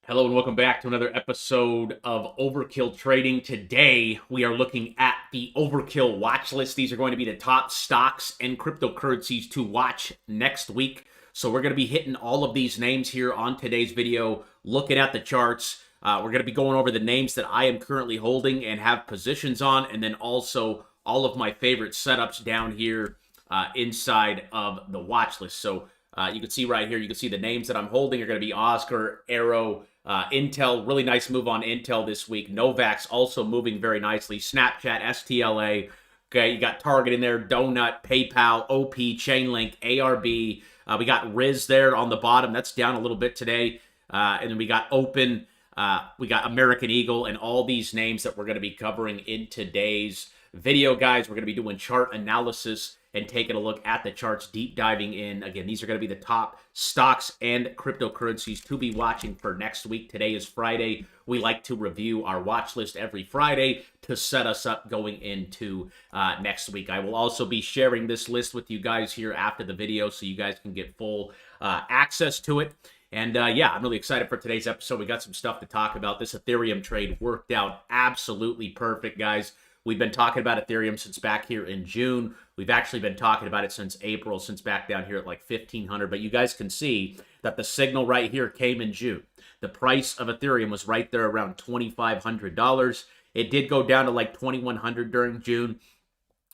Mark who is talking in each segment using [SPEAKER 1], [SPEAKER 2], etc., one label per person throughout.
[SPEAKER 1] Hello and welcome back to another episode of Overkill Trading. Today we are looking at the Overkill watch list. These are going to be the top stocks and cryptocurrencies to watch next week. So we're going to be hitting all of these names here on today's video, looking at the charts. We're going to be going over the names that I am currently holding and have positions on, and then also all of my favorite setups down here inside of the watch list. So you can see right here, you can see the names that I'm holding are going to be Oscar, Arrow, Intel. Really nice move on Intel this week. Novak's also moving very nicely. Snapchat, STLA. Okay, you got Target in there, Donut, PayPal, OP, Chainlink, ARB. We got Riz there on the bottom. That's down a little bit today. And then we got Open. We got American Eagle, and all these names that we're going to be covering in today's video, guys. We're going to be doing chart analysis and taking a look at the charts, deep diving in. Again, these are going to be the top stocks and cryptocurrencies to be watching for next week. Today is Friday. We like to review our watch list every Friday to set us up going into next week. I will also be sharing this list with you guys here after the video so you guys can get full access to it. And yeah, I'm really excited for today's episode. We got some stuff to talk about. This Ethereum trade worked out absolutely perfect, guys. We've been talking about Ethereum since back here in June. We've actually been talking about it since April, since back down here at like 1,500. But you guys can see that the signal right here came in June. The price of Ethereum was right there around $2,500. It did go down to like $2,100 during June.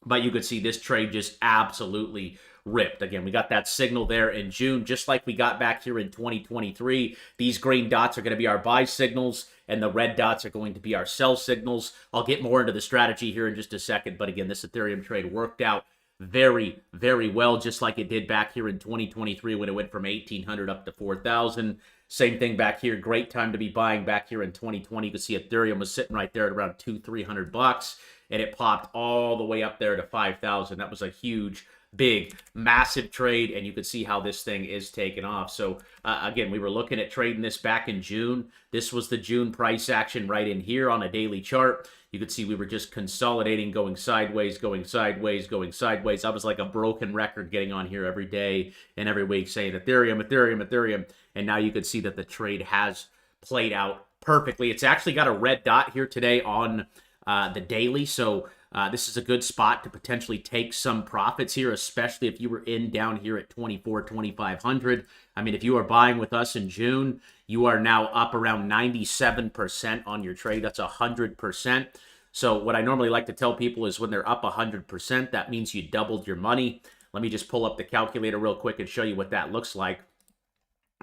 [SPEAKER 1] But you could see this trade just absolutely ripped. Again, we got that signal there in June, just like we got back here in 2023. These green dots are going to be our buy signals, and the red dots are going to be our sell signals. I'll get more into the strategy here in just a second, but again, this Ethereum trade worked out very, very well, just like it did back here in 2023 when it went from 1,800 up to 4,000. Same thing back here. Great time to be buying back here in 2020. You can see Ethereum was sitting right there at around $200-300, and it popped all the way up there to 5,000. That was a huge, big, massive trade, and you can see how this thing is taking off. So again, we were looking at trading this back in June. This was the June price action right in here on a daily chart. You could see we were just consolidating, going sideways, going sideways, going sideways. I was like a broken record getting on here every day and every week saying Ethereum, Ethereum, Ethereum. And now you can see that the trade has played out perfectly. It's actually got a red dot here today on the daily. So this is a good spot to potentially take some profits here, especially if you were in down here at 2,500. I mean, if you are buying with us in June, you are now up around 97% on your trade. That's 100%. So what I normally like to tell people is when they're up 100%, that means you doubled your money. Let me just pull up the calculator real quick and show you what that looks like.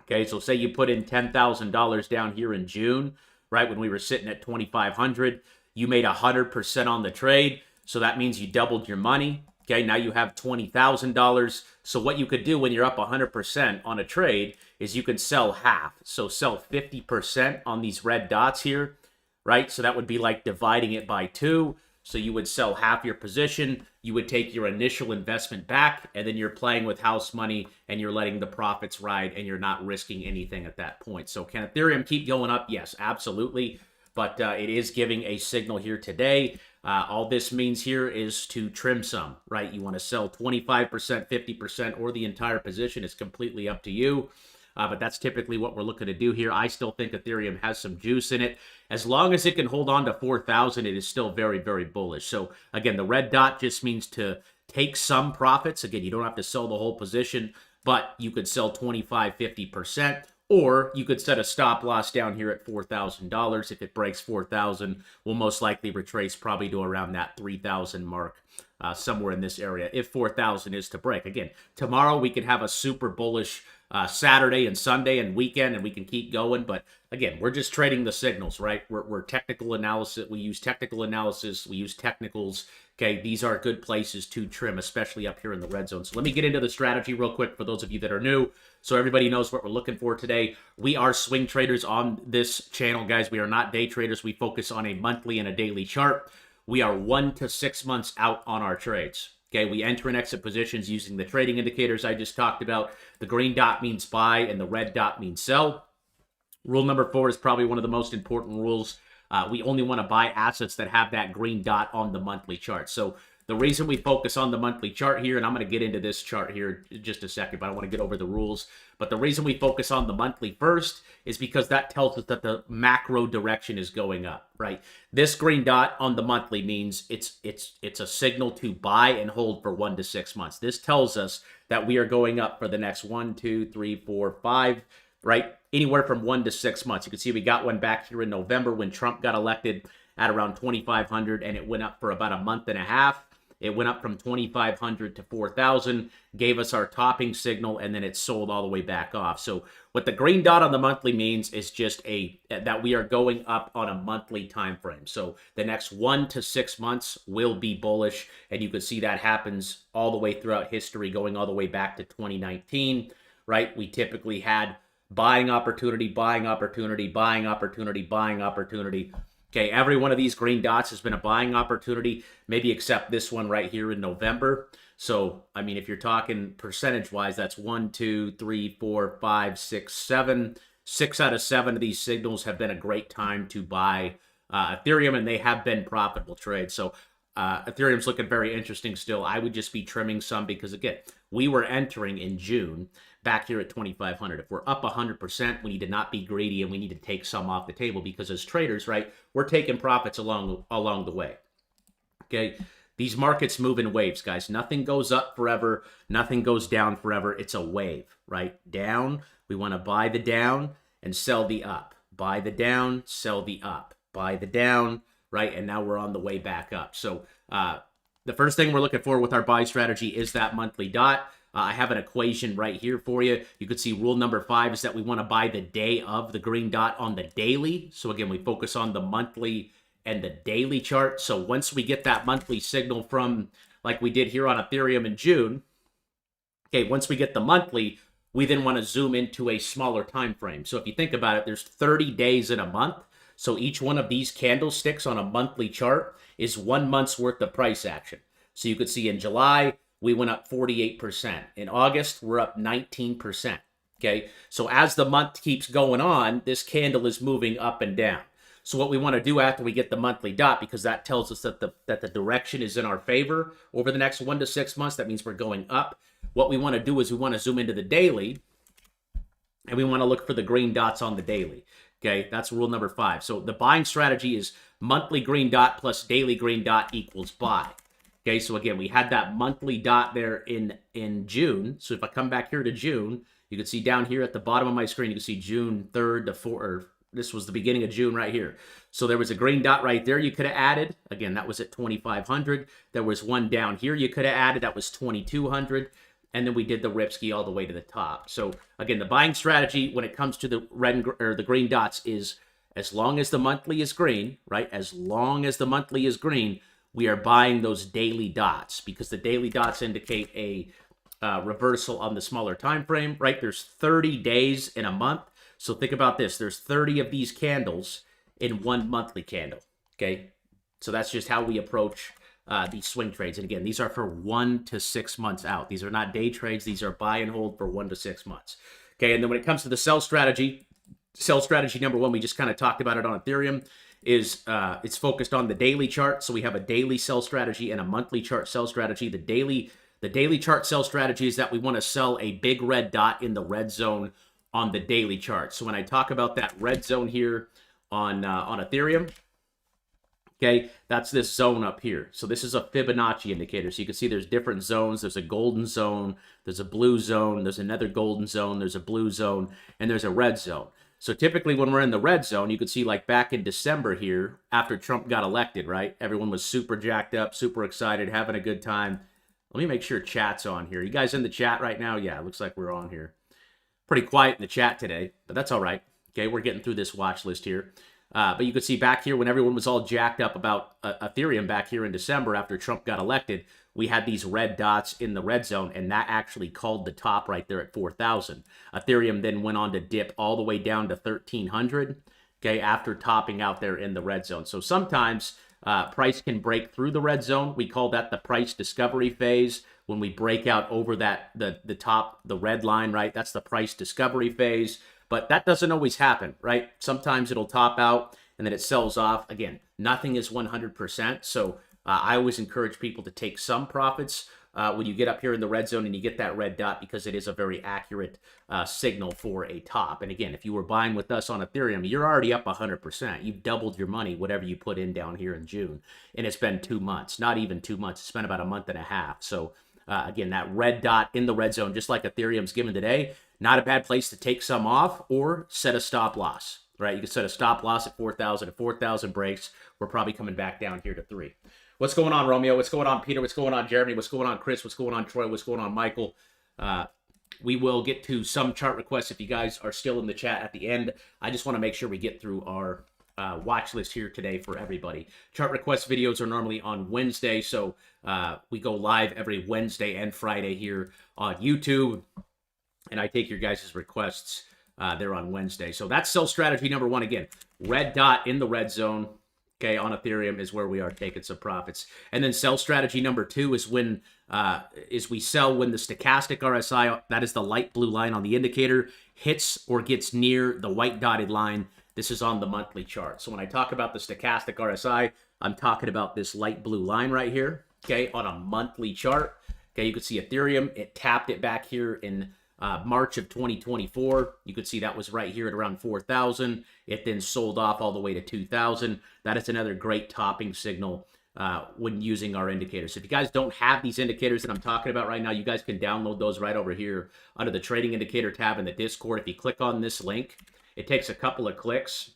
[SPEAKER 1] Okay, so say you put in $10,000 down here in June, right, when we were sitting at 2,500. You made 100% on the trade, so that means you doubled your money. Okay, now you have $20,000. So what you could do when you're up 100% on a trade is you can sell half. So sell 50% on these red dots here, right? So that would be like dividing it by 2. So you would sell half your position, you would take your initial investment back, and then you're playing with house money and you're letting the profits ride and you're not risking anything at that point. So can Ethereum keep going up? Yes, absolutely. But it is giving a signal here today. All this means here is to trim some, right? You want to sell 25%, 50%, or the entire position. It's completely up to you. But that's typically what we're looking to do here. I still think Ethereum has some juice in it. As long as it can hold on to 4,000, it is still very, very bullish. So again, the red dot just means to take some profits. Again, you don't have to sell the whole position, but you could sell 25, 50%. Or you could set a stop loss down here at $4,000. If it breaks 4,000, we'll most likely retrace probably to around that 3,000 mark, somewhere in this area, if 4,000 is to break. Again, tomorrow we could have a super bullish Saturday and Sunday and weekend, and we can keep going. But again, we're just trading the signals, right? We're technical analysis. We use technical analysis. We use technicals. Okay, these are good places to trim, especially up here in the red zone. So let me get into the strategy real quick for those of you that are new, so everybody knows what we're looking for today. We are swing traders on this channel, guys. We are not day traders. We focus on a monthly and a daily chart. We are 1 to 6 months out on our trades. Okay, we enter and exit positions using the trading indicators I just talked about. The green dot means buy and the red dot means sell. Rule number 4 is probably one of the most important rules. We only want to buy assets that have that green dot on the monthly chart. So The reason we focus on the monthly chart here, and I'm going to get into this chart here in just a second, but I want to get over the rules. But the reason we focus on the monthly first is because that tells us that the macro direction is going up, right? This green dot on the monthly means it's a signal to buy and hold for 1 to 6 months. This tells us that we are going up for the next 1, 2, 3, 4, 5, right? Anywhere from 1 to 6 months. You can see we got one back here in November when Trump got elected at around 2,500, and it went up for about a month and a half. It went up from 2,500 to 4,000, gave us our topping signal, and then it sold all the way back off. So what the green dot on the monthly means is just that we are going up on a monthly time frame. So the next 1 to 6 months will be bullish, and you can see that happens all the way throughout history, going all the way back to 2019, right? We typically had buying opportunity, buying opportunity, buying opportunity, buying opportunity. Okay, every one of these green dots has been a buying opportunity, maybe except this one right here in November. So, I mean, if you're talking percentage-wise, that's 1, 2, 3, 4, 5, 6, 7. 6 out of 7 of these signals have been a great time to buy Ethereum, and they have been profitable trades. So, Ethereum's looking very interesting still. I would just be trimming some because, again, we were entering in June back here at 2,500. If we're up 100%, we need to not be greedy, and we need to take some off the table because as traders, right, we're taking profits along the way. Okay, these markets move in waves, guys. Nothing goes up forever. Nothing goes down forever. It's a wave, right? Down, we want to buy the down and sell the up. Buy the down, sell the up. Buy the down, right? And now we're on the way back up. So the first thing we're looking for with our buy strategy is that monthly dot. I have an equation right here for you. You can see rule number 5 is that we want to buy the day of the green dot on the daily. So again, we focus on the monthly and the daily chart. So once we get that monthly signal from, like we did here on Ethereum in June, okay, once we get the monthly, we then want to zoom into a smaller time frame. So if you think about it, there's 30 days in a month. So each one of these candlesticks on a monthly chart is 1 month's worth of price action. So you could see in July, we went up 48%. In August, we're up 19%. Okay, so as the month keeps going on, this candle is moving up and down. So what we want to do after we get the monthly dot, because that tells us that the direction is in our favor over the next 1 to 6 months, that means we're going up. What we want to do is we want to zoom into the daily, and we want to look for the green dots on the daily. Okay, that's rule number 5. So the buying strategy is monthly green dot plus daily green dot equals buy. Okay, so again, we had that monthly dot there in June. So if I come back here to June, you can see down here at the bottom of my screen, you can see June 3rd to 4th, or this was the beginning of June right here. So there was a green dot right there you could have added. Again, that was at 2,500. There was one down here you could have added. That was 2,200. And then we did the ripski all the way to the top. So again, the buying strategy when it comes to the red or the green dots is as long as the monthly is green, right? As long as the monthly is green, we are buying those daily dots because the daily dots indicate a reversal on the smaller time frame, right? There's 30 days in a month. So think about this. There's 30 of these candles in one monthly candle, okay? So that's just how we approach these swing trades. And again, these are for 1 to 6 months out. These are not day trades. These are buy and hold for 1 to 6 months. Okay, and then when it comes to the sell strategy number 1, we just kind of talked about it on Ethereum, is it's focused on the daily chart. So we have a daily sell strategy and a monthly chart sell strategy. The daily chart sell strategy is that we want to sell a big red dot in the red zone on the daily chart. So when I talk about that red zone here on Ethereum, okay, that's this zone up here. So this is a Fibonacci indicator. So you can see there's different zones. There's a golden zone, there's a blue zone, there's another golden zone, there's a blue zone, and there's a red zone. So typically when we're in the red zone, you could see like back in December here, after Trump got elected, right? Everyone was super jacked up, super excited, having a good time. Let me make sure chat's on here. You guys in the chat right now? Yeah, it looks like we're on here. Pretty quiet in the chat today, but that's all right. Okay, we're getting through this watch list here. But you could see back here when everyone was all jacked up about Ethereum back here in December after Trump got elected, we had these red dots in the red zone, and that actually called the top right there at 4,000. Ethereum then went on to dip all the way down to 1,300, okay, after topping out there in the red zone. So sometimes price can break through the red zone. We call that the price discovery phase. When we break out over that the top, the red line, right, that's the price discovery phase. But that doesn't always happen, right? Sometimes it'll top out and then it sells off. Again, nothing is 100%. So I always encourage people to take some profits when you get up here in the red zone and you get that red dot, because it is a very accurate signal for a top. And again, if you were buying with us on Ethereum, you're already up 100%. You've doubled your money, whatever you put in down here in June. And it's been 2 months, not even 2 months. It's been about a month and a half. So again, that red dot in the red zone, just like Ethereum's given today, not a bad place to take some off or set a stop loss, right? You can set a stop loss at 4,000. If 4,000 breaks, we're probably coming back down here to 3. What's going on, Romeo? What's going on, Peter? What's going on, Jeremy? What's going on, Chris? What's going on, Troy? What's going on, Michael? We will get to some chart requests if you guys are still in the chat at the end. I just want to make sure we get through our watch list here today for everybody. Chart request videos are normally on Wednesday, so we go live every Wednesday and Friday here on YouTube, and I take your guys' requests there on Wednesday. So that's sell strategy number 1. Again, red dot in the red zone. Okay, on Ethereum is where we are taking some profits. And then sell strategy number 2 is when we sell when the stochastic RSI, that is the light blue line on the indicator, hits or gets near the white dotted line. This is on the monthly chart. So when I talk about the stochastic RSI, I'm talking about this light blue line right here, okay, on a monthly chart. Okay, you can see Ethereum, it tapped it back here in March of 2024. You could see that was right here at around 4,000. It then sold off all the way to 2,000. That is another great topping signal when using our indicators. So if you guys don't have these indicators that I'm talking about right now, you guys can download those right over here under the trading indicator tab in the Discord. If you click on this link, it takes a couple of clicks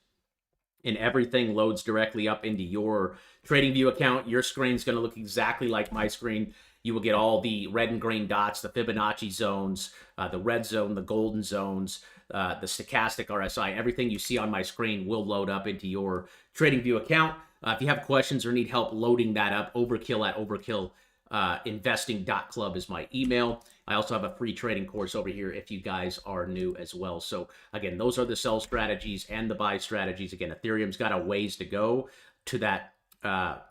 [SPEAKER 1] and everything loads directly up into your TradingView account. Your screen's going to look exactly like my screen. You will get all the red and green dots, the Fibonacci zones, the red zone, the golden zones, the stochastic RSI. Everything you see on my screen will load up into your TradingView account. If you have questions or need help loading that up, overkill@overkillinvesting.club is my email. I also have a free trading course over here if you guys are new as well. So again, those are the sell strategies and the buy strategies. Again, Ethereum's got a ways to go to that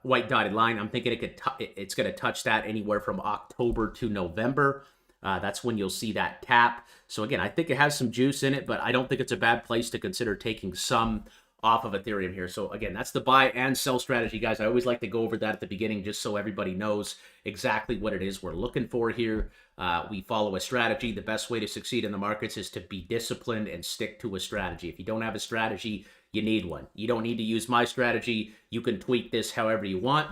[SPEAKER 1] white dotted line. I'm thinking it's going to touch that anywhere from October to November. That's when you'll see that tap. So again, I think it has some juice in it, but I don't think it's a bad place to consider taking some off of Ethereum here. So again, that's the buy and sell strategy, guys. I always like to go over that at the beginning just so everybody knows exactly what it is we're looking for here. We follow a strategy. The best way to succeed in the markets is to be disciplined and stick to a strategy. If you don't have a strategy, you need one. You don't need to use my strategy. You can tweak this however you want.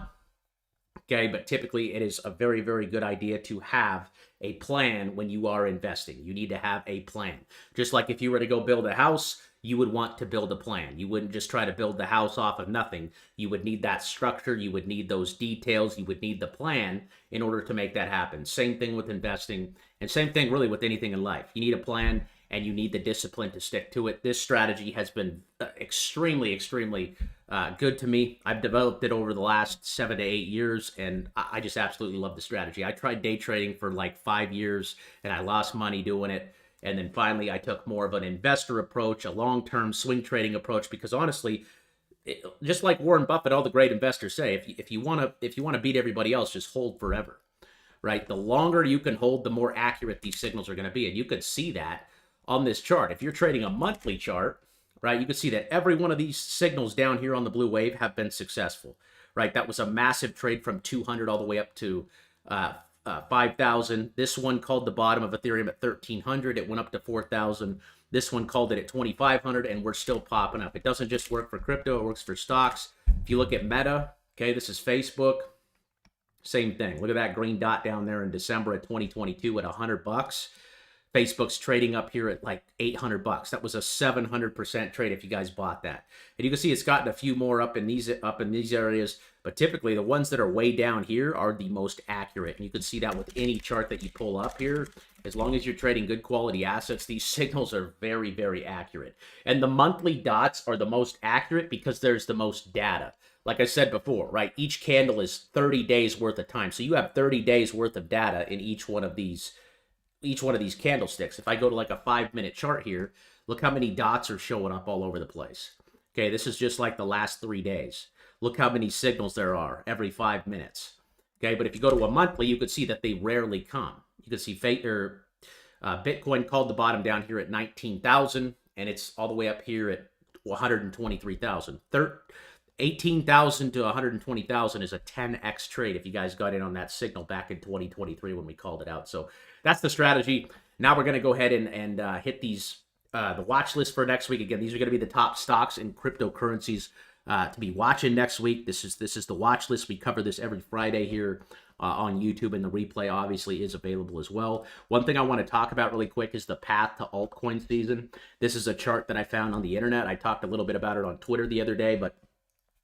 [SPEAKER 1] Okay, but typically it is a very, very good idea to have a plan when you are investing. You need to have a plan. Just like if you were to go build a house, you would want to build a plan. You wouldn't just try to build the house off of nothing. You would need that structure. You would need those details. You would need the plan in order to make that happen. Same thing with investing, and same thing really with anything in life. You need a plan, and you need the discipline to stick to it. This strategy has been extremely, extremely good to me. I've developed it over the last 7 to 8 years, and I just absolutely love the strategy. I tried day trading for like 5 years, and I lost money doing it. And then finally, I took more of an investor approach, a long-term swing trading approach, because honestly, just like Warren Buffett, all the great investors say, if you want to beat everybody else, just hold forever, right? The longer you can hold, the more accurate these signals are going to be, and you can see that on this chart. If you're trading a monthly chart, right, you can see that every one of these signals down here on the blue wave have been successful, right? That was a massive trade from 200 all the way up to 5,000. This one called the bottom of Ethereum at 1,300. It went up to 4,000. This one called it at 2,500, and we're still popping up. It doesn't just work for crypto. It works for stocks. If you look at Meta, okay, this is Facebook. Same thing. Look at that green dot down there in December of 2022 at $100. Facebook's trading up here at like $800. That was a 700% trade if you guys bought that. And you can see it's gotten a few more up in these areas, but typically the ones that are way down here are the most accurate. And you can see that with any chart that you pull up here. As long as you're trading good quality assets, these signals are very, very accurate. And the monthly dots are the most accurate because there's the most data. Like I said before, right? Each candle is 30 days worth of time. So you have 30 days worth of data in each one of these candlesticks. If I go to like a 5-minute chart here, look how many dots are showing up all over the place. Okay, this is just like the last 3 days. Look how many signals there are every 5 minutes. Okay, but if you go to a monthly, you could see that they rarely come. You can see Bitcoin called the bottom down here at 19,000, and it's all the way up here at 123,000. 18,000 to 120,000 is a 10x trade if you guys got in on that signal back in 2023 when we called it out. So that's the strategy. Now we're going to go ahead and hit these the watch list for next week. Again, these are going to be the top stocks and cryptocurrencies to be watching next week. This is the watch list. We cover this every Friday here on YouTube, and the replay obviously is available as well. One thing I want to talk about really quick is the path to altcoin season. This is a chart that I found on the internet. I talked a little bit about it on Twitter the other day, but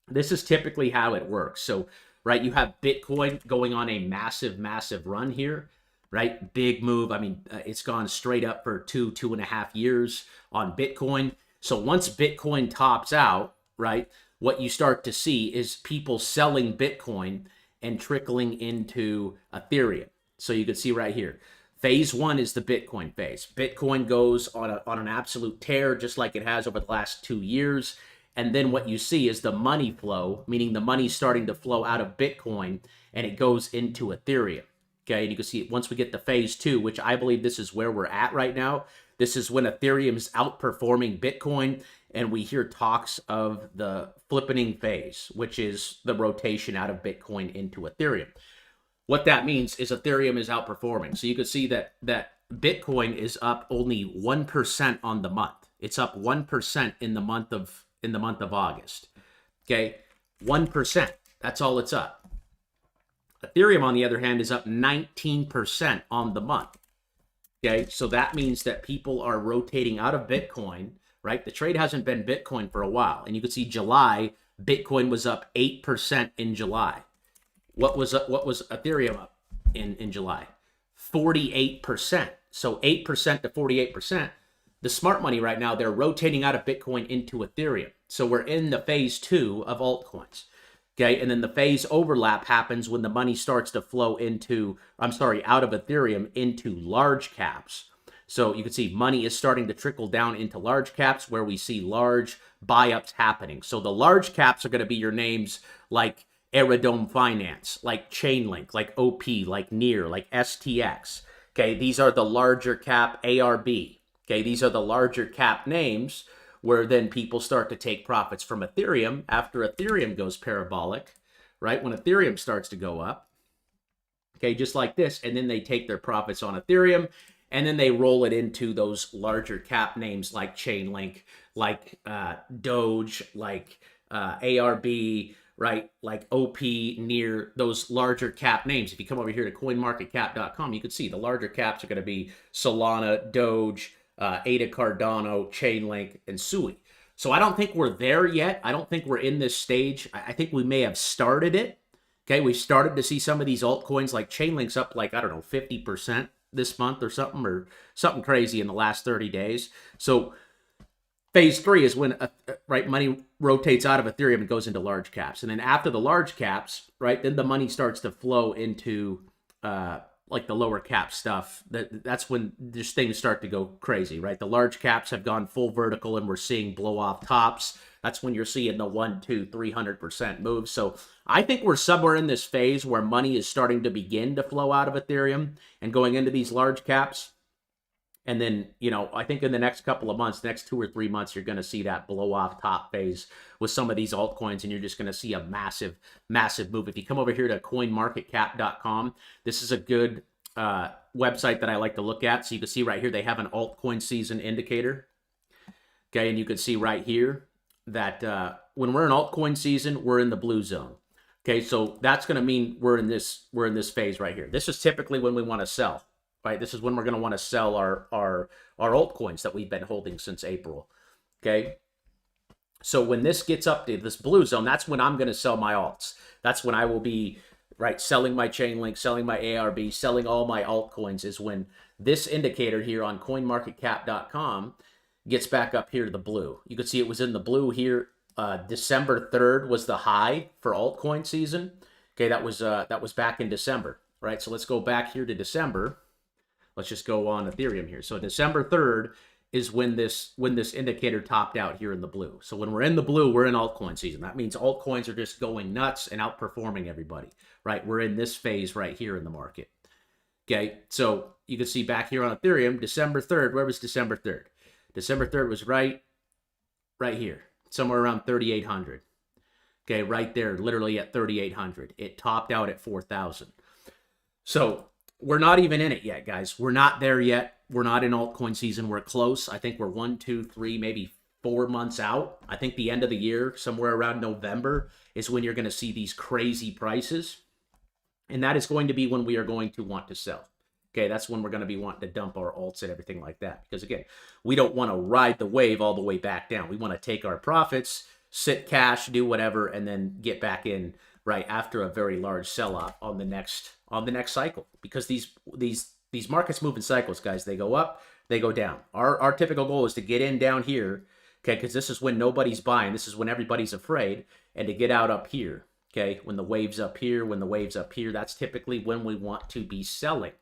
[SPEAKER 1] this is typically how it works. So, right, you have Bitcoin going on a massive, massive run here, right? Big move. I mean, it's gone straight up for 2.5 years on Bitcoin. So once Bitcoin tops out, right, what you start to see is people selling Bitcoin and trickling into Ethereum. So you can see right here, phase one is the Bitcoin phase. Bitcoin goes on an absolute tear, just like it has over the last 2 years. And then what you see is the money flow, meaning the money's starting to flow out of Bitcoin and it goes into Ethereum. Okay, and you can see once we get to phase two, which I believe this is where we're at right now. This is when Ethereum is outperforming Bitcoin, and we hear talks of the flippening phase, which is the rotation out of Bitcoin into Ethereum. What that means is Ethereum is outperforming. So you can see that Bitcoin is up only 1% on the month. It's up 1% in the month of August. Okay, 1%. That's all it's up. Ethereum, on the other hand, is up 19% on the month. Okay, so that means that people are rotating out of Bitcoin, right? The trade hasn't been Bitcoin for a while. And you can see July, Bitcoin was up 8% in July. What was Ethereum up in July? 48%. So 8% to 48%. The smart money right now, they're rotating out of Bitcoin into Ethereum. So we're in the phase two of altcoins. Okay, and then the phase overlap happens when the money starts to flow out of Ethereum into large caps. So you can see money is starting to trickle down into large caps where we see large buy-ups happening. So the large caps are going to be your names like Aerodome Finance, like Chainlink, like OP, like Near, like STX. Okay, these are the larger cap ARB. Okay, these are the larger cap names where then people start to take profits from Ethereum after Ethereum goes parabolic, right? When Ethereum starts to go up, okay, just like this, and then they take their profits on Ethereum, and then they roll it into those larger cap names like Chainlink, like Doge, like ARB, right? Like OP, Near, those larger cap names. If you come over here to coinmarketcap.com, you can see the larger caps are going to be Solana, Doge, Ada Cardano, Chainlink, and Sui. So I don't think we're there yet. I don't think we're in this stage. I think we may have started it. Okay, we started to see some of these altcoins like Chainlink's up like, I don't know, 50% this month or something crazy in the last 30 days. So phase three is when money rotates out of Ethereum and goes into large caps. And then after the large caps, right, then the money starts to flow into like the lower cap stuff. That's when just things start to go crazy, right? The large caps have gone full vertical and we're seeing blow off tops. That's when you're seeing the 300% moves. So I think we're somewhere in this phase where money is starting to begin to flow out of Ethereum and going into these large caps. And then, I think in the next couple of months, next 2 or 3 months, you're going to see that blow off top phase with some of these altcoins, and you're just going to see a massive, massive move. If you come over here to coinmarketcap.com, this is a good website that I like to look at. So you can see right here, they have an altcoin season indicator. Okay, and you can see right here that when we're in altcoin season, we're in the blue zone. Okay, so that's going to mean we're in this phase right here. This is typically when we want to sell. Right, this is when we're going to want to sell our altcoins that we've been holding since April. Okay, so when this gets up to this blue zone, that's when I'm going to sell my alts. That's when I will be selling my Chainlink, selling my ARB, selling all my altcoins. Is when this indicator here on CoinMarketCap.com gets back up here to the blue. You can see it was in the blue here. December 3rd was the high for altcoin season. Okay, that was back in December. Right, so let's go back here to December. Let's just go on Ethereum here. So December 3rd is when this indicator topped out here in the blue. So when we're in the blue, we're in altcoin season. That means altcoins are just going nuts and outperforming everybody, right? We're in this phase right here in the market. Okay, so you can see back here on Ethereum, December 3rd, where was December 3rd? December 3rd was right here, somewhere around 3,800. Okay, right there, literally at 3,800. It topped out at 4,000. So we're not even in it yet, guys. We're not there yet. We're not in altcoin season. We're close. I think we're 1, 2, 3, maybe 4 months out. I think the end of the year, somewhere around November, is when you're going to see these crazy prices. And that is going to be when we are going to want to sell. Okay, that's when we're going to be wanting to dump our alts and everything like that. Because again, we don't want to ride the wave all the way back down. We want to take our profits, sit cash, do whatever, and then get back in right after a very large sell-off on the next cycle. Because these markets move in cycles, guys. They go up, they go down. Our typical goal is to get in down here, okay, because this is when nobody's buying. This is when everybody's afraid, and to get out up here, okay, when the wave's up here, that's typically when we want to be selling.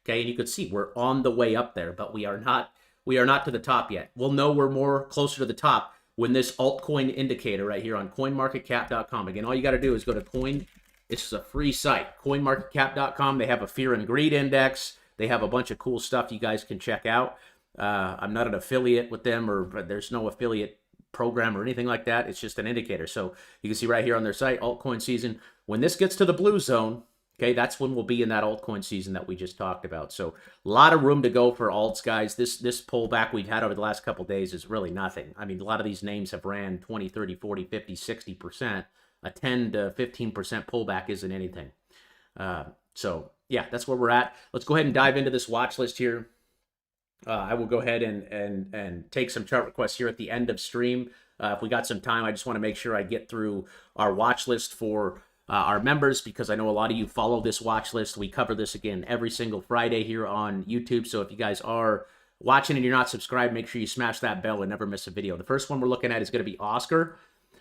[SPEAKER 1] Okay, and you can see we're on the way up there, but we are not to the top yet. We'll know we're more closer to the top when this altcoin indicator right here on coinmarketcap.com. Again, all you got to do is go to coin. This is a free site, coinmarketcap.com. They have a fear and greed index. They have a bunch of cool stuff you guys can check out. I'm not an affiliate with them, or there's no affiliate program or anything like that. It's just an indicator. So you can see right here on their site, altcoin season. When this gets to the blue zone, okay, that's when we'll be in that altcoin season that we just talked about. So a lot of room to go for alts, guys. This pullback we've had over the last couple of days is really nothing. I mean, a lot of these names have ran 20, 30, 40, 50, 60%. A 10 to 15% pullback isn't anything. So yeah, that's where we're at. Let's go ahead and dive into this watch list here. I will go ahead and take some chart requests here at the end of stream. If we got some time, I just want to make sure I get through our watch list for our members, because I know a lot of you follow this watch list. We cover this again every single Friday here on YouTube. So if you guys are watching and you're not subscribed, make sure you smash that bell and never miss a video. The first one we're looking at is going to be Oscar.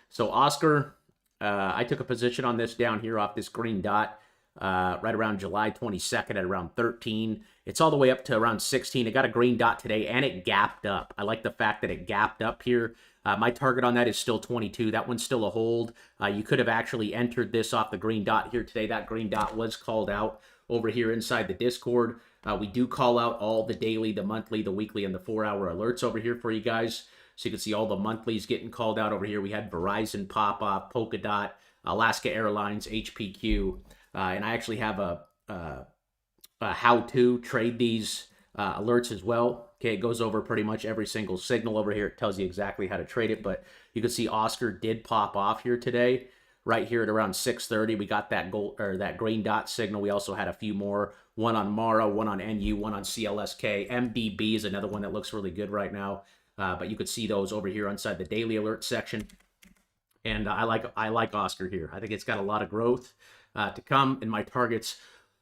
[SPEAKER 1] So Oscar, I took a position on this down here off this green dot right around July 22nd at around 13. It's all the way up to around 16. It got a green dot today and it gapped up. I like the fact that it gapped up here. My target on that is still 22. That one's still a hold. You could have actually entered this off the green dot here today. That green dot was called out over here inside the Discord. We do call out all the daily, the monthly, the weekly, and the 4-hour alerts over here for you guys. So you can see all the monthlies getting called out over here. We had Verizon pop off, Polkadot, Alaska Airlines, HPQ, and I actually have a how to trade these alerts as well. Okay, it goes over pretty much every single signal over here. It tells you exactly how to trade it, but you can see Oscar did pop off here today, right here at around 6:30. We got that gold or that green dot signal. We also had a few more, one on Mara, one on NU, one on CLSK. MDB is another one that looks really good right now, but you could see those over here inside the daily alert section. And I like Oscar here. I think it's got a lot of growth to come. In my targets,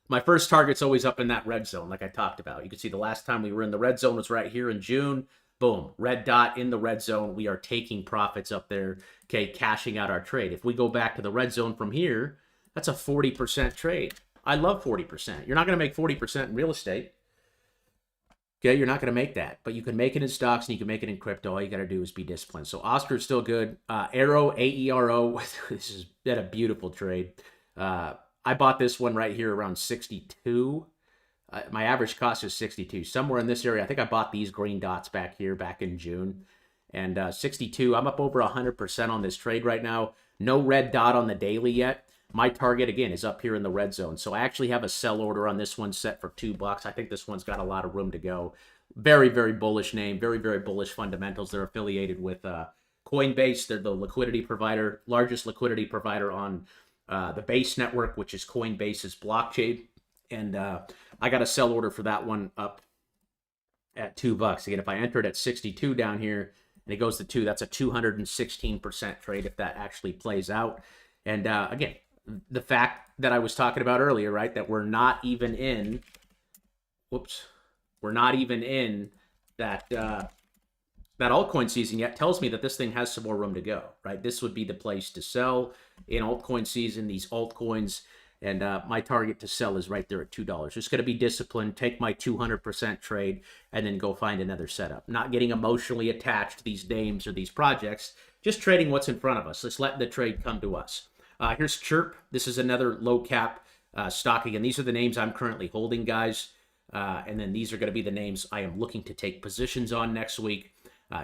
[SPEAKER 1] my first target's always up in that red zone, like I talked about. You can see the last time we were in the red zone was right here in June. Boom, red dot in the red zone. We are taking profits up there, okay, cashing out our trade. If we go back to the red zone from here, that's a 40% trade. I love 40%. You're not going to make 40% in real estate. Okay, you're not going to make that, but you can make it in stocks and you can make it in crypto. All you got to do is be disciplined. So Oscar's still good. Arrow, AERO, this is a beautiful trade. I bought this one right here around 62. My average cost is 62. Somewhere in this area, I think I bought these green dots back here back in June. And 62, I'm up over 100% on this trade right now. No red dot on the daily yet. My target, again, is up here in the red zone. So I actually have a sell order on this one set for $2. I think this one's got a lot of room to go. Very, very bullish name. Very, very bullish fundamentals. They're affiliated with Coinbase. They're the liquidity provider, largest liquidity provider on the Base network, which is Coinbase's blockchain. And I got a sell order for that one up at $2. Again, if I enter it at 62 down here and it goes to 2, that's a 216% trade if that actually plays out. And again, the fact that I was talking about earlier, right, that we're not even in, we're not even in that that altcoin season yet, tells me that this thing has some more room to go, right? This would be the place to sell in altcoin season, these altcoins. And my target to sell is right there at $2. Just going to be disciplined, take my 200% trade, and then go find another setup. Not getting emotionally attached to these names or these projects, just trading what's in front of us. Let's let the trade come to us. Here's Chirp. This is another low cap stock. Again, these are the names I'm currently holding, guys. And then these are going to be the names I am looking to take positions on next week.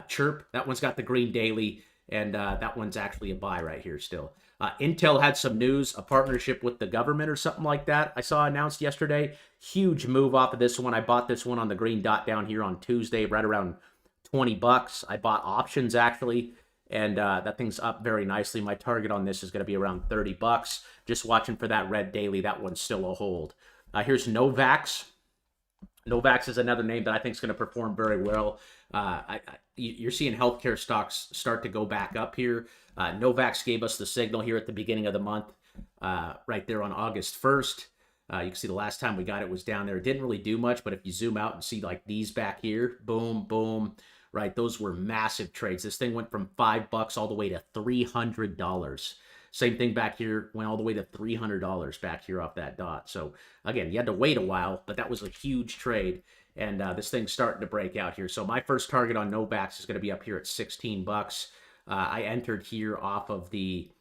[SPEAKER 1] Chirp, that one's got the green daily. and that one's actually a buy right here still. Intel had some news, a partnership with the government or something like that. I saw announced yesterday. Huge move off of this one. I bought this one on the green dot down here on Tuesday, right around 20 bucks. I bought options actually, and that thing's up very nicely. My target on this is going to be around 30 bucks. Just watching for that red daily. That one's still a hold. Here's Novax. Novax is another name that I think is going to perform very well. You're seeing healthcare stocks start to go back up here. Novax gave us the signal here at the beginning of the month, right there on August 1st. You can see the last time we got it was down there. It didn't really do much, but if you zoom out and see like these back here, boom, boom, right? Those were massive trades. This thing went from $5 all the way to $300. Same thing back here, went all the way to $300 back here off that dot. So again, you had to wait a while, but that was a huge trade. And this thing's starting to break out here. So my first target on Novax is going to be up here at 16 bucks. I entered here off of the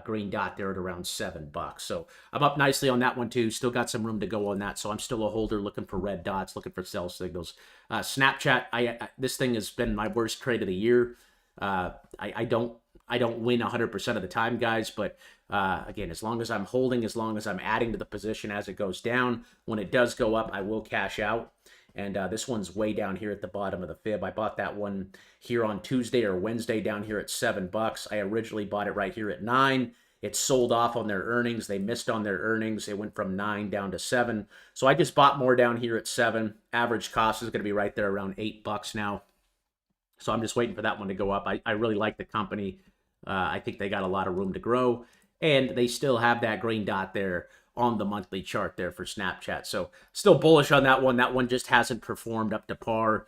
[SPEAKER 1] green dot there at around $7. So I'm up nicely on that one too. Still got some room to go on that. So I'm still a holder looking for red dots, looking for sell signals. Snapchat, this thing has been my worst trade of the year. I don't win 100% of the time, guys, but again, as long as I'm holding, as long as I'm adding to the position as it goes down, when it does go up, I will cash out. And this one's way down here at the bottom of the fib. I bought that one here on Tuesday or Wednesday down here at $7. I originally bought it right here at $9. It sold off on their earnings. They missed on their earnings. It went from 9 down to 7. So I just bought more down here at 7. Average cost is going to be right there around $8 now. So I'm just waiting for that one to go up. I really like the company. I think they got a lot of room to grow. And they still have that green dot there on the monthly chart there for Snapchat. So still bullish on that one. That one just hasn't performed up to par.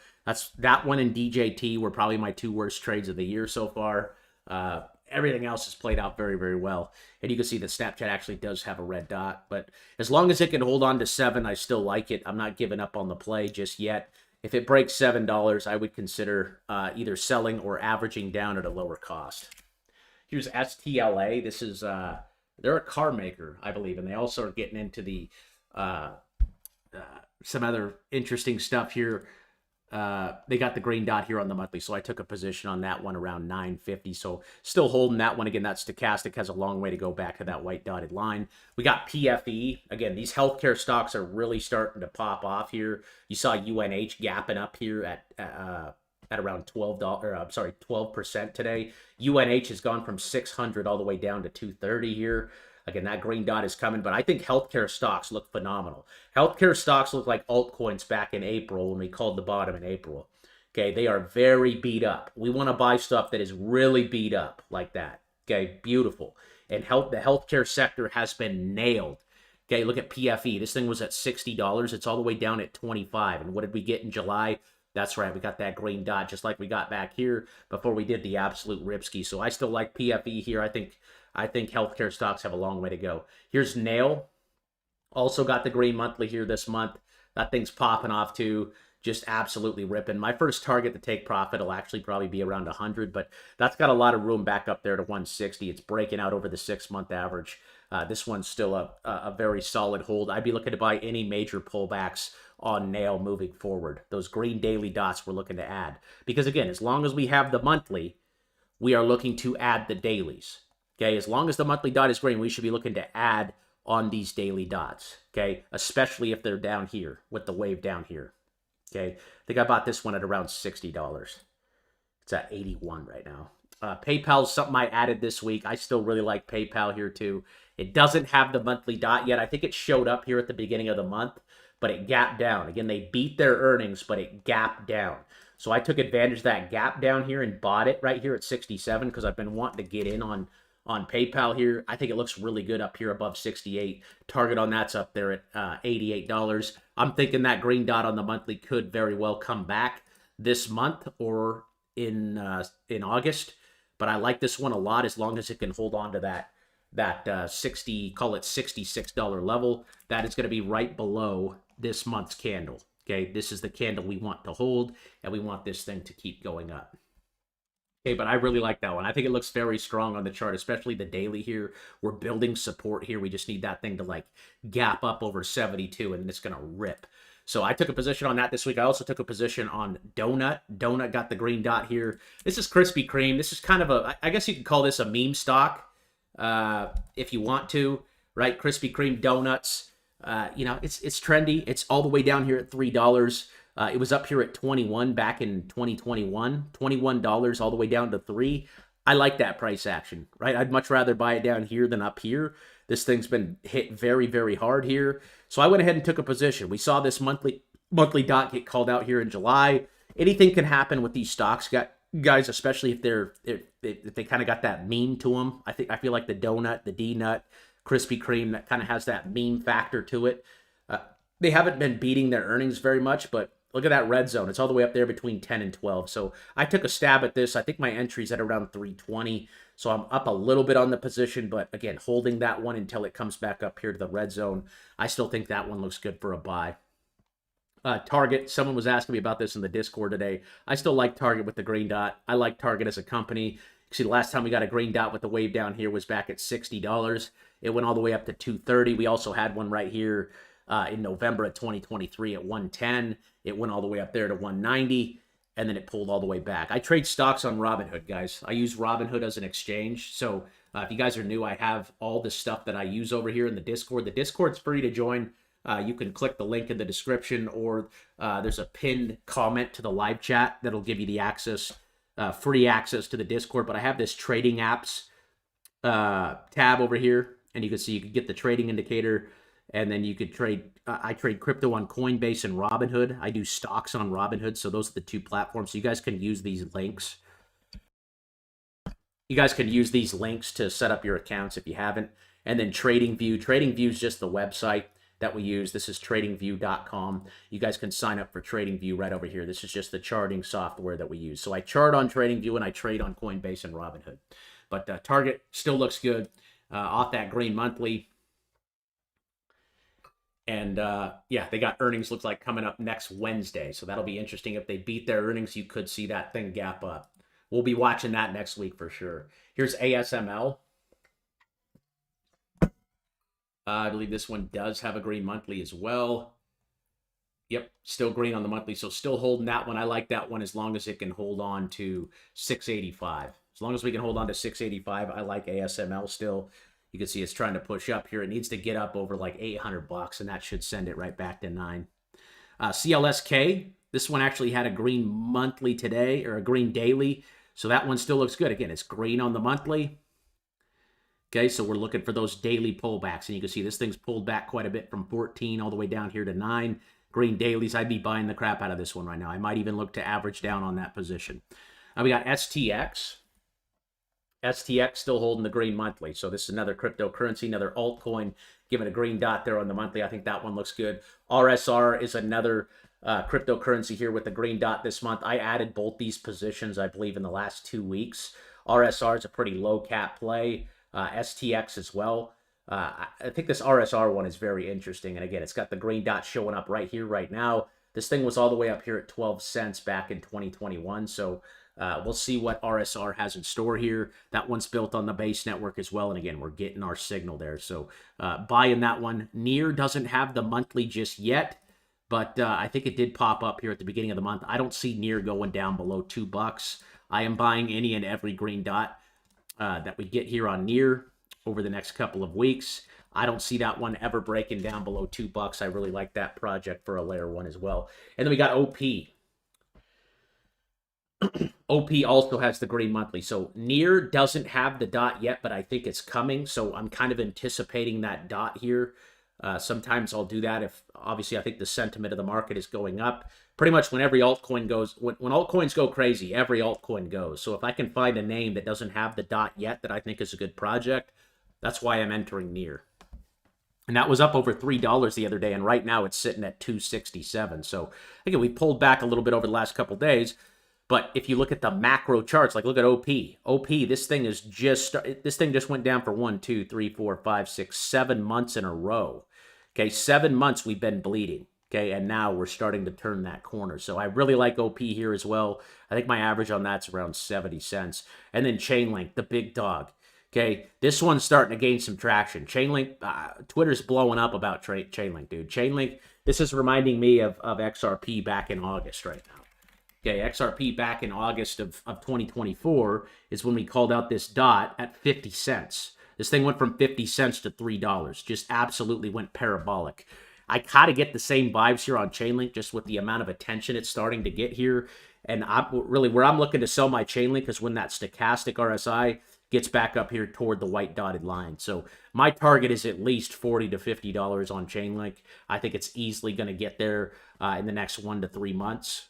[SPEAKER 1] That one and DJT were probably my two worst trades of the year so far. Everything else has played out very, very well. And you can see that Snapchat actually does have a red dot. But as long as it can hold on to 7, I still like it. I'm not giving up on the play just yet. If it breaks $7, I would consider either selling or averaging down at a lower cost. Here's STLA. This is they're a car maker, I believe, and they also are getting into the some other interesting stuff here. They got the green dot here on the monthly, so I took a position on that one around 950. So still holding that one. Again, that stochastic has a long way to go back to that white dotted line. We got PFE. Again, these healthcare stocks are really starting to pop off here. You saw UNH gapping up here at around $12% today. UNH has gone from 600 all the way down to 230 here. Again, that green dot is coming, but I think healthcare stocks look phenomenal. Healthcare stocks look like altcoins back in April when we called the bottom in April. Okay, they are very beat up. We want to buy stuff that is really beat up like that. Okay, beautiful. And the healthcare sector has been nailed. Okay, look at PFE. This thing was at $60. It's all the way down at 25. And what did we get in July? That's right, we got that green dot just like we got back here before we did the absolute ripski. So I still like PFE here. I think healthcare stocks have a long way to go. Here's Nail. Also got the green monthly here this month. That thing's popping off too. Just absolutely ripping. My first target to take profit will actually probably be around 100, but that's got a lot of room back up there to 160. It's breaking out over the 6-month average. This one's still a very solid hold. I'd be looking to buy any major pullbacks on Nail moving forward. Those green daily dots we're looking to add. Because again, as long as we have the monthly, we are looking to add the dailies. Okay, as long as the monthly dot is green, we should be looking to add on these daily dots. Okay, especially if they're down here with the wave down here. Okay, I think I bought this one at around $60. It's at 81 right now. PayPal's something I added this week. I still really like PayPal here too. It doesn't have the monthly dot yet. I think it showed up here at the beginning of the month, but it gapped down. Again, they beat their earnings, but it gapped down. So I took advantage of that gap down here and bought it right here at 67 because I've been wanting to get in on PayPal here. I think it looks really good up here above 68. Target on that's up there at $88. I'm thinking that green dot on the monthly could very well come back this month or in August. But I like this one a lot as long as it can hold on to that 60, call it $66 level. That is going to be right below this month's candle. Okay, this is the candle we want to hold, and we want this thing to keep going up. Okay, but I really like that one. I think it looks very strong on the chart, especially the daily here. We're building support here. We just need that thing to like gap up over 72, and it's going to rip. So I took a position on that this week. I also took a position on Donut. Donut got the green dot here. This is Krispy Kreme. This is kind of a, I guess you could call this a meme stock if you want to, right? Krispy Kreme donuts. You know, it's trendy. It's all the way down here at $3. It was up here at 21 back in 2021. $21 all the way down to 3. I like that price action, right? I'd much rather buy it down here than up here. This thing's been hit very, very hard here. So I went ahead and took a position. We saw this monthly dot get called out here in July. Anything can happen with these stocks, guys, especially if they kind of got that meme to them. I feel like the donut, the D nut, Krispy Kreme, that kind of has that meme factor to it. They haven't been beating their earnings very much, but look at that red zone. It's all the way up there between 10 and 12. So I took a stab at this. I think my entry's at around 320. So I'm up a little bit on the position, but again, holding that one until it comes back up here to the red zone. I still think that one looks good for a buy. Target, someone was asking me about this in the Discord today. I still like Target with the green dot. I like Target as a company. See, the last time we got a green dot with the wave down here was back at $60. It went all the way up to $230. We also had one right here in November of 2023 at 110. It went all the way up there to 190, and then it pulled all the way back. I trade stocks on Robinhood, guys. I use Robinhood as an exchange. So if you guys are new, I have all the stuff that I use over here in the Discord. The Discord's free to join. You can click the link in the description, or there's a pinned comment to the live chat that'll give you the access, free access to the Discord. But I have this trading apps tab over here, and you can see you can get the trading indicator, and then you could trade. I trade crypto on Coinbase and Robinhood. I do stocks on Robinhood, so those are the two platforms. So you guys can use these links. You guys can use these links to set up your accounts if you haven't. And then TradingView. TradingView is just the website that we use. This is tradingview.com. You guys can sign up for TradingView right over here. This is just the charting software that we use. So I chart on TradingView and I trade on Coinbase and Robinhood. But Target still looks good off that green monthly. And yeah, they got earnings, looks like, coming up next Wednesday. So that'll be interesting. If they beat their earnings, you could see that thing gap up. We'll be watching that next week for sure. Here's ASML. I believe this one does have a green monthly as well. Yep, still green on the monthly. So still holding that one. I like that one as long as it can hold on to 685. As long as we can hold on to 685, I like ASML still. You can see it's trying to push up here. It needs to get up over like $800, and that should send it right back to 9. CLSK, this one actually had a green monthly today, or a green daily. So that one still looks good. Again, it's green on the monthly. Okay, so we're looking for those daily pullbacks. And you can see this thing's pulled back quite a bit from 14 all the way down here to 9. Green dailies, I'd be buying the crap out of this one right now. I might even look to average down on that position. We got STX. STX still holding the green monthly. So this is another cryptocurrency, another altcoin, giving a green dot there on the monthly. I think that one looks good. RSR is another cryptocurrency here with the green dot this month. I added both these positions, I believe, in the last 2 weeks. RSR is a pretty low cap play. STX as well. I think this RSR one is very interesting. And again, it's got the green dot showing up right here, right now. This thing was all the way up here at 12 cents back in 2021. So we'll see what RSR has in store here. That one's built on the base network as well. And again, we're getting our signal there. So buying that one. Near doesn't have the monthly just yet, but I think it did pop up here at the beginning of the month. I don't see Near going down below $2. I am buying any and every green dot that we get here on Near over the next couple of weeks. I don't see that one ever breaking down below $2. I really like that project for a layer one as well. And then we got OP. OP also has the green monthly. So Near doesn't have the dot yet, but I think it's coming. So I'm kind of anticipating that dot here. Sometimes I'll do that if, obviously, I think the sentiment of the market is going up. Pretty much when every altcoin goes, when altcoins go crazy, every altcoin goes. So if I can find a name that doesn't have the dot yet that I think is a good project, that's why I'm entering Near. And that was up over $3 the other day, and right now it's sitting at $2.67. So again, we pulled back a little bit over the last couple days. But if you look at the macro charts, like look at OP. OP, this thing just went down for 1, 2, 3, 4, 5, 6, 7 months in a row. Okay, 7 months we've been bleeding. Okay, and now we're starting to turn that corner. So I really like OP here as well. I think my average on that's around 70 cents. And then Chainlink, the big dog. Okay, this one's starting to gain some traction. Chainlink, Twitter's blowing up about Chainlink, dude. Chainlink, This is reminding me of XRP back in August right now. Okay, XRP back in August of 2024 is when we called out this dot at 50 cents. This thing went from 50 cents to $3. Just absolutely went parabolic. I kind of get the same vibes here on Chainlink, just with the amount of attention it's starting to get here. And really where I'm looking to sell my Chainlink is when that stochastic RSI gets back up here toward the white dotted line. So my target is at least $40 to $50 on Chainlink. I think it's easily going to get there in the next 1 to 3 months.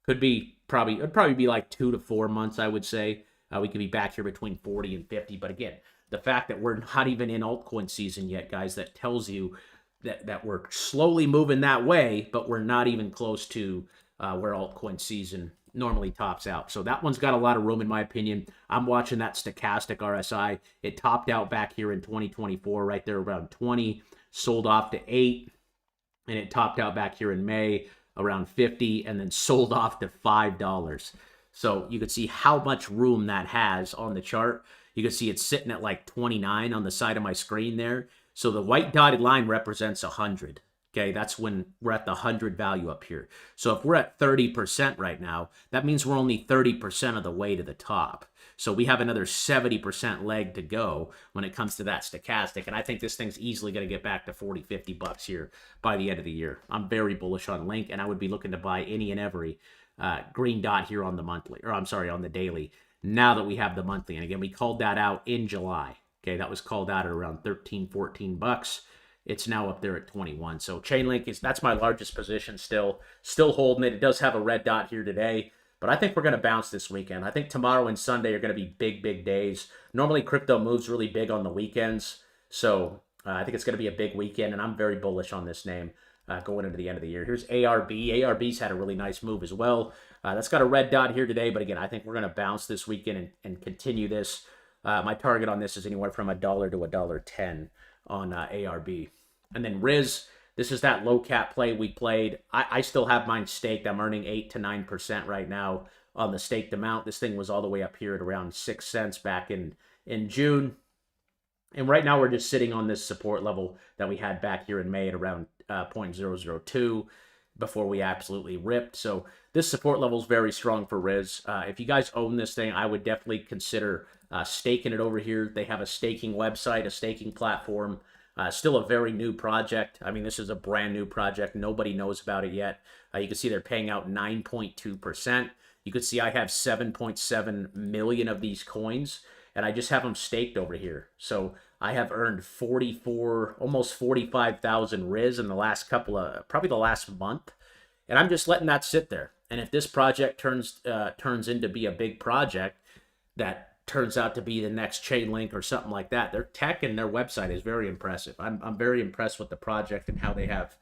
[SPEAKER 1] It'd probably be like 2 to 4 months, I would say. We could be back here between 40 and 50. But again, the fact that we're not even in altcoin season yet, guys, that tells you that we're slowly moving that way, but we're not even close to where altcoin season normally tops out. So that one's got a lot of room, in my opinion. I'm watching that stochastic RSI. It topped out back here in 2024, right there around 20, sold off to 8, and it topped out back here in May around 50, and then sold off to $5. So you can see how much room that has on the chart. You can see it's sitting at like 29 on the side of my screen there. So the white dotted line represents 100. Okay, that's when we're at the 100 value up here. So if we're at 30% right now, that means we're only 30% of the way to the top. So we have another 70% leg to go when it comes to that stochastic. And I think this thing's easily going to get back to 40, 50 bucks here by the end of the year. I'm very bullish on Link, and I would be looking to buy any and every green dot here on the monthly, or I'm sorry, on the daily, now that we have the monthly. And again, we called that out in July. Okay, that was called out at around 13, 14 bucks. It's now up there at 21. So Chainlink that's my largest position still holding it. It does have a red dot here today, but I think we're going to bounce this weekend. I think tomorrow and Sunday are going to be big days. Normally crypto moves really big on the weekends. So I think it's going to be a big weekend, and I'm very bullish on this name going into the end of the year. Here's ARB. ARB's had a really nice move as well. That's got a red dot here today, but again, I think we're going to bounce this weekend and continue this. My target on this is anywhere from $1 to $1.10 on ARB. And then Riz, this is that low cap play we played. I still have mine staked. I'm earning 8 to 9% right now on the staked amount. This thing was all the way up here at around 6 cents back in June. And right now we're just sitting on this support level that we had back here in May at around 0.002 before we absolutely ripped. So this support level is very strong for Riz. If you guys own this thing, I would definitely consider staking it over here. They have a staking website, a staking platform. Still a very new project. I mean, this is a brand new project. Nobody knows about it yet. You can see they're paying out 9.2%. You can see I have 7.7 million of these coins, and I just have them staked over here. So I have earned almost 45,000 Riz in the last probably the last month. And I'm just letting that sit there. And if this project turns into be a big project that turns out to be the next Chainlink or something like that, their tech and their website is very impressive. I'm very impressed with the project and how they have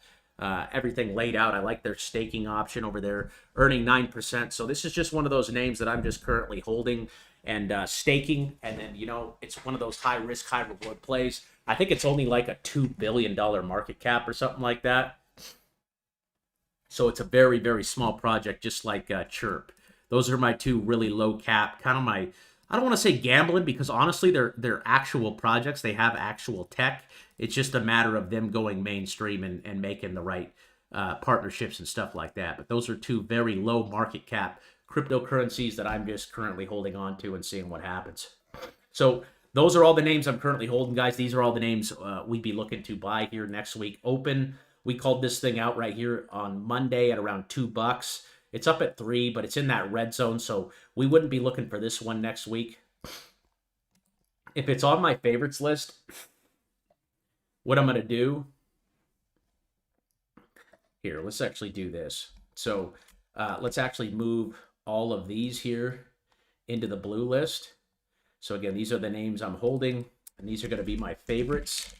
[SPEAKER 1] everything laid out. I like their staking option over there, earning 9%. So this is just one of those names that I'm just currently holding and staking. And then, it's one of those high risk, high reward plays. I think it's only like a $2 billion market cap or something like that. So it's a very, very small project, just like Chirp. Those are my two really low cap, kind of my, I don't want to say gambling, because honestly, they're actual projects. They have actual tech. It's just a matter of them going mainstream and making the right partnerships and stuff like that. But those are two very low market cap cryptocurrencies that I'm just currently holding on to and seeing what happens. So those are all the names I'm currently holding, guys. These are all the names we'd be looking to buy here next week. Open, we called this thing out right here on Monday at around $2. It's up at 3, but it's in that red zone, so we wouldn't be looking for this one next week. If it's on my favorites list, what I'm going to do here, let's actually do this. So let's actually move all of these here into the blue list. So again, these are the names I'm holding, and these are going to be my favorites.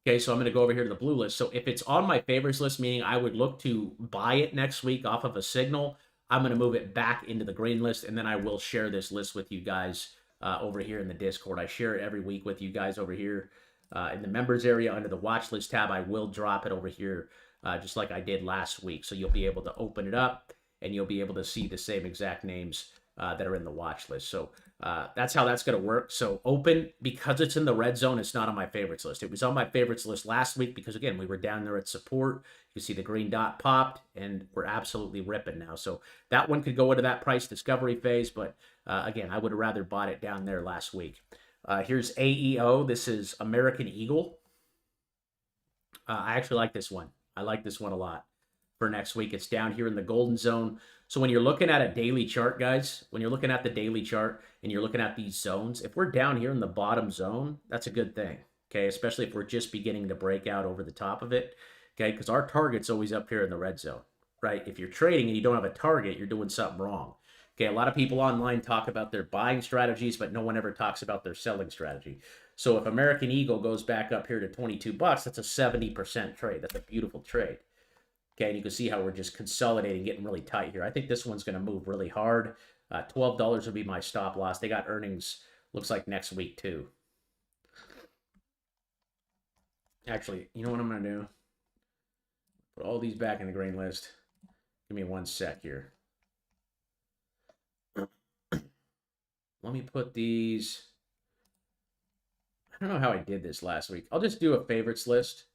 [SPEAKER 1] Okay, so I'm going to go over here to the blue list. So if it's on my favorites list, meaning I would look to buy it next week off of a signal, I'm going to move it back into the green list, and then I will share this list with you guys over here in the Discord. I share it every week with you guys over here in the members area under the watch list tab. I will drop it over here just like I did last week. So you'll be able to open it up, and you'll be able to see the same exact names that are in the watch list. So that's how that's going to work. So open, because it's in the red zone, it's not on my favorites list. It was on my favorites list last week because, again, we were down there at support. You see the green dot popped, and we're absolutely ripping now. So that one could go into that price discovery phase, but again, I would have rather bought it down there last week. Here's AEO. This is American Eagle. I actually like this one. I like this one a lot for next week. It's down here in the golden zone. So when you're looking at a daily chart, guys, when you're looking at the daily chart and you're looking at these zones, if we're down here in the bottom zone, that's a good thing, okay? Especially if we're just beginning to break out over the top of it, okay? Because our target's always up here in the red zone, right? If you're trading and you don't have a target, you're doing something wrong. Okay, a lot of people online talk about their buying strategies, but no one ever talks about their selling strategy. So if American Eagle goes back up here to 22 bucks, that's a 70% trade. That's a beautiful trade. Okay, and you can see how we're just consolidating, getting really tight here. I think this one's going to move really hard. $12 would be my stop loss. They got earnings, looks like next week too. Actually, you know what I'm going to do? Put all these back in the green list. Give me 1 sec here. Let me put these. I don't know how I did this last week. I'll just do a favorites list.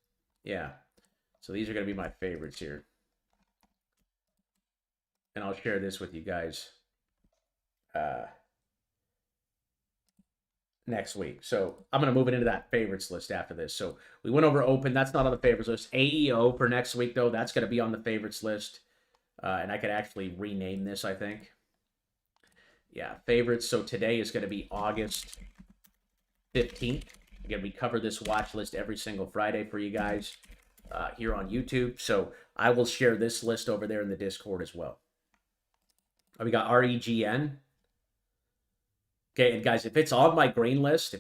[SPEAKER 1] Yeah. So these are going to be my favorites here. And I'll share this with you guys next week. So I'm going to move it into that favorites list after this. So we went over open. That's not on the favorites list. AEO for next week, though, that's going to be on the favorites list. And I could actually rename this, I think. Yeah, favorites. So today is going to be August 15th. Again, we cover this watch list every single Friday for you guys here on YouTube. So I will share this list over there in the Discord as well. We got REGN. Okay, and guys, if it's on my green list,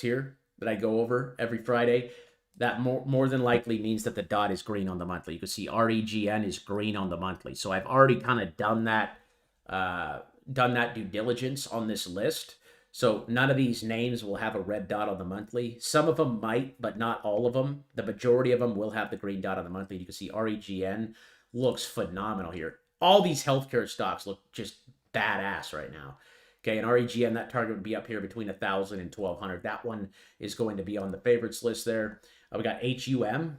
[SPEAKER 1] here that I go over every Friday, that more than likely means that the dot is green on the monthly. You can see REGN is green on the monthly. So I've already kind of done that due diligence on this list. So none of these names will have a red dot on the monthly. Some of them might, but not all of them. The majority of them will have the green dot on the monthly. You can see REGN looks phenomenal here. All these healthcare stocks look just badass right now. Okay, and REGN, that target would be up here between 1,000 and 1,200. That one is going to be on the favorites list there. We got HUM.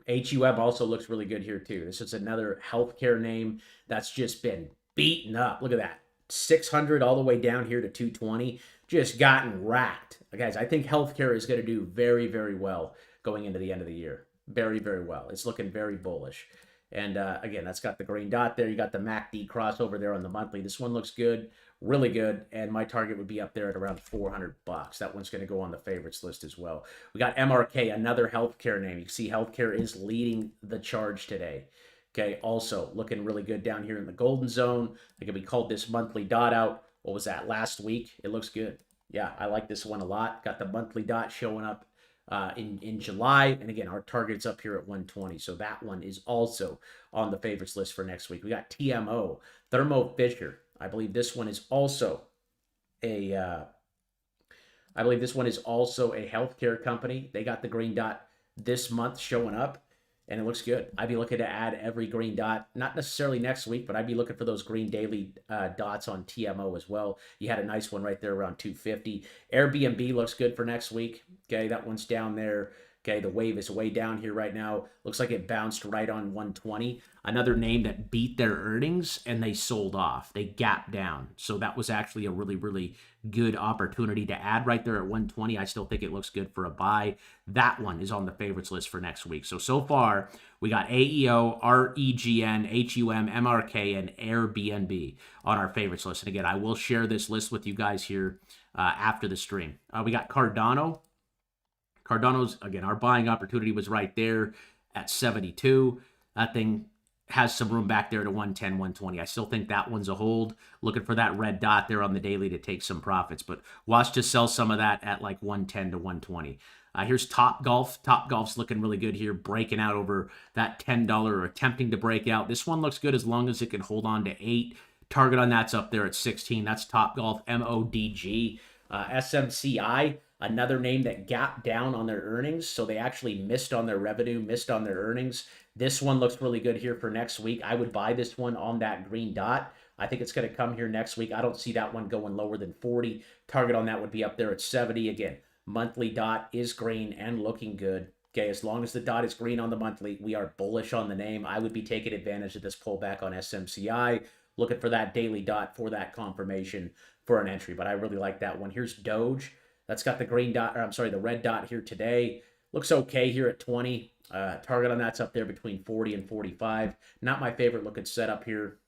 [SPEAKER 1] HUM also looks really good here too. This is another healthcare name that's just been beaten up. Look at that. 600 all the way down here to 220. Just gotten racked. Guys, I think healthcare is going to do very, very well going into the end of the year. Very, very well. It's looking very bullish. And again, that's got the green dot there. You got the MACD crossover there on the monthly. This one looks good, really good. And my target would be up there at around 400 bucks. That one's going to go on the favorites list as well. We got MRK, another healthcare name. You can see healthcare is leading the charge today. Okay, also looking really good down here in the golden zone. I think we called this monthly dot out. What was that, last week? It looks good. Yeah, I like this one a lot. Got the monthly dot showing up in July. And again, our target's up here at 120. So that one is also on the favorites list for next week. We got TMO, Thermo Fisher. I believe this one is also a healthcare company. They got the green dot this month showing up. And it looks good. I'd be looking to add every green dot, not necessarily next week, but I'd be looking for those green daily dots on TMO as well. You had a nice one right there around 250. Airbnb looks good for next week. Okay, that one's down there. Okay, the wave is way down here right now. Looks like it bounced right on 120. Another name that beat their earnings and they sold off. They gapped down. So that was actually a really, really good opportunity to add right there at 120. I still think it looks good for a buy. That one is on the favorites list for next week. So far, we got AEO, REGN, HUM, MRK, and Airbnb on our favorites list. And again, I will share this list with you guys here after the stream. We got Cardano. Cardano's, again, our buying opportunity was right there at 72. That thing has some room back there to 110, 120. I still think that one's a hold. Looking for that red dot there on the daily to take some profits. But watch to sell some of that at like 110 to 120. Here's Topgolf. Topgolf's looking really good here, breaking out over that $10 or attempting to break out. This one looks good as long as it can hold on to 8. Target on that's up there at 16. That's Topgolf, MODG. SMCI, another name that gapped down on their earnings. So they actually missed on their revenue, missed on their earnings. This one looks really good here for next week. I would buy this one on that green dot.
[SPEAKER 2] I think it's going to come here next week. I don't see that one going lower than 40. Target on that would be up there at 70. Again, monthly dot is green and looking good. Okay, as long as the dot is green on the monthly, we are bullish on the name. I would be taking advantage of this pullback on SMCI, looking for that daily dot for that confirmation for an entry. But I really like that one. Here's Doge. That's got the green dot, or I'm sorry, the red dot here today. Looks okay here at 20. Target on that's up there between 40 and 45. Not my favorite looking setup here.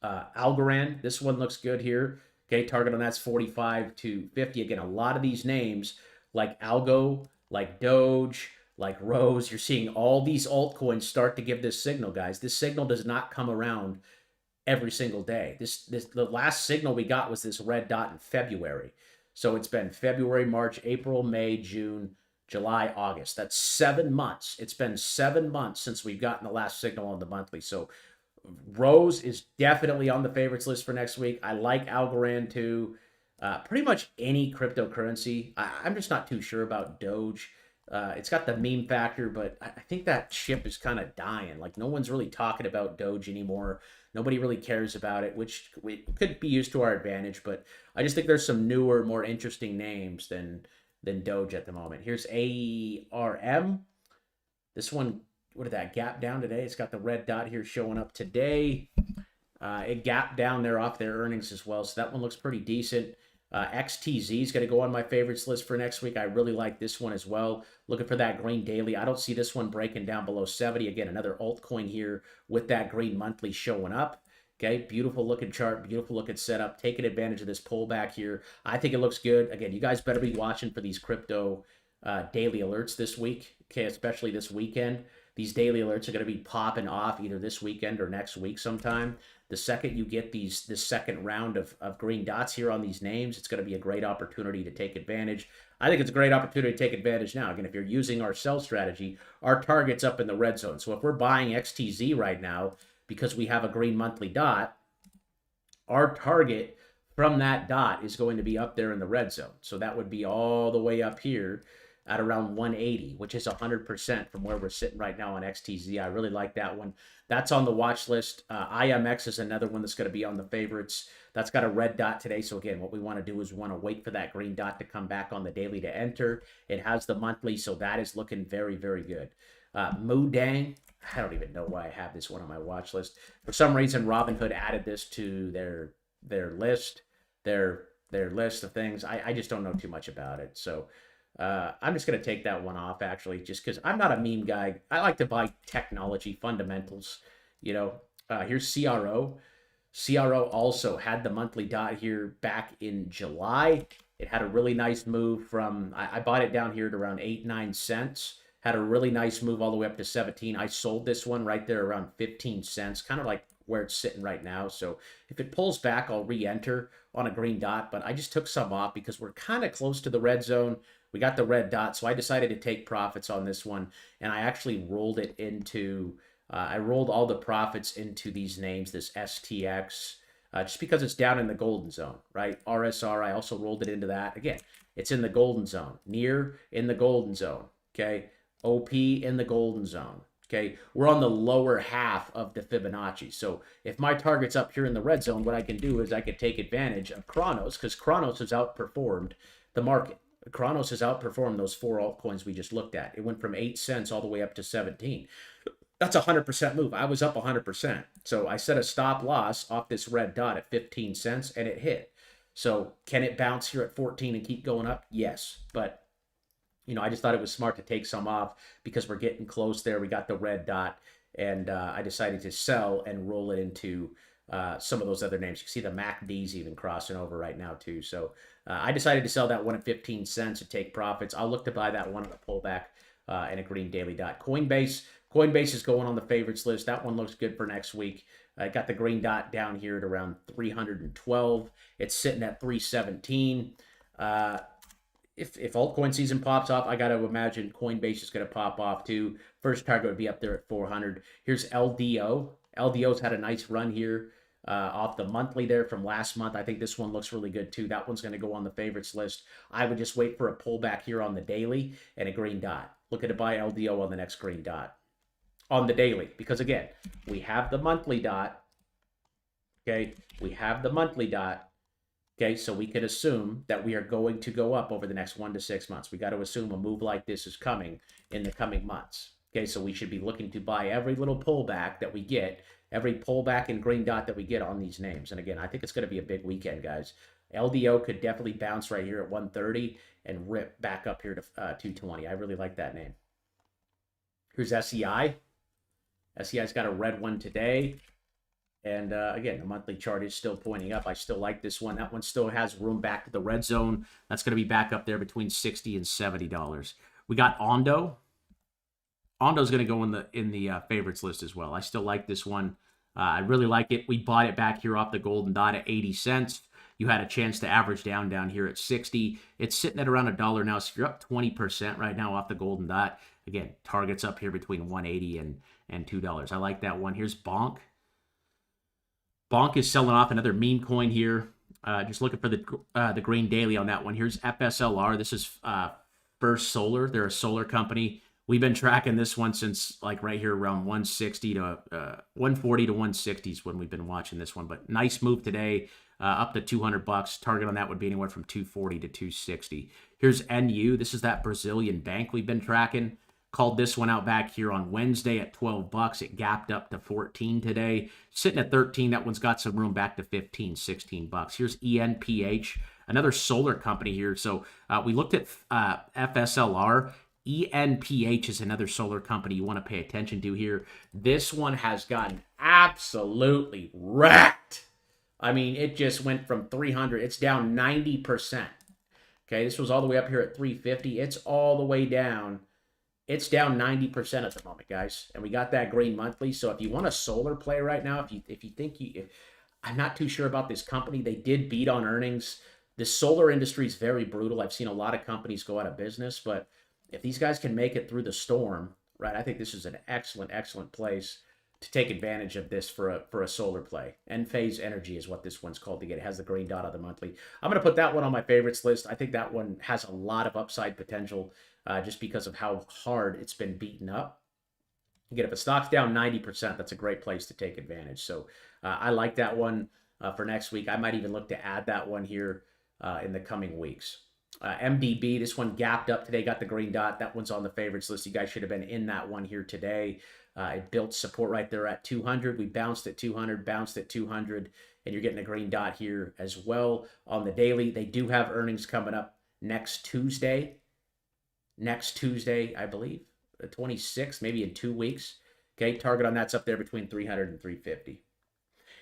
[SPEAKER 2] Algorand, this one looks good here. Okay, target on that's 45 to 50. Again, a lot of these names like Algo, like Doge, like Rose, you're seeing all these altcoins start to give this signal, guys. This signal does not come around every single day. The last signal we got was this red dot in February. So it's been February, March, April, May, June, July, August. That's 7 months. It's been 7 months since we've gotten the last signal on the monthly. So Rose is definitely on the favorites list for next week. I like Algorand too. Pretty much any cryptocurrency. I'm just not too sure about Doge. It's got the meme factor, but I think that ship is kind of dying. Like, no one's really talking about Doge anymore. Nobody really cares about it, which could be used to our advantage. But I just think there's some newer, more interesting names than Doge at the moment. Here's ARM. This one, what did that gap down today? It's got the red dot here showing up today. It gapped down there off their earnings as well, so that one looks pretty decent. XTZ is going to go on my favorites list for next week. I really like this one as well. Looking for that green daily. I don't see this one breaking down below 70. Again, another altcoin here with that green monthly showing up. Okay, beautiful looking chart, beautiful looking setup. Taking advantage of this pullback here. I think it looks good. Again, you guys better be watching for these crypto daily alerts this week. Okay, especially this weekend. These daily alerts are going to be popping off either this weekend or next week sometime. The second you get this second round of green dots here on these names, it's going to be a great opportunity to take advantage. I think it's a great opportunity to take advantage now. Again, if you're using our sell strategy, our target's up in the red zone. So if we're buying XTZ right now because we have a green monthly dot, our target from that dot is going to be up there in the red zone. So that would be all the way up here at around 180, which is 100% from where we're sitting right now on XTZ. I really like that one. That's on the watch list. IMX is another one that's going to be on the favorites. That's got a red dot today. So again, what we want to do is we want to wait for that green dot to come back on the daily to enter. It has the monthly, so that is looking very, very good. Moodang, I don't even know why I have this one on my watch list. For some reason, Robinhood added this to their list, their list of things. I just don't know too much about it. So I'm just going to take that one off, actually, just because I'm not a meme guy. I like to buy technology fundamentals. You know, here's CRO. CRO also had the monthly dot here back in July. It had a really nice move from, I bought it down here at around 8-9 cents. Had a really nice move all the way up to 17. I sold this one right there around 15 cents, kind of like where it's sitting right now. So if it pulls back, I'll re-enter on a green dot, but I just took some off because we're kind of close to the red zone. We got the red dot, so I decided to take profits on this one, and I actually rolled it into, I rolled all the profits into these names, this STX, just because it's down in the golden zone, right? RSR, I also rolled it into that. Again, it's in the golden zone. Near in the golden zone, okay? OP in the golden zone, okay? We're on the lower half of the Fibonacci. So if my target's up here in the red zone, what I can do is I could take advantage of Chronos, because Chronos has outperformed the market. Chronos has outperformed those four altcoins we just looked at. It went from 8 cents all the way up to 17. That's a 100% move. I was up 100%. So I set a stop loss off this red dot at 15 cents, and it hit. So can it bounce here at 14 and keep going up? Yes. But, you know, I just thought it was smart to take some off because we're getting close there. We got the red dot, and I decided to sell and roll it into some of those other names. You can see the MACD's even crossing over right now too. So I decided to sell that one at 15 cents to take profits. I'll look to buy that one on a pullback and a green daily dot. Coinbase is going on the favorites list. That one looks good for next week. I got the green dot down here at around 312. It's sitting at 317. If altcoin season pops off, I got to imagine Coinbase is going to pop off too. First target would be up there at 400. Here's LDO. LDO's had a nice run here off the monthly there from last month. I think this one looks really good too. That one's going to go on the favorites list. I would just wait for a pullback here on the daily and a green dot. Looking to buy LDO on the next green dot on the daily, because again, we have the monthly dot. Okay, we have the monthly dot. Okay, so we can assume that we are going to go up over the next 1 to 6 months. We got to assume a move like this is coming in the coming months. Okay, so we should be looking to buy every little pullback that we get, every pullback and green dot that we get on these names. And again, I think it's going to be a big weekend, guys. LDO could definitely bounce right here at 130 and rip back up here to 220. I really like that name. Here's SEI. SEI's got a red one today. And again, the monthly chart is still pointing up. I still like this one. That one still has room back to the red zone. That's going to be back up there between $60 and $70. We got Ondo. Ondo's going to go in the favorites list as well. I still like this one. I really like it. We bought it back here off the golden dot at 80 cents. You had a chance to average down here at 60. It's sitting at around $1 now. So if you're up 20% right now off the golden dot, again, targets up here between 180 and $2. I like that one. Here's Bonk. Bonk is selling off another meme coin here. Just looking for the green daily on that one. Here's FSLR. This is First Solar. They're a solar company. We've been tracking this one since like right here around 160 to 140 to 160s when we've been watching this one. But nice move today, up to $200. Target on that would be anywhere from 240 to 260. Here's NU. This is that Brazilian bank we've been tracking. Called this one out back here on Wednesday at $12. It gapped up to 14 today. Sitting at 13. That one's got some room back to 15, $16. Here's ENPH, another solar company here. So we looked at FSLR. ENPH is another solar company you want to pay attention to here. This one has gotten absolutely wrecked. I mean, it just went from 300. It's down 90%. Okay, this was all the way up here at 350. It's all the way down. It's down 90% at the moment, guys. And we got that green monthly. So if you want a solar play right now, if you think I'm not too sure about this company. They did beat on earnings. The solar industry is very brutal. I've seen a lot of companies go out of business, but if these guys can make it through the storm, right, I think this is an excellent place to take advantage of this for a solar play. Enphase Energy is what this one's called. Again, it has the green dot on the monthly. I'm going to put that one on my favorites list. I think that one has a lot of upside potential just because of how hard it's been beaten up. Again, if a stock's down 90%, that's a great place to take advantage. So I like that one for next week. I might even look to add that one here in the coming weeks. MDB, this one gapped up today, got the green dot. That one's on the favorites list. You guys should have been in that one here today. It built support right there at 200. We bounced at 200, bounced at 200, and you're getting a green dot here as well on the daily. They do have earnings coming up next Tuesday. Next Tuesday, I believe, the 26th, maybe in 2 weeks. Okay, target on that's up there between 300 and 350.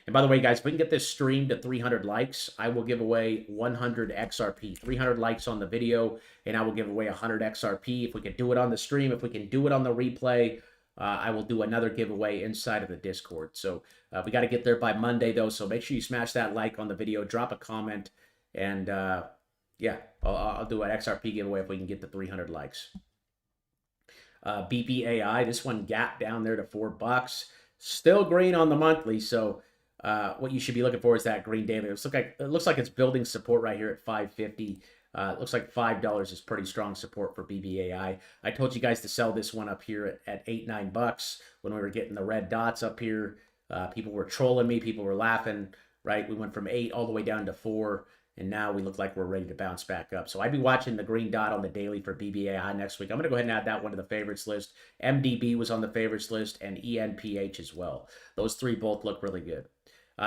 [SPEAKER 2] And by the way, guys, if we can get this stream to 300 likes, I will give away 100 XRP. 300 likes on the video, and I will give away 100 XRP. If we can do it on the stream, if we can do it on the replay, I will do another giveaway inside of the Discord. So we got to get there by Monday, though, so make sure you smash that like on the video, drop a comment, and yeah, I'll do an XRP giveaway if we can get to 300 likes. BPAI, this one gapped down there to $4. Still green on the monthly, so what you should be looking for is that green daily. It looks like it's building support right here at 550. It looks like $5 is pretty strong support for BBAI. I told you guys to sell this one up here at $8, $9 when we were getting the red dots up here. People were trolling me. People were laughing, right? We went from 8 all the way down to 4, and now we look like we're ready to bounce back up. So I'd be watching the green dot on the daily for BBAI next week. I'm going to go ahead and add that one to the favorites list. MDB was on the favorites list, and ENPH as well. Those three both look really good.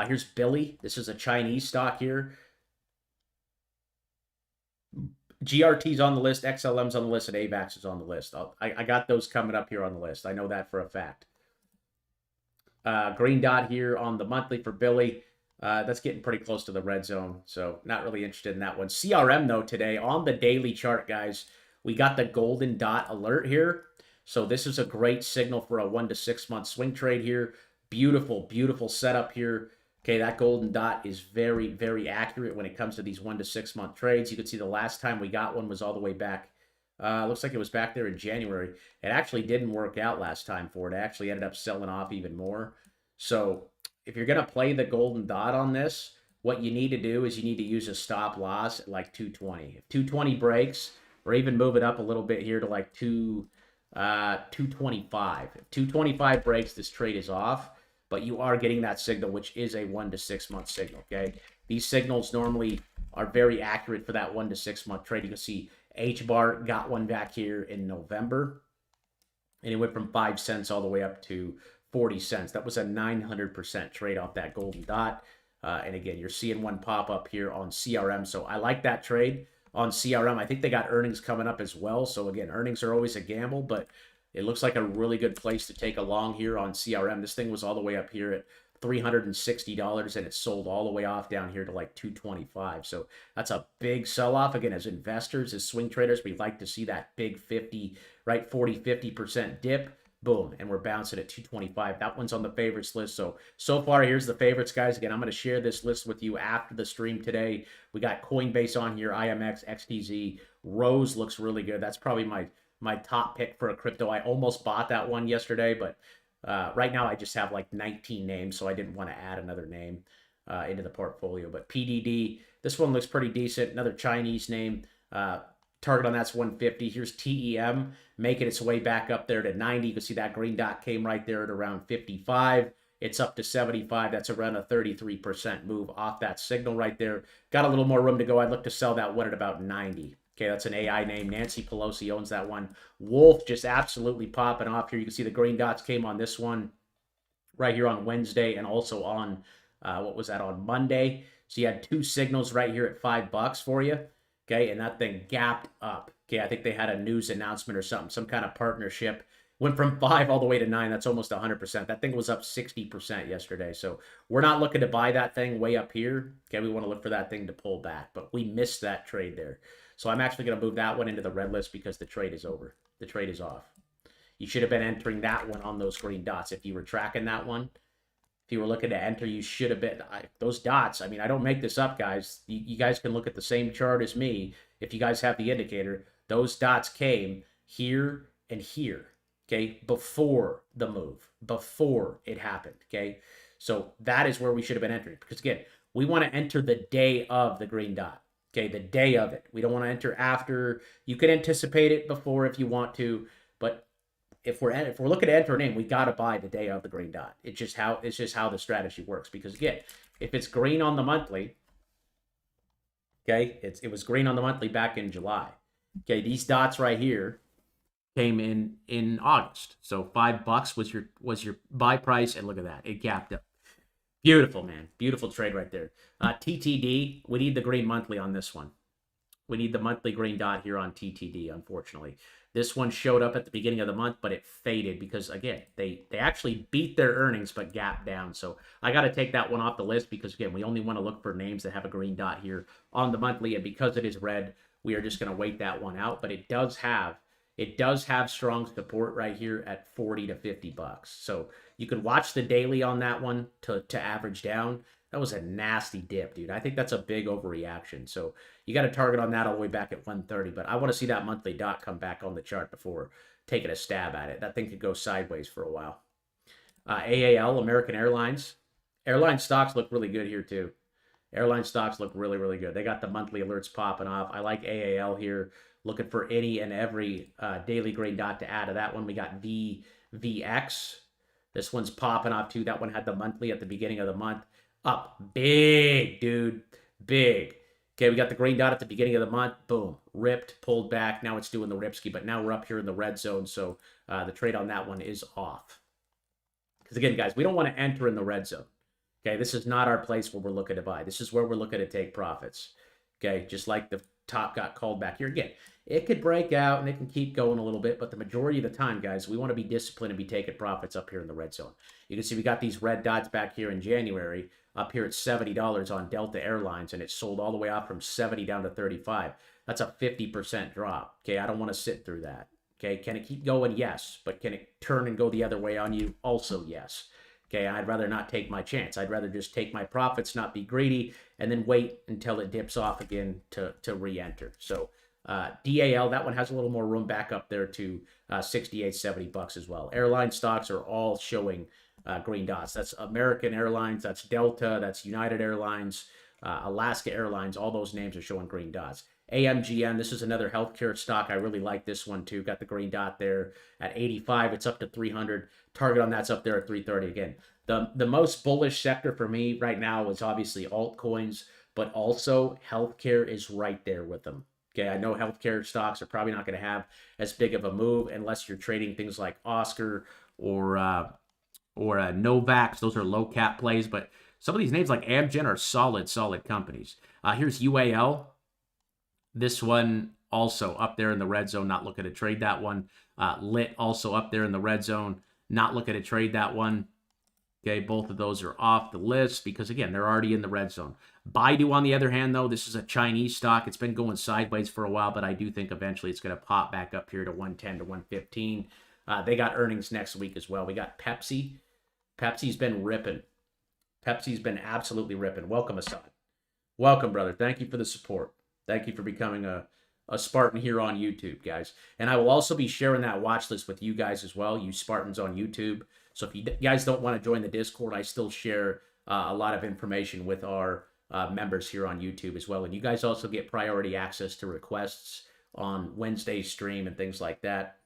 [SPEAKER 2] Here's Billy. This is a Chinese stock here. GRT's on the list, XLM's on the list, and AVAX is on the list. I got those coming up here on the list. I know that for a fact. Green dot here on the monthly for Billy. That's getting pretty close to the red zone, so not really interested in that one. CRM, though, today on the daily chart, guys, we got the golden dot alert here. So this is a great signal for a 1 to 6 month swing trade here. Beautiful setup here. Okay, that golden dot is very accurate when it comes to these 1 to 6 month trades. You can see the last time we got one was all the way back. Looks like it was back there in January. It actually didn't work out last time for it. It actually ended up selling off even more. So if you're going to play the golden dot on this, what you need to do is you need to use a stop loss at like 220. If 220 breaks, or even move it up a little bit here to like 225. If 225 breaks, this trade is off. but you are getting that signal, which is a 1 to 6 month signal, okay? These signals normally are very accurate for that 1 to 6 month trade. You can see H-bar got one back here in November, and it went from 5 cents all the way up to 40 cents. That was a 900% trade off that golden dot. And again, you're seeing one pop up here on CRM. So I like that trade on CRM. I think they got earnings coming up as well. So again, earnings are always a gamble, but it looks like a really good place to take a long here on CRM. This thing was all the way up here at $360, and it sold all the way off down here to like $225. So that's a big sell-off. Again, as investors, as swing traders, we like to see that big 50, right, 40, 50% dip. Boom, and we're bouncing at 225. That one's on the favorites list. So far, here's the favorites, guys. Again, I'm going to share this list with you after the stream today. We got Coinbase on here, IMX, XTZ. Rose looks really good. That's probably my top pick for a crypto. I almost bought that one yesterday, but right now I just have like 19 names, so I didn't want to add another name into the portfolio. But PDD, this one looks pretty decent. Another Chinese name. Target on that's 150. Here's TEM making its way back up there to 90. You can see that green dot came right there at around 55. It's up to 75. That's around a 33% move off that signal right there. Got a little more room to go. I'd look to sell that one at about 90. Okay, that's an AI name. Nancy Pelosi owns that one. Wolf just absolutely popping off here. You can see the green dots came on this one right here on Wednesday and also on, what was that, on Monday. So you had two signals right here at $5 for you. Okay, and that thing gapped up. Okay, I think they had a news announcement or something, some kind of partnership. Went from 5 all the way to 9. That's almost 100%. That thing was up 60% yesterday. So we're not looking to buy that thing way up here. Okay, we want to look for that thing to pull back, but we missed that trade there. So I'm actually going to move that one into the red list because the trade is over. The trade is off. You should have been entering that one on those green dots. If you were tracking that one, if you were looking to enter, you should have been. Those dots, I mean, I don't make this up, guys. You guys can look at the same chart as me. If you guys have the indicator, those dots came here and here, okay, before the move, before it happened, okay? So that is where we should have been entering. Because, again, we want to enter the day of the green dot, okay, the day of it. We don't want to enter after. You can anticipate it before if you want to, but if we're looking to enter an in, we got to buy the day of the green dot. It's just how the strategy works. Because again, if it's green on the monthly, okay, it was green on the monthly back in July. Okay, these dots right here came in August. So $5 was your buy price, and look at that, it gapped up. Beautiful, man, beautiful trade right there. TTD, we need the green monthly on this one. We need the monthly green dot here on TTD, unfortunately. This one showed up at the beginning of the month, but it faded because, again, they actually beat their earnings but gapped down. So I got to take that one off the list because, again, we only want to look for names that have a green dot here on the monthly. And because it is red, we are just going to wait that one out. But it does have strong support right here at 40 to $50. So you could watch the daily on that one to average down. That was a nasty dip, dude. I think that's a big overreaction. So you got a target on that all the way back at 130. But I want to see that monthly dot come back on the chart before taking a stab at it. That thing could go sideways for a while. AAL, American Airlines. Airline stocks look really good here too. Airline stocks look really, really good. They got the monthly alerts popping off. I like AAL here. Looking for any and every daily green dot to add to that one. We got VX. This one's popping off too. That one had the monthly at the beginning of the month. Up big, dude, big. Okay, we got the green dot at the beginning of the month. Boom, ripped, pulled back. Now it's doing the ripski, but now we're up here in the red zone, so the trade on that one is off. Because again, guys, we don't want to enter in the red zone. Okay, this is not our place where we're looking to buy. This is where we're looking to take profits. Okay, just like the top got called back here. Again, it could break out and it can keep going a little bit, but the majority of the time, guys, we want to be disciplined and be taking profits up here in the red zone. You can see we got these red dots back here in January, up here at $70 on Delta Airlines, and it sold all the way off from 70 down to 35. That's a 50% drop. Okay, I don't want to sit through that. Okay, can it keep going? Yes. But can it turn and go the other way on you? Also, yes. Okay, I'd rather not take my chance. I'd rather just take my profits, not be greedy, and then wait until it dips off again to re-enter. So DAL, that one has a little more room back up there to 68, $70 as well. Airline stocks are all showing green dots. That's American Airlines, that's Delta, that's United Airlines, Alaska Airlines. All those names are showing green dots. AMGN, this is another healthcare stock. I really like this one too. Got the green dot there at 85. It's up to 300. Target on that's up there at 330. Again, The most bullish sector for me right now is obviously altcoins, but also healthcare is right there with them. Okay, I know healthcare stocks are probably not going to have as big of a move unless you're trading things like Oscar or Novax. Those are low cap plays, but some of these names like Amgen are solid companies. Here's UAL. This one also up there in the red zone, not looking to trade that one. Lit also up there in the red zone, not looking to trade that one. Okay, both of those are off the list because, again, they're already in the red zone. Baidu, on the other hand, though, this is a Chinese stock. It's been going sideways for a while, but I do think eventually it's going to pop back up here to 110 to 115. They got earnings next week as well. We got Pepsi. Pepsi's been ripping. Pepsi's been absolutely ripping. Welcome, Assad. Welcome, brother. Thank you for the support. Thank you for becoming a Spartan here on YouTube, guys. And I will also be sharing that watch list with you guys as well, you Spartans on YouTube. So if you guys don't want to join the Discord, I still share a lot of information with our members here on YouTube as well. And you guys also get priority access to requests on Wednesday's stream and things like that.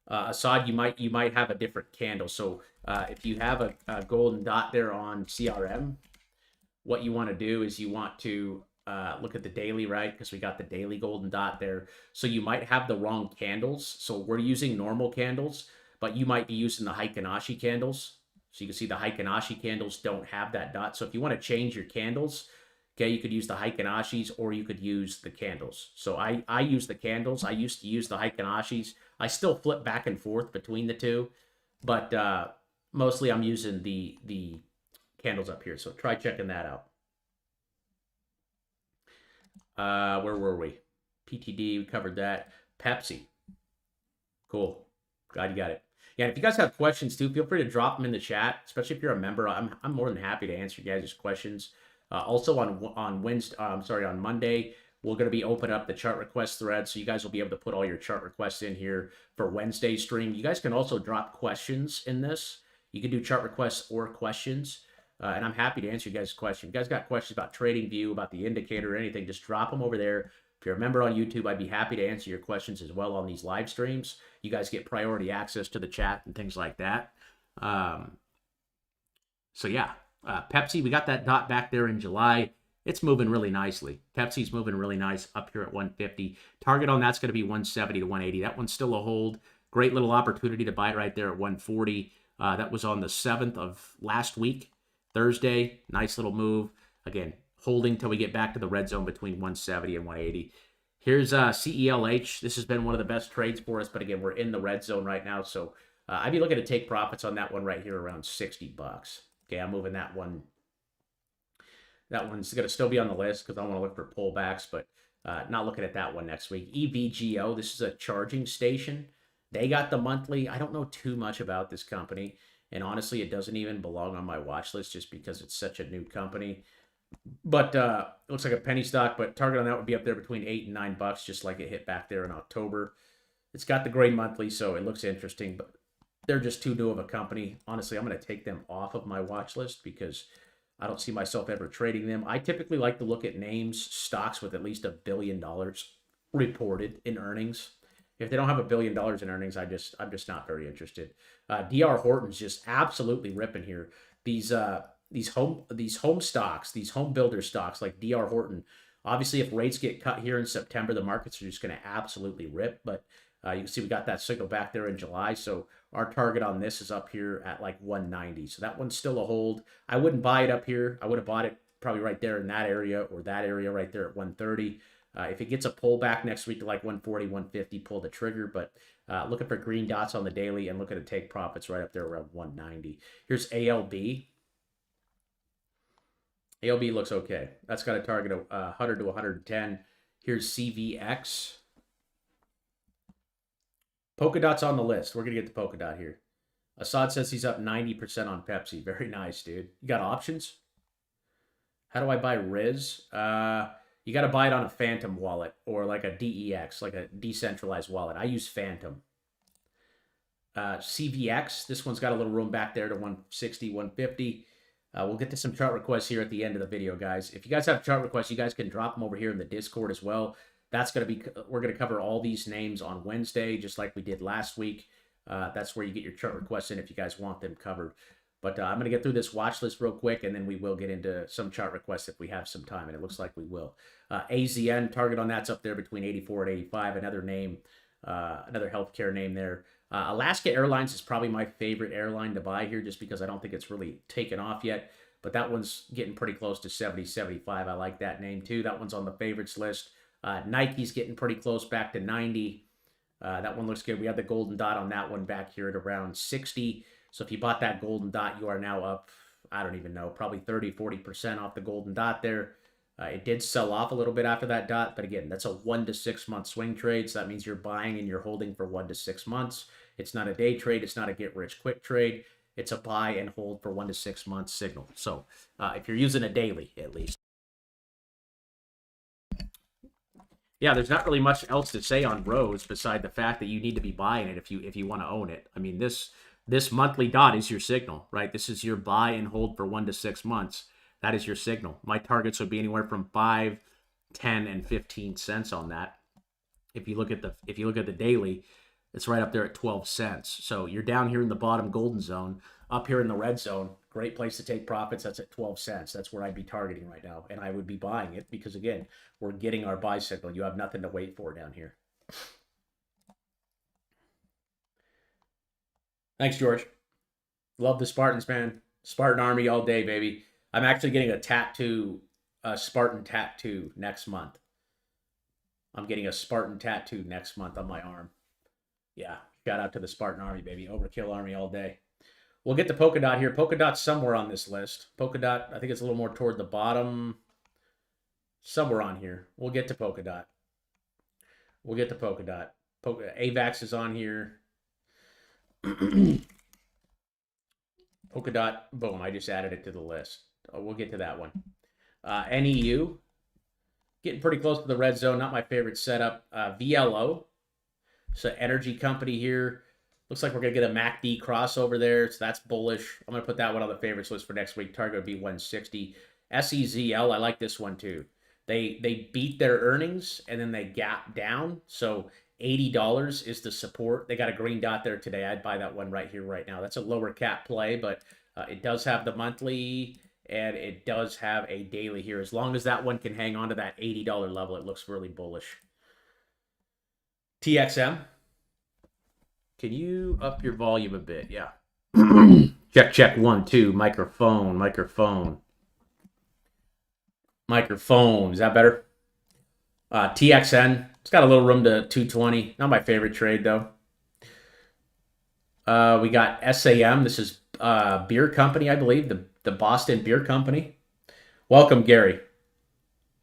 [SPEAKER 2] Assad, you might have a different candle. So if you have a golden dot there on CRM, what you want to do is you want to look at the daily, right? Because we got the daily golden dot there. So you might have the wrong candles. So we're using normal candles, but you might be using the Heikin-Ashi candles. So you can see the Heikin-Ashi candles don't have that dot. So if you want to change your candles, okay, you could use the Heikin-Ashis or you could use the candles. So I use the candles. I used to use the Heikin-Ashis. I still flip back and forth between the two, but mostly I'm using the candles up here. So try checking that out. Where were we? PTD, we covered that. Pepsi. Cool. Glad you got it. Yeah, if you guys have questions too, feel free to drop them in the chat, especially if you're a member. I'm more than happy to answer you guys' questions. Also on Wednesday, on Monday, we're going to be opening up the chart request thread, so you guys will be able to put all your chart requests in here for Wednesday's stream. You guys can also drop questions in this. You can do chart requests or questions, and I'm happy to answer you guys' questions. If you guys got questions about TradingView, about the indicator, or anything, just drop them over there. If you're a member on YouTube, I'd be happy to answer your questions as well on these live streams. You guys get priority access to the chat and things like that. So yeah, Pepsi, we got that dot back there in July. It's moving really nicely. Pepsi's moving really nice up here at 150. Target on that's going to be 170 to 180. That one's still a hold. Great little opportunity to buy it right there at 140. That was on the 7th of last week, Thursday. Nice little move. Again, holding till we get back to the red zone between 170 and 180. Here's CELH. This has been one of the best trades for us, but again, we're in the red zone right now, so I'd be looking to take profits on that one right here around $60. Okay, I'm moving that one. That one's going to still be on the list because I want to look for pullbacks, but not looking at that one next week. EVGO, this is a charging station. They got the monthly. I don't know too much about this company, and honestly, it doesn't even belong on my watch list just because it's such a new company. But it looks like a penny stock, but target on that would be up there between $8 and $9, just like it hit back there in October. It's got the gray monthly, so it looks interesting, but they're just too new of a company. Honestly, I'm going to take them off of my watch list because I don't see myself ever trading them. I typically like to look at names, stocks with at least $1 billion reported in earnings. If they don't have $1 billion in earnings, I'm just not very interested. DR Horton's just absolutely ripping here. These home stocks, these home builder stocks like DR Horton. Obviously, if rates get cut here in September, the markets are just going to absolutely rip. But you can see we got that signal back there in July. So our target on this is up here at like 190. So that one's still a hold. I wouldn't buy it up here. I would have bought it probably right there in that area or that area right there at 130. If it gets a pullback next week to like 140, 150, pull the trigger. But looking for green dots on the daily and looking to take profits right up there around 190. Here's ALB. ALB looks okay. That's got a target of 100 to 110. Here's CVX. Polka Dot's on the list. We're going to get the Polka Dot here. Assad says he's up 90% on Pepsi. Very nice, dude. You got options? How do I buy Riz? You got to buy it on a Phantom wallet or like a DEX, like a decentralized wallet. I use Phantom. CVX, this one's got a little room back there to 160, 150. We'll get to some chart requests here at the end of the video, guys. If you guys have chart requests, you guys can drop them over here in the Discord as well. That's going to be, we're going to cover all these names on Wednesday, just like we did last week. That's where you get your chart requests in if you guys want them covered. But I'm going to get through this watch list real quick, and then we will get into some chart requests if we have some time, and it looks like we will. AZN, target on that's up there between 84 and 85. Another name, another healthcare name there. Alaska Airlines is probably my favorite airline to buy here just because I don't think it's really taken off yet. But that one's getting pretty close to 70, 75. I like that name too. That one's on the favorites list. Nike's getting pretty close back to 90. That one looks good. We had the golden dot on that one back here at around 60. So if you bought that golden dot, you are now up, I don't even know, probably 30, 40% off the golden dot there. It did sell off a little bit after that dot, but again, that's a 1 to 6 month swing trade. So that means you're buying and you're holding for 1 to 6 months. It's not a day trade. It's not a get rich quick trade. It's a buy and hold for 1 to 6 months signal. So if you're using a daily, at least. Yeah, there's not really much else to say on Rose beside the fact that you need to be buying it if you want to own it. I mean, this monthly dot is your signal, right? This is your buy and hold for 1 to 6 months. That is your signal. My targets would be anywhere from 5, 10, and 15 cents on that. If you look at the daily, it's right up there at 12 cents. So you're down here in the bottom golden zone, up here in the red zone. Great place to take profits. That's at 12 cents. That's where I'd be targeting right now. And I would be buying it because, again, we're getting our buy signal. You have nothing to wait for down here. Thanks, George. Love the Spartans, man. Spartan Army all day, baby. I'm actually getting a tattoo, a Spartan tattoo next month. I'm getting a Spartan tattoo next month on my arm. Yeah, shout out to the Spartan Army, baby. Overkill Army all day. We'll get to Polka Dot here. Polka Dot's somewhere on this list. Polka Dot, I think it's a little more toward the bottom. Somewhere on here. We'll get to Polka Dot. We'll get to Polka Dot. AVAX is on here. Polka Dot, boom, I just added it to the list. We'll get to that one. NEU, getting pretty close to the red zone. Not my favorite setup. VLO, so energy company here. Looks like we're going to get a MACD crossover there, so that's bullish. I'm going to put that one on the favorites list for next week. Target would be 160. SEZL, I like this one too. They beat their earnings, and then they gap down, so $80 is the support. They got a green dot there today. I'd buy that one right here, right now. That's a lower cap play, but it does have the monthly, and it does have a daily here. As long as that one can hang on to that $80 level, it looks really bullish. TXM. Can you up your volume a bit? Yeah. Check 1, 2. Microphone. Is that better? TXN. It's got a little room to 220. Not my favorite trade, though. We got SAM. This is beer company, I believe. The Boston Beer Company. Welcome, Gary.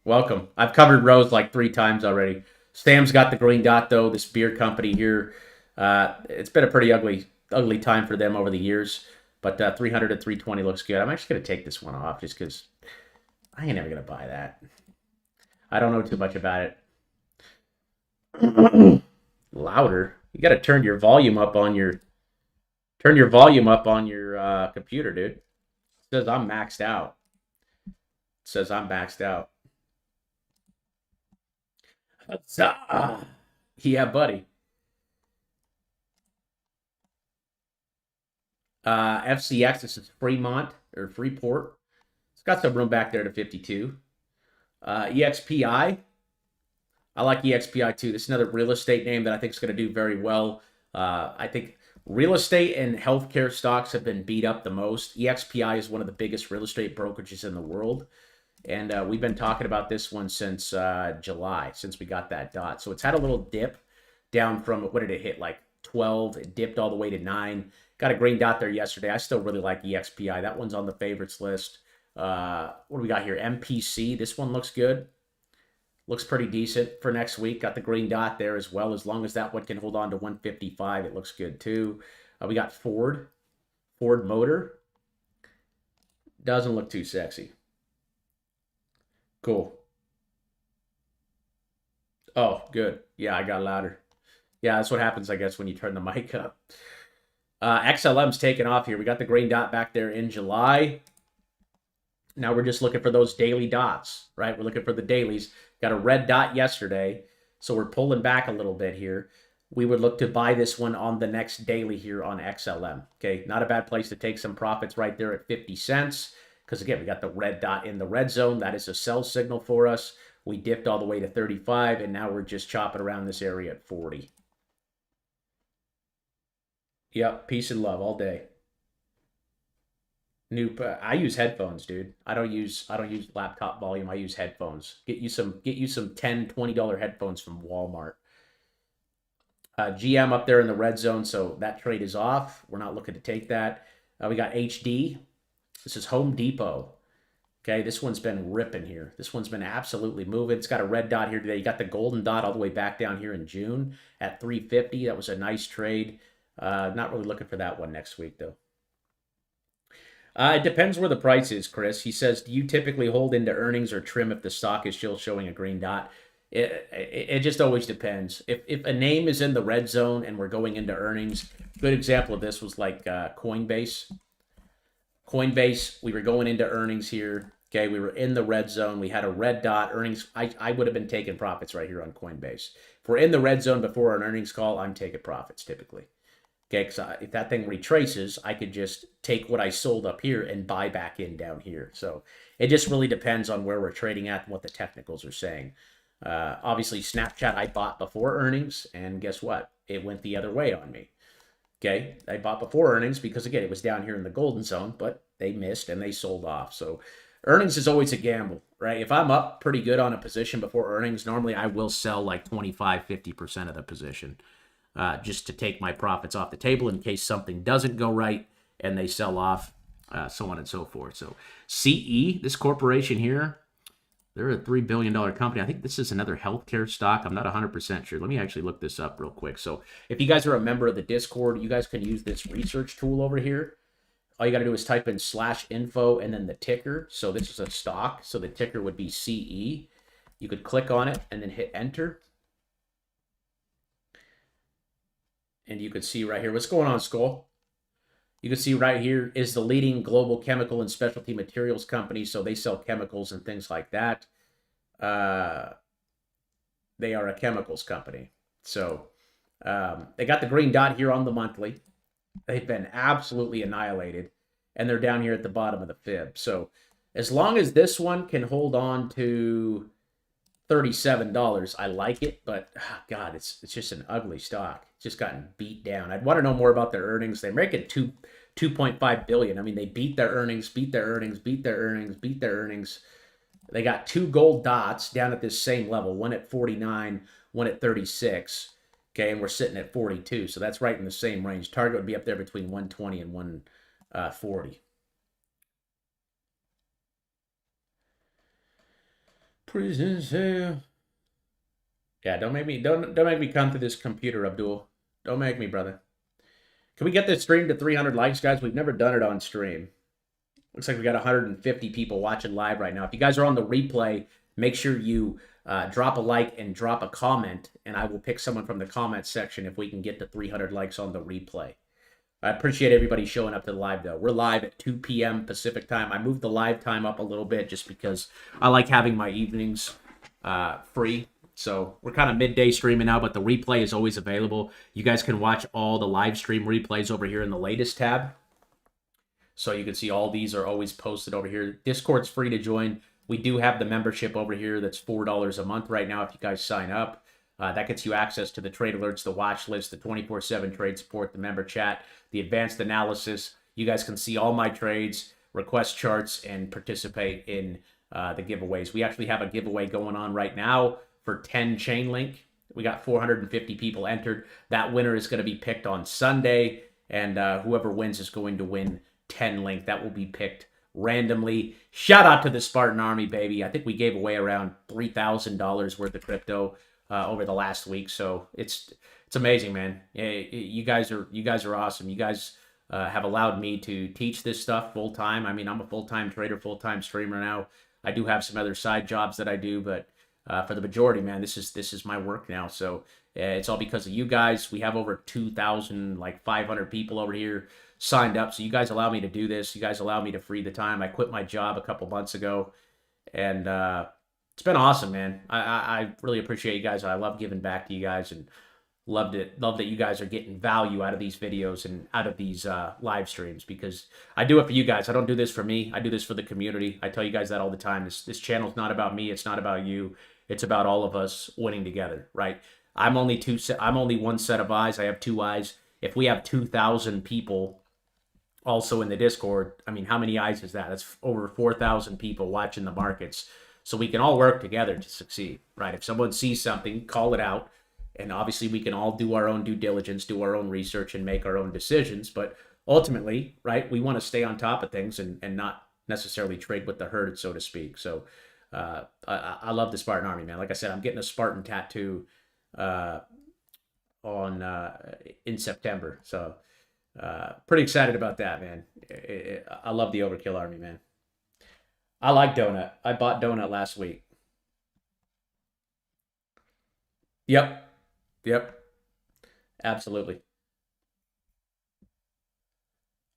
[SPEAKER 2] Welcome. I've covered Rose like 3 times already. Sam's got the green dot, though. This beer company here. It's been a pretty ugly time for them over the years. But 300 to 320 looks good. I'm actually going to take this one off just because I ain't never going to buy that. I don't know too much about it. Louder. You got to turn your volume up on your computer, dude. It says I'm maxed out. Yeah, buddy. FCX, this is Fremont or Freeport. It's got some room back there to 52. EXPI. I like EXPI too. This is another real estate name that I think is going to do very well. I think real estate and healthcare stocks have been beat up the most. EXPI is one of the biggest real estate brokerages in the world. And we've been talking about this one since July, since we got that dot. So it's had a little dip down from, what did it hit, like 12? It dipped all the way to 9. Got a green dot there yesterday. I still really like EXPI. That one's on the favorites list. What do we got here? MPC. This one looks good. Looks pretty decent for next week. Got the green dot there as well. As long as that one can hold on to 155, it looks good too. We got Ford. Ford Motor. Doesn't look too sexy. Cool. Oh, good. Yeah, I got louder. Yeah, that's what happens, I guess, when you turn the mic up. XLM's taking off here. We got the green dot back there in July. Now we're just looking for those daily dots, right? We're looking for the dailies. Got a red dot yesterday, so we're pulling back a little bit here. we would look to buy this one on the next daily here on XLM. Okay, not a bad place to take some profits right there at 50 cents. Because again, we got the red dot in the red zone. That is a sell signal for us. We dipped all the way to 35, and now we're just chopping around this area at 40. Yep, peace and love all day. I use headphones, dude. I don't use laptop volume. I use headphones. Get you some $10, $20 headphones from Walmart. GM up there in the red zone, so that trade is off. We're not looking to take that. We got HD. This is Home Depot. Okay, this one's been ripping here. This one's been absolutely moving. It's got a red dot here today. You got the golden dot all the way back down here in June at 350. That was a nice trade. Not really looking for that one next week, though. It depends where the price is, Chris. He says, do you typically hold into earnings or trim if the stock is still showing a green dot? It just always depends. If a name is in the red zone and we're going into earnings, good example of this was like Coinbase. Coinbase, we were going into earnings here. Okay, we were in the red zone. We had a red dot. Earnings, I would have been taking profits right here on Coinbase. If we're in the red zone before an earnings call, I'm taking profits typically. Okay, because if that thing retraces, I could just take what I sold up here and buy back in down here. So it just really depends on where we're trading at and what the technicals are saying. Obviously, Snapchat I bought before earnings, and guess what? It went the other way on me. Okay, I bought before earnings because, again, it was down here in the golden zone, but they missed and they sold off. So earnings is always a gamble, right? If I'm up pretty good on a position before earnings, normally I will sell like 25, 50% of the position. Just to take my profits off the table in case something doesn't go right and they sell off, so on and so forth. So CE, this corporation here, they're a $3 billion company. I think this is another healthcare stock. I'm not 100% sure. Let me actually look this up real quick. So if you guys are a member of the Discord, you guys can use this research tool over here. All you got to do is type in /info and then the ticker. So this is a stock. So the ticker would be CE. You could click on it and then hit enter. And you could see right here, what's going on, Skull? You can see right here is the leading global chemical and specialty materials company. So they sell chemicals and things like that. They are a chemicals company. So they got the green dot here on the monthly. They've been absolutely annihilated. And they're down here at the bottom of the fib. So as long as this one can hold on to $37, I like it, but God, it's just an ugly stock. It's just gotten beat down. I'd want to know more about their earnings. They're making $2.5 billion. I mean, they beat their earnings, beat their earnings, beat their earnings, beat their earnings. They got two gold dots down at this same level, one at 49, one at 36. Okay, and we're sitting at 42, so that's right in the same range. Target would be up there between 120 and 140. Prison cell. Yeah, don't make me come to this computer, Abdul. Don't make me, brother. Can we get this stream to 300 likes, guys? We've never done it on stream. Looks like we got 150 people watching live right now. If you guys are on the replay, make sure you drop a like and drop a comment, and I will pick someone from the comment section if we can get to 300 likes on the replay. I appreciate everybody showing up to the live, though. We're live at 2 p.m. Pacific time. I moved the live time up a little bit just because I like having my evenings free. So we're kind of midday streaming now, but the replay is always available. You guys can watch all the live stream replays over here in the latest tab. So you can see all these are always posted over here. Discord's free to join. We do have the membership over here that's $4 a month right now if you guys sign up. That gets you access to the trade alerts, the watch list, the 24/7 trade support, the member chat, the advanced analysis. You guys can see all my trades, request charts, and participate in the giveaways. We actually have a giveaway going on right now for 10 Chainlink. We got 450 people entered. That winner is going to be picked on Sunday, and whoever wins is going to win 10 Link. That will be picked randomly. Shout out to the Spartan Army, baby. I think we gave away around $3,000 worth of crypto over the last week, so it's amazing, man. You guys are awesome. You guys have allowed me to teach this stuff full time. I mean, I'm a full-time trader, full-time streamer now. I do have some other side jobs that I do, but for the majority, man, this is my work now. So it's all because of you guys. We have over 2,500 people over here signed up. So you guys allow me to do this. You guys allow me to free the time. I quit my job a couple months ago, and it's been awesome, man. I really appreciate you guys. I love giving back to you guys, and Loved it. Love that you guys are getting value out of these videos and out of these live streams, because I do it for you guys. I don't do this for me. I do this for the community. I tell you guys that all the time. This channel is not about me. It's not about you. It's about all of us winning together, right? I'm only one set of eyes. I have two eyes. If we have 2,000 people also in the Discord, I mean, how many eyes is that? That's over 4,000 people watching the markets. So we can all work together to succeed, right? If someone sees something, call it out. And obviously we can all do our own due diligence, do our own research, and make our own decisions. But ultimately, right, we want to stay on top of things and not necessarily trade with the herd, so to speak. So I love the Spartan Army, man. Like I said, I'm getting a Spartan tattoo in September. So pretty excited about that, man. I love the Overkill Army, man. I like Donut. I bought Donut last week. Yep. Absolutely.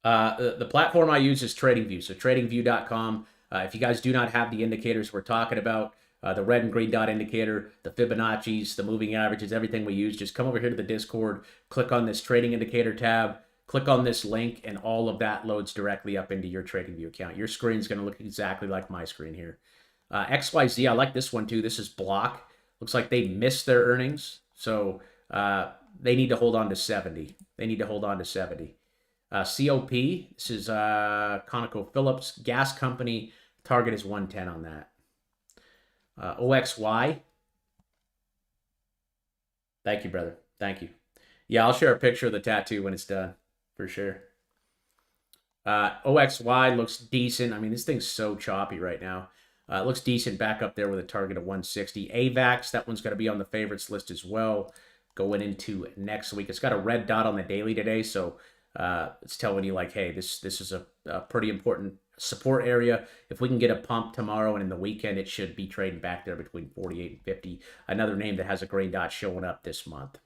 [SPEAKER 2] The platform I use is TradingView. So tradingview.com. If you guys do not have the indicators we're talking about, the red and green dot indicator, the Fibonacci's, the moving averages, everything we use, just come over here to the Discord, click on this trading indicator tab, click on this link, and all of that loads directly up into your TradingView account. Your screen's going to look exactly like my screen here. XYZ, I like this one too. This is Block. Looks like they missed their earnings, so they need to hold on to 70. COP, this is ConocoPhillips Gas Company. Target is 110 on that. OXY. Thank you, brother. Thank you. Yeah, I'll share a picture of the tattoo when it's done, for sure. OXY looks decent. I mean, this thing's so choppy right now. It looks decent back up there with a target of 160. AVAX, that one's going to be on the favorites list as well going into next week. It's got a red dot on the daily today, so it's telling you, like, hey, this is a pretty important support area. If we can get a pump tomorrow and in the weekend, it should be trading back there between 48 and 50. Another name that has a green dot showing up this month.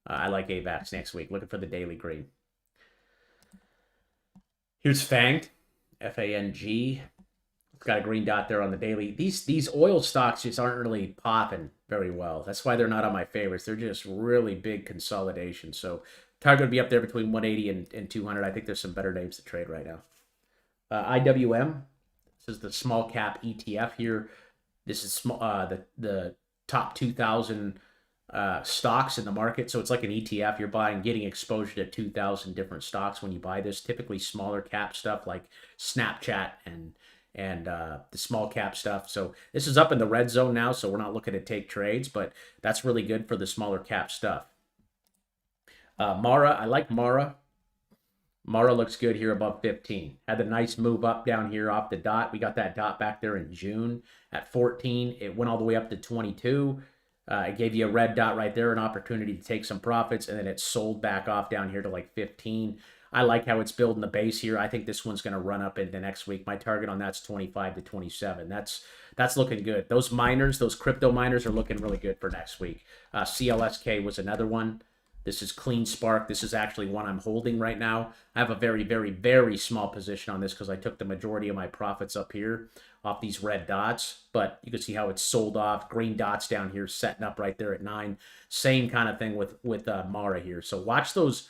[SPEAKER 2] I like AVAX next week. Looking for the daily green. Here's FANG, F-A-N-G. It's got a green dot there on the daily. These oil stocks just aren't really popping very well. That's why they're not on my favorites. They're just really big consolidation. So target would be up there between 180 and 200. I think there's some better names to trade right now. IWM. This is the small cap ETF here. This is the top 2,000 stocks in the market. So it's like an ETF. You're getting exposure to 2,000 different stocks when you buy this. Typically smaller cap stuff like Snapchat and the small cap stuff. So this is up in the red zone now, so we're not looking to take trades, but that's really good for the smaller cap stuff. Mara, I like Mara. Mara looks good here above 15. Had the nice move up down here off the dot. We got that dot back there in June at 14. It went all the way up to 22. It gave you a red dot right there, an opportunity to take some profits, and then it sold back off down here to like 15. I like how it's building the base here. I think this one's going to run up into next week. My target on that's 25 to 27. That's looking good. Those miners, those crypto miners, are looking really good for next week. CLSK was another one. This is Clean Spark. This is actually one I'm holding right now. I have a very, very, very small position on this because I took the majority of my profits up here off these red dots. But you can see how it's sold off. Green dots down here setting up right there at 9. Same kind of thing with Mara here. So watch those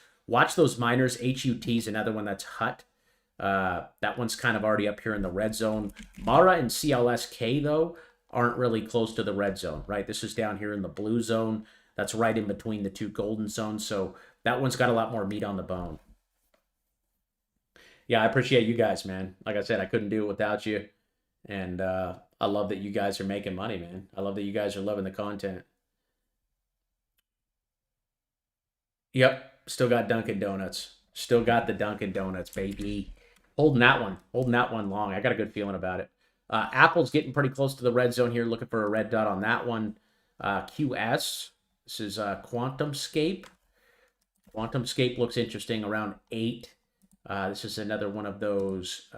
[SPEAKER 2] miners. HUT is another one that's HUT. That one's kind of already up here in the red zone. Mara and CLSK, though, aren't really close to the red zone, right? This is down here in the blue zone. That's right in between the two golden zones. So that one's got a lot more meat on the bone. Yeah, I appreciate you guys, man. Like I said, I couldn't do it without you. And I love that you guys are making money, man. I love that you guys are loving the content. Yep, still got Dunkin' Donuts. Still got the Dunkin' Donuts, baby. Holding that one long. I got a good feeling about it. Apple's getting pretty close to the red zone here. Looking for a red dot on that one. QS. This is QuantumScape. QuantumScape looks interesting, around 8. This is another one of those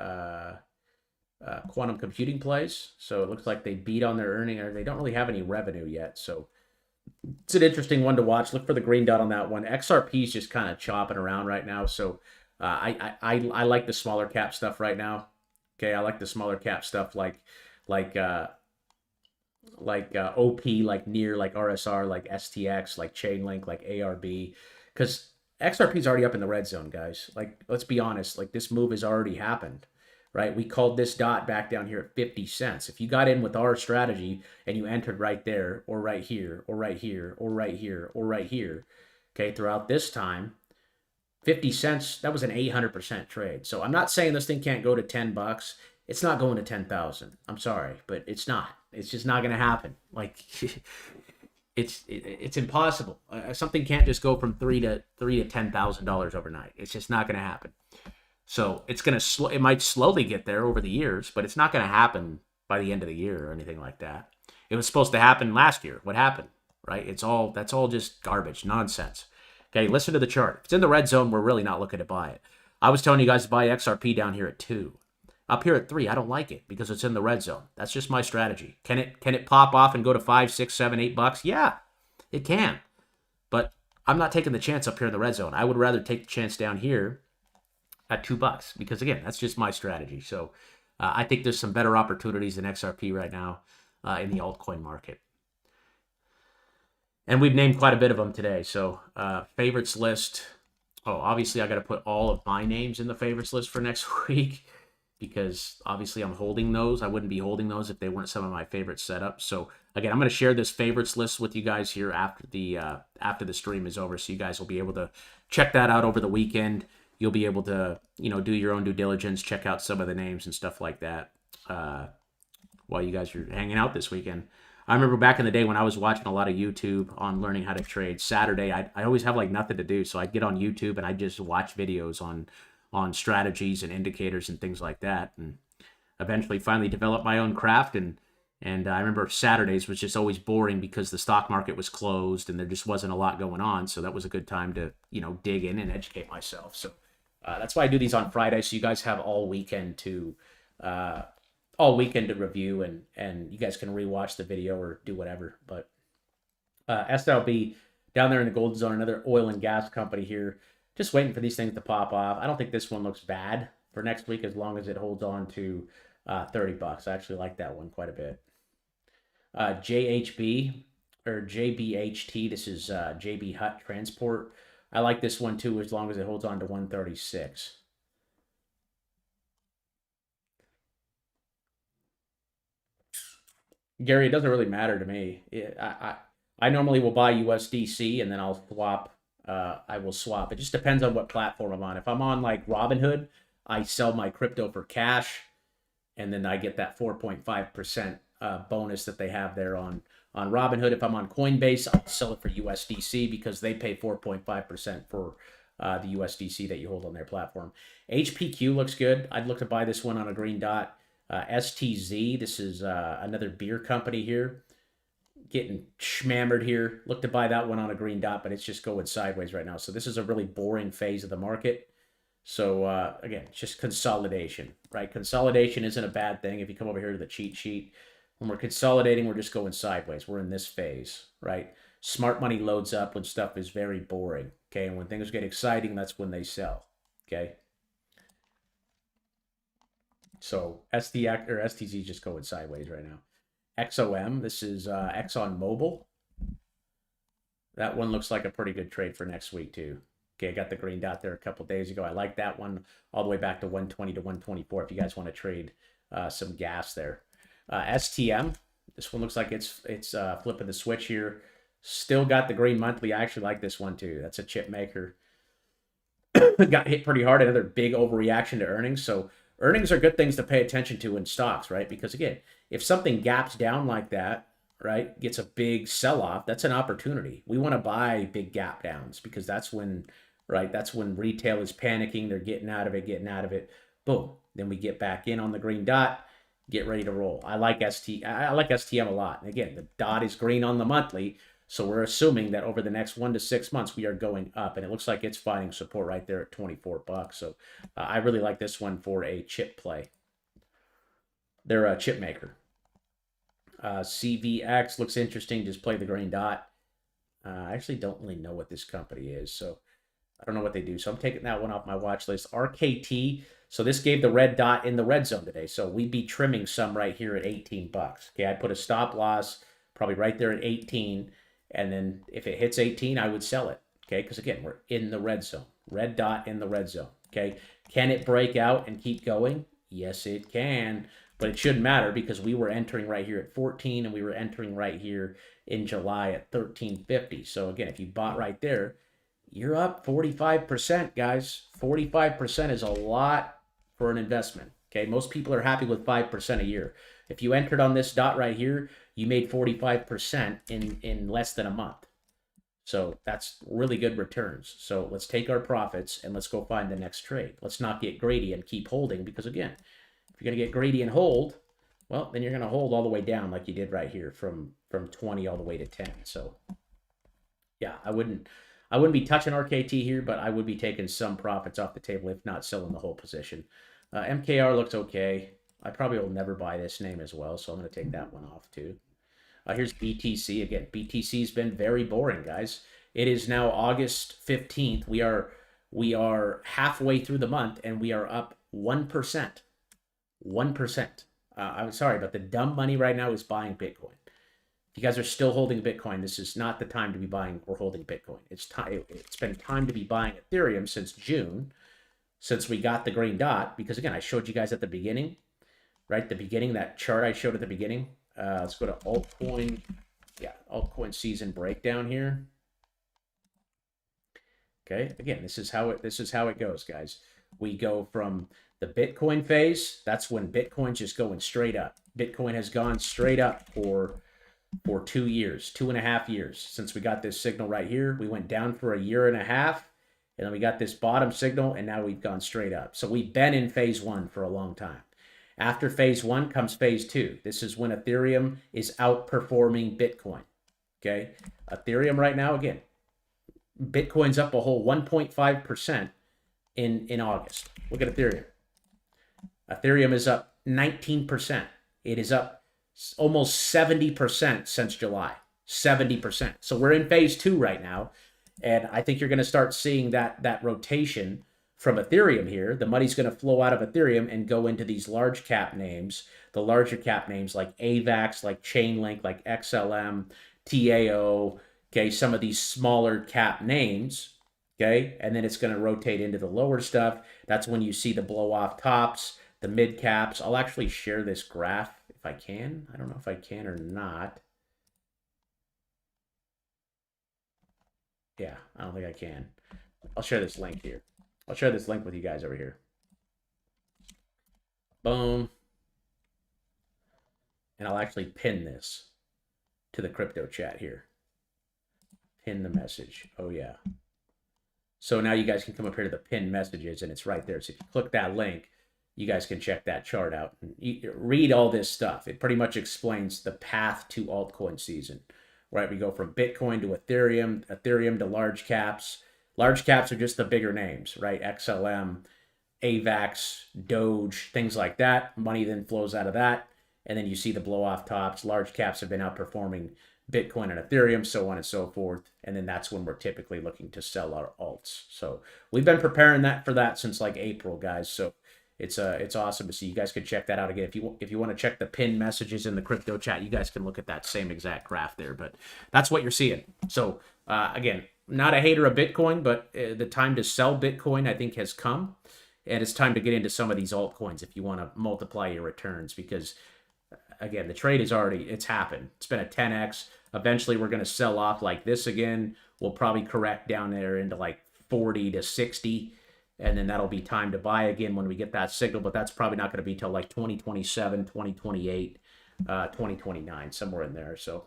[SPEAKER 2] quantum computing plays. So it looks like they beat on their earning, or they don't really have any revenue yet. So it's an interesting one to watch. Look for the green dot on that one. XRP is just kind of chopping around right now. So I like the smaller cap stuff right now. Okay, I like the smaller cap stuff like OP, like near, like RSR, like STX, like Chainlink, like ARB, because XRP is already up in the red zone, guys. Like, let's be honest, like this move has already happened, right? We called this dot back down here at 50 cents. If you got in with our strategy and you entered right there, or right here, or right here, or right here, or right here, okay, throughout this time, 50 cents, that was an 800% trade. So I'm not saying this thing can't go to 10 bucks. It's not going to 10,000. I'm sorry, but it's not. It's just not going to happen. Like it's impossible. Something can't just go from three to $10,000 overnight. It's just not going to happen. So it's going to it might slowly get there over the years, but it's not going to happen by the end of the year or anything like that. It was supposed to happen last year. What happened? Right? That's all just garbage, nonsense. Okay, listen to the chart. If it's in the red zone, we're really not looking to buy it. I was telling you guys to buy XRP down here at 2. Up here at 3, I don't like it because it's in the red zone. That's just my strategy. Can it pop off and go to 5, 6, 7, 8 bucks? Yeah, it can. But I'm not taking the chance up here in the red zone. I would rather take the chance down here at 2 bucks because, again, that's just my strategy. So I think there's some better opportunities than XRP right now in the altcoin market. And we've named quite a bit of them today. So favorites list. Oh, obviously I got to put all of my names in the favorites list for next week because obviously I'm holding those. I wouldn't be holding those if they weren't some of my favorite setups. So again, I'm going to share this favorites list with you guys here after the stream is over. So you guys will be able to check that out over the weekend. You'll be able to, do your own due diligence, check out some of the names and stuff like that while you guys are hanging out this weekend. I remember back in the day when I was watching a lot of YouTube on learning how to trade. Saturday, I always have like nothing to do, so I'd get on YouTube and I'd just watch videos on strategies and indicators and things like that, and eventually finally developed my own craft. And I remember Saturdays was just always boring because the stock market was closed and there just wasn't a lot going on. So that was a good time to dig in and educate myself. So that's why I do these on Friday, so you guys have all weekend to review and you guys can rewatch the video or do whatever. But SLB down there in the golden zone, another oil and gas company here, just waiting for these things to pop off. I don't think this one looks bad for next week as long as it holds on to 30 bucks. I actually like that one quite a bit. JHB or JBHT, this is JB Hut Transport. I like this one too as long as it holds on to 136. Gary, it doesn't really matter to me. I normally will buy USDC and then I'll swap. I will swap. It just depends on what platform I'm on. If I'm on like Robinhood, I sell my crypto for cash, and then I get that 4.5% bonus that they have there on Robinhood. If I'm on Coinbase, I'll sell it for USDC because they pay 4.5% for the USDC that you hold on their platform. HPQ looks good. I'd look to buy this one on a green dot. STZ, this is another beer company here. Getting schmammered here. Look to buy that one on a green dot, but it's just going sideways right now. So this is a really boring phase of the market. So again, it's just consolidation, right? Consolidation isn't a bad thing. If you come over here to the cheat sheet, when we're consolidating, we're just going sideways. We're in this phase, right? Smart money loads up when stuff is very boring, okay? And when things get exciting, that's when they sell, okay? So STX or STZ is just going sideways right now. XOM, this is Exxon Mobil. That one looks like a pretty good trade for next week too. Okay, I got the green dot there a couple days ago. I like that one all the way back to 120 to 124 if you guys want to trade some gas there. STM, this one looks like it's flipping the switch here. Still got the green monthly. I actually like this one too. That's a chip maker. Got hit pretty hard. Another big overreaction to earnings. So earnings are good things to pay attention to in stocks, right? Because again, if something gaps down like that, right, gets a big sell-off, that's an opportunity. We want to buy big gap downs because that's when, right, that's when retail is panicking. They're getting out of it. Boom. Then we get back in on the green dot, get ready to roll. I like STM a lot. And again, the dot is green on the monthly, so we're assuming that over the next 1 to 6 months, we are going up. And it looks like it's finding support right there at 24 bucks. So I really like this one for a chip play. They're a chip maker. CVX looks interesting. Just play the green dot. I actually don't really know what this company is. So I don't know what they do. So I'm taking that one off my watch list. RKT. So this gave the red dot in the red zone today. So we'd be trimming some right here at 18 bucks. Okay, I'd put a stop loss probably right there at 18. And then if it hits 18, I would sell it. Okay, because again, we're in the red zone. Red dot in the red zone. Okay, can it break out and keep going? Yes, it can. But it shouldn't matter because we were entering right here at 14 and we were entering right here in July at 13.50. So again, if you bought right there, you're up 45%, guys. 45% is a lot for an investment. Okay, most people are happy with 5% a year. If you entered on this dot right here, you made 45% in less than a month. So that's really good returns. So let's take our profits and let's go find the next trade. Let's not get greedy and keep holding because again, if you're going to get greedy and hold, well, then you're going to hold all the way down like you did right here from 20 all the way to 10. So yeah, I wouldn't be touching RKT here, but I would be taking some profits off the table, if not selling the whole position. MKR looks okay. I probably will never buy this name as well, so I'm going to take that one off too. Here's BTC. Again, BTC's been very boring, guys. It is now August 15th. We are halfway through the month, and we are up 1%. 1%. I'm sorry, but the dumb money right now is buying Bitcoin. If you guys are still holding Bitcoin, this is not the time to be buying or holding Bitcoin. It's been time to be buying Ethereum since June, since we got the green dot, because again, I showed you guys at the beginning, right? The beginning, that chart I showed at the beginning. Let's go to altcoin. Yeah, altcoin season breakdown here. Okay, again, this is how it goes, guys. We go from the Bitcoin phase. That's when Bitcoin's just going straight up. Bitcoin has gone straight up for 2 years, 2.5 years since we got this signal right here. We went down for a year and a half, and then we got this bottom signal, and now we've gone straight up. So we've been in phase one for a long time. After phase one comes phase two. This is when Ethereum is outperforming Bitcoin. Okay, Ethereum right now, again, Bitcoin's up a whole 1.5% in August. Look at Ethereum. Ethereum is up 19%. It is up almost 70% since July. 70%. So we're in phase two right now. And I think you're going to start seeing that rotation from Ethereum here. The money's going to flow out of Ethereum and go into these large cap names, the larger cap names like AVAX, like Chainlink, like XLM, TAO, okay, some of these smaller cap names, okay, and then it's going to rotate into the lower stuff. That's when you see the blow off tops, the mid caps. I'll actually share this graph if I can. I don't know if I can or not. Yeah, I don't think I can. I'll share this link here. I'll share this link with you guys over here. Boom. And I'll actually pin this to the crypto chat here. Pin the message. Oh, yeah. So now you guys can come up here to the pin messages, and it's right there. So if you click that link, you guys can check that chart out. You read all this stuff. It pretty much explains the path to altcoin season. Right? We go from Bitcoin to Ethereum, Ethereum to large caps. Large caps are just the bigger names, right? XLM, AVAX, Doge, things like that. Money then flows out of that. And then you see the blow off tops. Large caps have been outperforming Bitcoin and Ethereum, so on and so forth. And then that's when we're typically looking to sell our alts. So we've been preparing for that since like April, guys. So it's awesome to see. You guys can check that out again. If you want to check the pin messages in the crypto chat, you guys can look at that same exact graph there. But that's what you're seeing. So again, not a hater of Bitcoin, but the time to sell Bitcoin, I think, has come. And it's time to get into some of these altcoins if you want to multiply your returns. Because, again, the trade is it's happened. It's been a 10x. Eventually, we're going to sell off like this again. We'll probably correct down there into like 40 to 60. And then that'll be time to buy again when we get that signal. But that's probably not going to be till like 2027, 2028, 2029, somewhere in there. So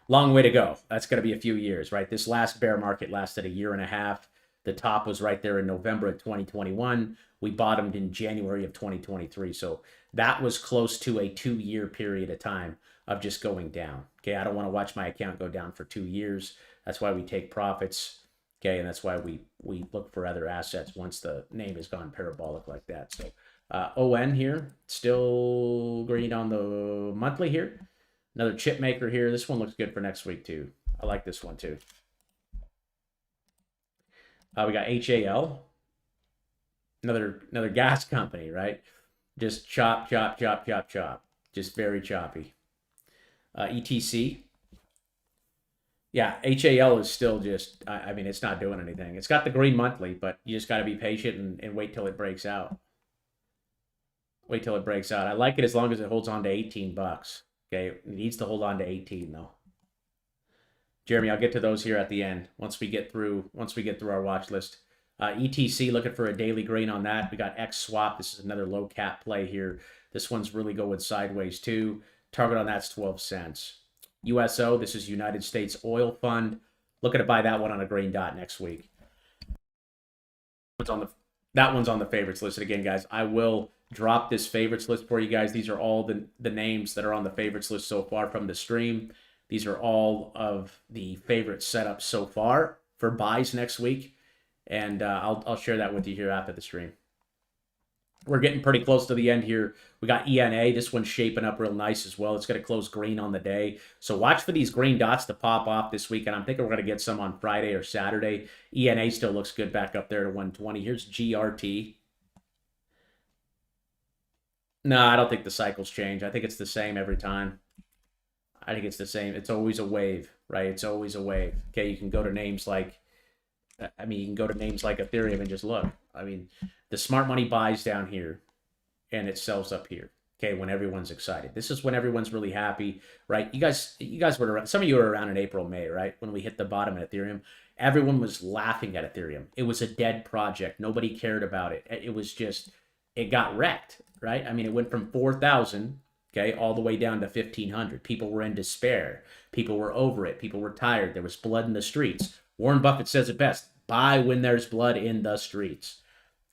[SPEAKER 2] long way to go. That's going to be a few years, right? This last bear market lasted a year and a half. The top was right there in November of 2021. We bottomed in January of 2023. So that was close to a 2-year period of time of just going down. Okay, I don't want to watch my account go down for 2 years. That's why we take profits. Okay, and that's why we look for other assets once the name has gone parabolic like that. So ON here, still green on the monthly here. Another chip maker here. This one looks good for next week too. I like this one too. We got HAL, another gas company, right? Just chop, chop, chop, chop, chop. Just very choppy. ETC. Yeah, HAL is still just, I mean, it's not doing anything. It's got the green monthly, but you just got to be patient and wait till it breaks out. Wait till it breaks out. I like it as long as it holds on to 18 bucks. Okay, it needs to hold on to 18 though. Jeremy, I'll get to those here at the end once we get through our watch list. ETC, looking for a daily green on that. We got X swap. This is another low cap play here. This one's really going sideways too. Target on that's 12 cents. USO, this is United States Oil Fund. Looking to buy that one on a green dot next week. That one's on the favorites list. And again, guys, I will drop this favorites list for you guys. These are all the names that are on the favorites list so far from the stream. These are all of the favorite setups so far for buys next week. And I'll share that with you here after the stream. We're getting pretty close to the end here. We got ENA. This one's shaping up real nice as well. It's going to close green on the day. So watch for these green dots to pop off this week. And I'm thinking we're going to get some on Friday or Saturday. ENA still looks good back up there to 120. Here's GRT. No, I don't think the cycles change. I think it's the same every time. I think it's the same. It's always a wave, right? It's always a wave. Okay, you can go to names like, you can go to names like Ethereum and just look. I mean, the smart money buys down here and it sells up here. Okay, when everyone's excited. This is when everyone's really happy, right? You guys were around, some of you were around in April, May, right? When we hit the bottom at Ethereum, everyone was laughing at Ethereum. It was a dead project. Nobody cared about it. It was just, it got wrecked, right? I mean, it went from 4,000, okay, all the way down to 1,500. People were in despair. People were over it. People were tired. There was blood in the streets. Warren Buffett says it best, buy when there's blood in the streets.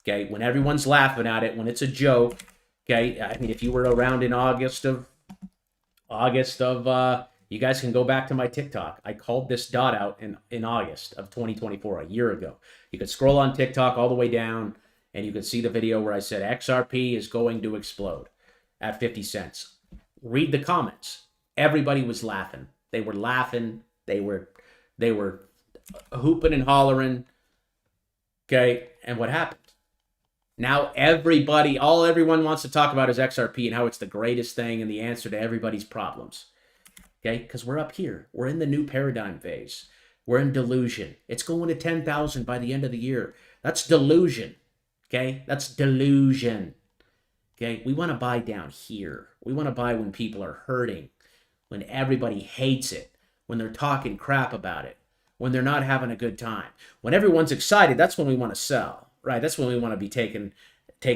[SPEAKER 2] Okay, when everyone's laughing at it, when it's a joke. Okay, I mean, if you were around in August of, you guys can go back to my TikTok. I called this dot out in August of 2024, a year ago. You could scroll on TikTok all the way down, and you could see the video where I said XRP is going to explode at 50 cents. Read the comments. Everybody was laughing. They were laughing. They were hooping and hollering. Okay, and what happened? Now everyone wants to talk about is XRP and how it's the greatest thing and the answer to everybody's problems. Okay, because we're up here. We're in the new paradigm phase. We're in delusion. It's going to 10,000 by the end of the year. That's delusion. Okay, that's delusion. Okay, we want to buy down here. We want to buy when people are hurting, when everybody hates it, when they're talking crap about it, when they're not having a good time. When everyone's excited, that's when we want to sell, right? That's when we want to be taking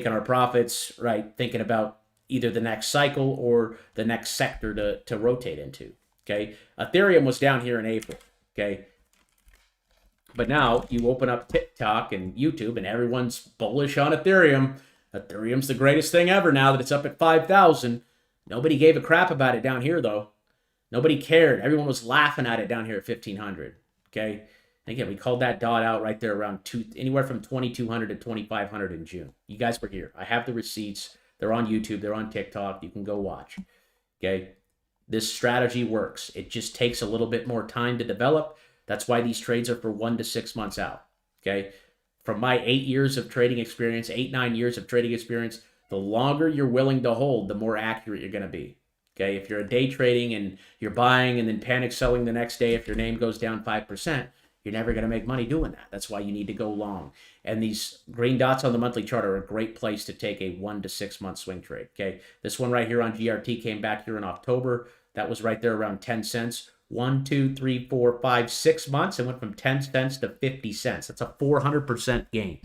[SPEAKER 2] our profits, right? Thinking about either the next cycle or the next sector to rotate into, okay? Ethereum was down here in April, okay? But now you open up TikTok and YouTube and everyone's bullish on Ethereum. Ethereum's the greatest thing ever now that it's up at 5,000. Nobody gave a crap about it down here, though. Nobody cared. Everyone was laughing at it down here at 1,500. Okay? And again, we called that dot out right there around anywhere from 2,200 to 2,500 in June. You guys were here. I have the receipts. They're on YouTube. They're on TikTok. You can go watch. Okay? This strategy works. It just takes a little bit more time to develop. That's why these trades are for 1 to 6 months out. Okay? From my 8 years of trading experience, 9 years of trading experience, the longer you're willing to hold, the more accurate you're going to be. Okay, if you're a day trading and you're buying and then panic selling the next day, if your name goes down 5%, you're never going to make money doing that. That's why you need to go long. And these green dots on the monthly chart are a great place to take a 1 to 6 month swing trade. Okay, this one right here on GRT came back here in October. That was right there around 10 cents. 1, 2, 3, 4, 5, 6 months. It went from 10 cents to 50 cents. That's a 400% gain.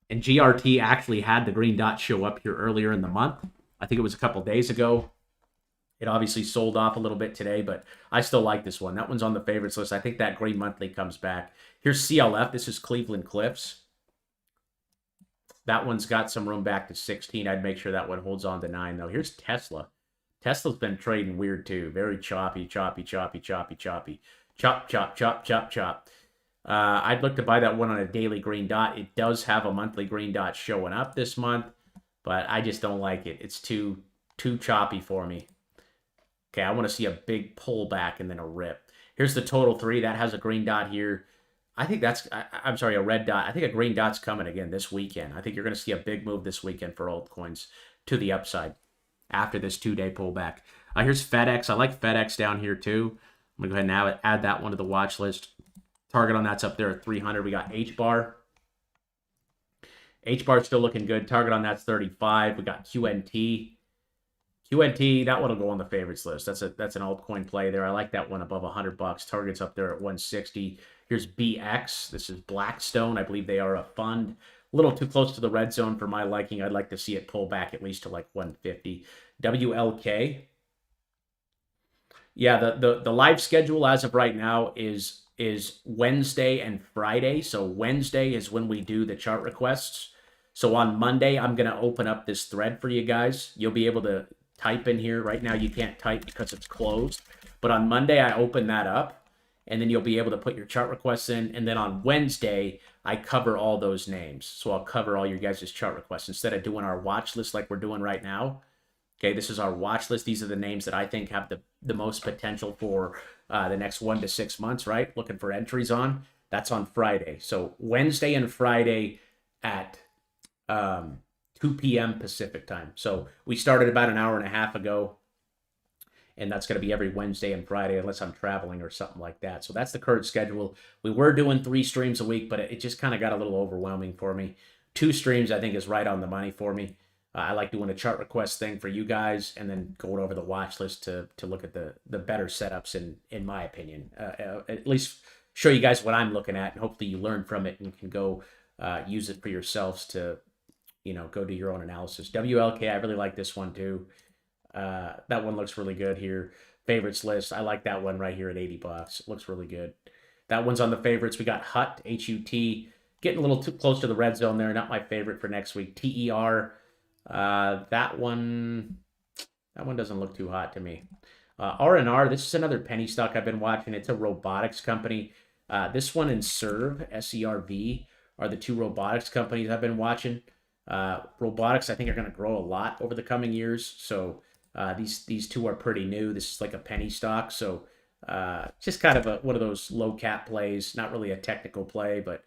[SPEAKER 2] And GRT actually had the green dot show up here earlier in the month. I think it was a couple days ago. It obviously sold off a little bit today, but I still like this one. That one's on the favorites list. I think that green monthly comes back. Here's CLF. This is Cleveland Cliffs. That one's got some room back to 16. I'd make sure that one holds on to 9, though. Here's Tesla. Tesla's been trading weird, too. Very choppy, choppy, choppy, choppy, choppy. Chop, chop, chop, chop, chop. I'd look to buy that one on a daily green dot. It does have a monthly green dot showing up this month, but I just don't like it. It's too choppy for me. Okay, I want to see a big pullback and then a rip. Here's the total 3. That has a green dot here. I think I'm sorry, a red dot. I think a green dot's coming again this weekend. I think you're going to see a big move this weekend for altcoins to the upside after this 2-day pullback. Here's FedEx. I like FedEx down here too. I'm going to go ahead and now add that one to the watch list. Target on that's up there at 300. We got H-bar. H-bar still looking good. Target on that's 35. We got QNT. QNT, that one will go on the favorites list. That's an altcoin play there. I like that one above $100. Target's up there at 160. Here's BX. This is Blackstone. I believe they are a fund. A little too close to the red zone for my liking. I'd like to see it pull back at least to like 150. WLK. Yeah, the live schedule as of right now is Wednesday and Friday. So Wednesday is when we do the chart requests. So on Monday, I'm going to open up this thread for you guys. You'll be able to type in here. Right now, you can't type because it's closed. But on Monday, I open that up, and then you'll be able to put your chart requests in. And then on Wednesday, I cover all those names. So I'll cover all your guys' chart requests instead of doing our watch list like we're doing right now. Okay, this is our watch list. These are the names that I think have the most potential for the next 1 to 6 months, right? Looking for entries on. That's on Friday. So Wednesday and Friday at 2 p.m. Pacific time. So we started about an hour and a half ago, and that's going to be every Wednesday and Friday unless I'm traveling or something like that. So that's the current schedule. We were doing 3 streams a week, but it just kind of got a little overwhelming for me. 2 streams, I think, is right on the money for me. I like doing a chart request thing for you guys and then going over the watch list to look at the better setups in my opinion. At least show you guys what I'm looking at, and hopefully you learn from it and can go use it for yourselves to, go do your own analysis. WLK, I really like this one too. That one looks really good here. Favorites list, I like that one right here at $80. It looks really good. That one's on the favorites. We got HUT, H-U-T, getting a little too close to the red zone there. Not my favorite for next week. TER. That one doesn't look too hot to me. R&R, this is another penny stock I've been watching. It's a robotics company. This one and Serve, S-E-R-V, are the 2 robotics companies I've been watching. Robotics, I think, are going to grow a lot over the coming years. So these 2 are pretty new. This is like a penny stock. So just kind of one of those low cap plays, not really a technical play, but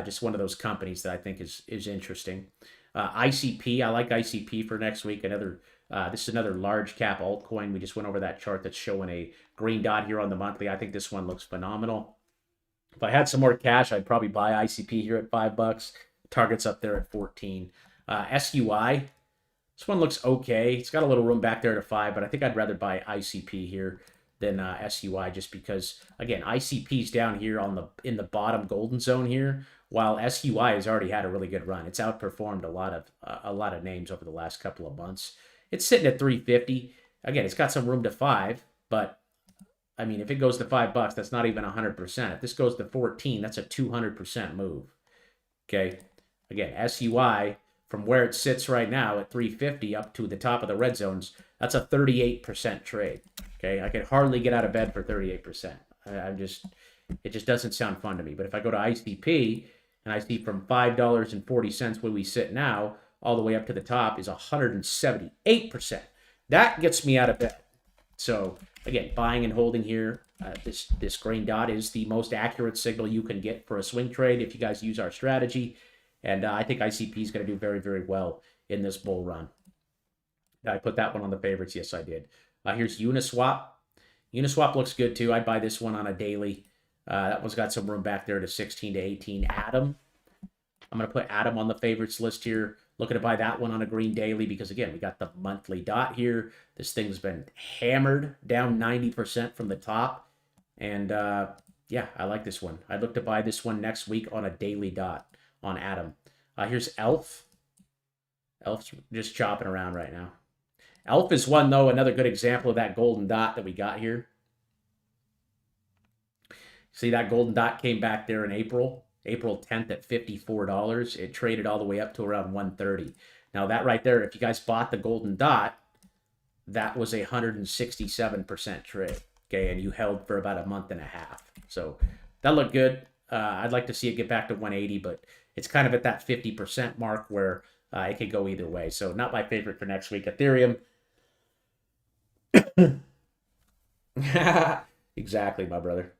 [SPEAKER 2] just one of those companies that I think is interesting. ICP, I like ICP for next week. This is another large cap altcoin. We just went over that chart that's showing a green dot here on the monthly. I think this one looks phenomenal. If I had some more cash, I'd probably buy ICP here at $5. Target's up there at 14. SUI, this one looks okay. It's got a little room back there to 5, but I think I'd rather buy ICP here than SUI just because, again, ICP's down here in the bottom golden zone here, while SUI has already had a really good run. It's outperformed a lot of names over the last couple of months. It's sitting at 350. Again, it's got some room to 5, but I mean, if it goes to $5, that's not even 100%. If this goes to 14, that's a 200% move. Okay. Again, SUI, from where it sits right now at 350 up to the top of the red zones, that's a 38% trade. Okay. I could hardly get out of bed for 38%. It just doesn't sound fun to me. But if I go to ICP and I see from $5.40 where we sit now, all the way up to the top is 178%. That gets me out of bed. So again, buying and holding here. This green dot is the most accurate signal you can get for a swing trade if you guys use our strategy. And I think ICP is going to do very, very well in this bull run. Did I put that one on the favorites? Yes, I did. Here's Uniswap. Uniswap looks good too. I'd buy this one on a daily. That one's got some room back there to 16 to 18. Atom. I'm going to put Atom on the favorites list here. Looking to buy that one on a green daily because, again, we got the monthly dot here. This thing's been hammered down 90% from the top. And, yeah, I like this one. I'd look to buy this one next week on a daily dot on Atom. Here's Elf. Elf's just chopping around right now. Elf is one, though, another good example of that golden dot that we got here. See, that golden dot came back there in April 10th at $54. It traded all the way up to around 130. Now, that right there, if you guys bought the golden dot, that was a 167% trade. Okay, and you held for about a month and a half. So that looked good. I'd like to see it get back to 180, but it's kind of at that 50% mark where it could go either way. So not my favorite for next week. Ethereum. Exactly, my brother.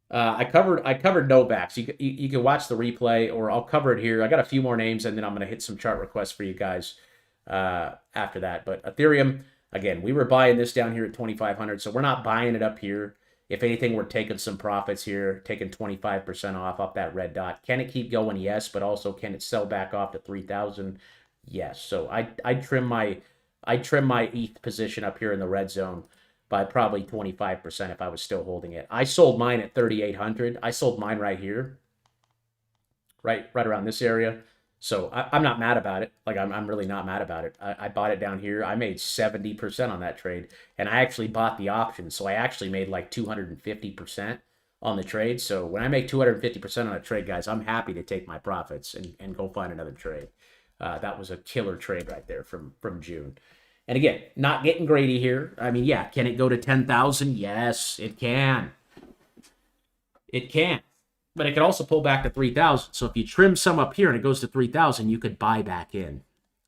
[SPEAKER 2] I covered Novak. So you can watch the replay, or I'll cover it here. I got a few more names, and then I'm going to hit some chart requests for you guys after that. But Ethereum, again, we were buying this down here at 2,500, so we're not buying it up here. If anything, we're taking some profits here, taking 25% off that red dot. Can it keep going? Yes, but also can it sell back off to 3,000? Yes. So I trim my ETH position up here in the red zone by probably 25% if I was still holding it. I sold mine at 3,800. I sold mine right here, right around this area. So I'm not mad about it. Like I'm really not mad about it. I bought it down here. I made 70% on that trade, and I actually bought the option. So I actually made like 250% on the trade. So when I make 250% on a trade, guys, I'm happy to take my profits and go find another trade. That was a killer trade right there from June. And again, not getting greedy here. I mean, yeah, can it go to 10,000? Yes, it can. It can. But it can also pull back to 3,000. So if you trim some up here and it goes to 3,000, you could buy back in.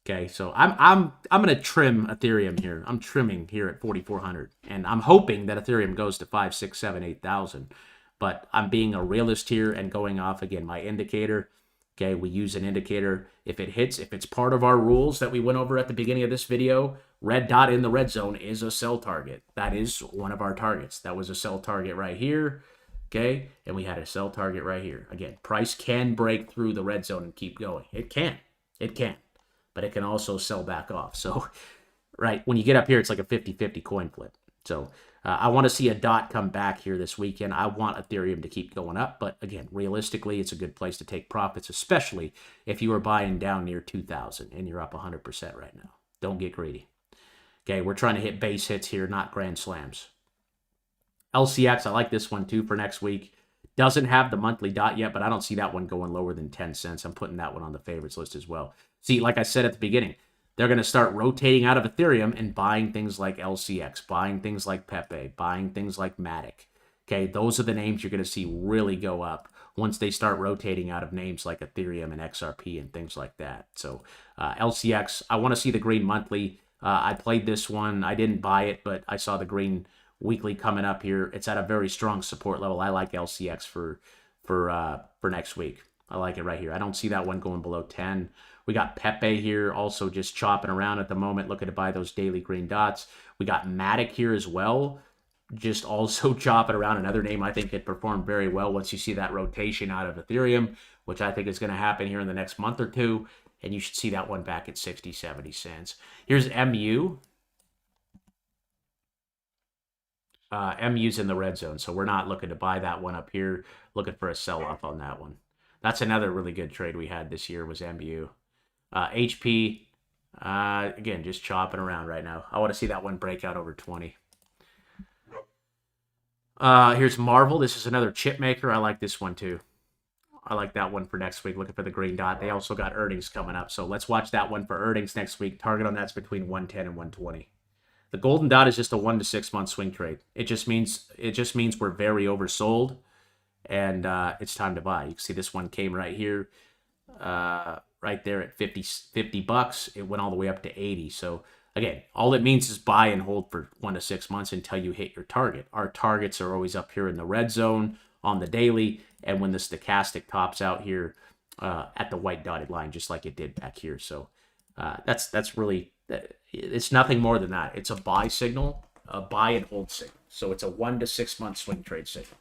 [SPEAKER 2] Okay, so I'm going to trim Ethereum here. I'm trimming here at 4,400, and I'm hoping that Ethereum goes to 5, 6, 7, 8,000. But I'm being a realist here and going off again my indicator. Okay, we use an indicator. If it hits, if it's part of our rules that we went over at the beginning of this video, red dot in the red zone is a sell target. That is one of our targets. That was a sell target right here. Okay, and we had a sell target right here. Again, price can break through the red zone and keep going. It can. But it can also sell back off. So, right, when you get up here, it's like a 50-50 coin flip. So, I want to see a dot come back here this weekend. I want Ethereum to keep going up. But again, realistically, it's a good place to take profits, especially if you are buying down near 2,000 and you're up 100% right now. Don't get greedy. Okay, we're trying to hit base hits here, not grand slams. LCX, I like this one too for next week. Doesn't have the monthly dot yet, but I don't see that one going lower than 10 cents. I'm putting that one on the favorites list as well. See, like I said at the beginning, they're going to start rotating out of Ethereum and buying things like LCX, buying things like Pepe, buying things like Matic. Okay, those are the names you're going to see really go up once they start rotating out of names like Ethereum and XRP and things like that. So LCX, I want to see the green monthly. I played this one. I didn't buy it, but I saw the green weekly coming up here. It's at a very strong support level. I like LCX for next week. I like it right here. I don't see that one going below 10. We got Pepe here also just chopping around at the moment, looking to buy those daily green dots. We got Matic here as well, just also chopping around. Another name I think could perform very well once you see that rotation out of Ethereum, which I think is going to happen here in the next month or two. And you should see that one back at 60, 70 cents. Here's MU. MU's in the red zone, so we're not looking to buy that one up here. Looking for a sell-off on that one. That's another really good trade we had this year was MU. HP, again, just chopping around right now. I want to see that one break out over 20. Here's Marvel. This is another chip maker. I like this one too. I like that one for next week. Looking for the green dot. They also got earnings coming up, so let's watch that one for earnings next week. Target on that's between 110 and 120. The golden dot is just a 1 to 6 month swing trade. It just means we're very oversold, and it's time to buy. You can see this one came right here, right there at 50 bucks. It went all the way up to 80. So again, all it means is buy and hold for 1 to 6 months until you hit your target. Our targets are always up here in the red zone on the daily, and when the stochastic tops out here at the white dotted line, just like it did back here. So that's really. It's nothing more than that. It's a buy signal, a buy and hold signal. So it's a 1 to 6 month swing trade signal.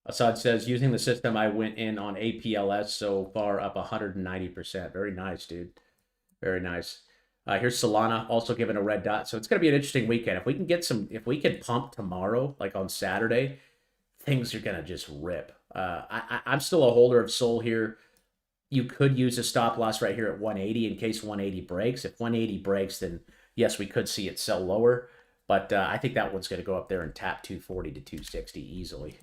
[SPEAKER 2] Assad says, using the system, I went in on APLS so far up 190%. Very nice, dude. Very nice. Here's Solana also given a red dot. So it's going to be an interesting weekend. If we can get some, if we can pump tomorrow, like on Saturday, things are going to just rip. I'm still a holder of Sol here. You could use a stop loss right here at 180 in case 180 breaks. If 180 breaks, then yes, we could see it sell lower. But I think that one's going to go up there and tap 240 to 260 easily.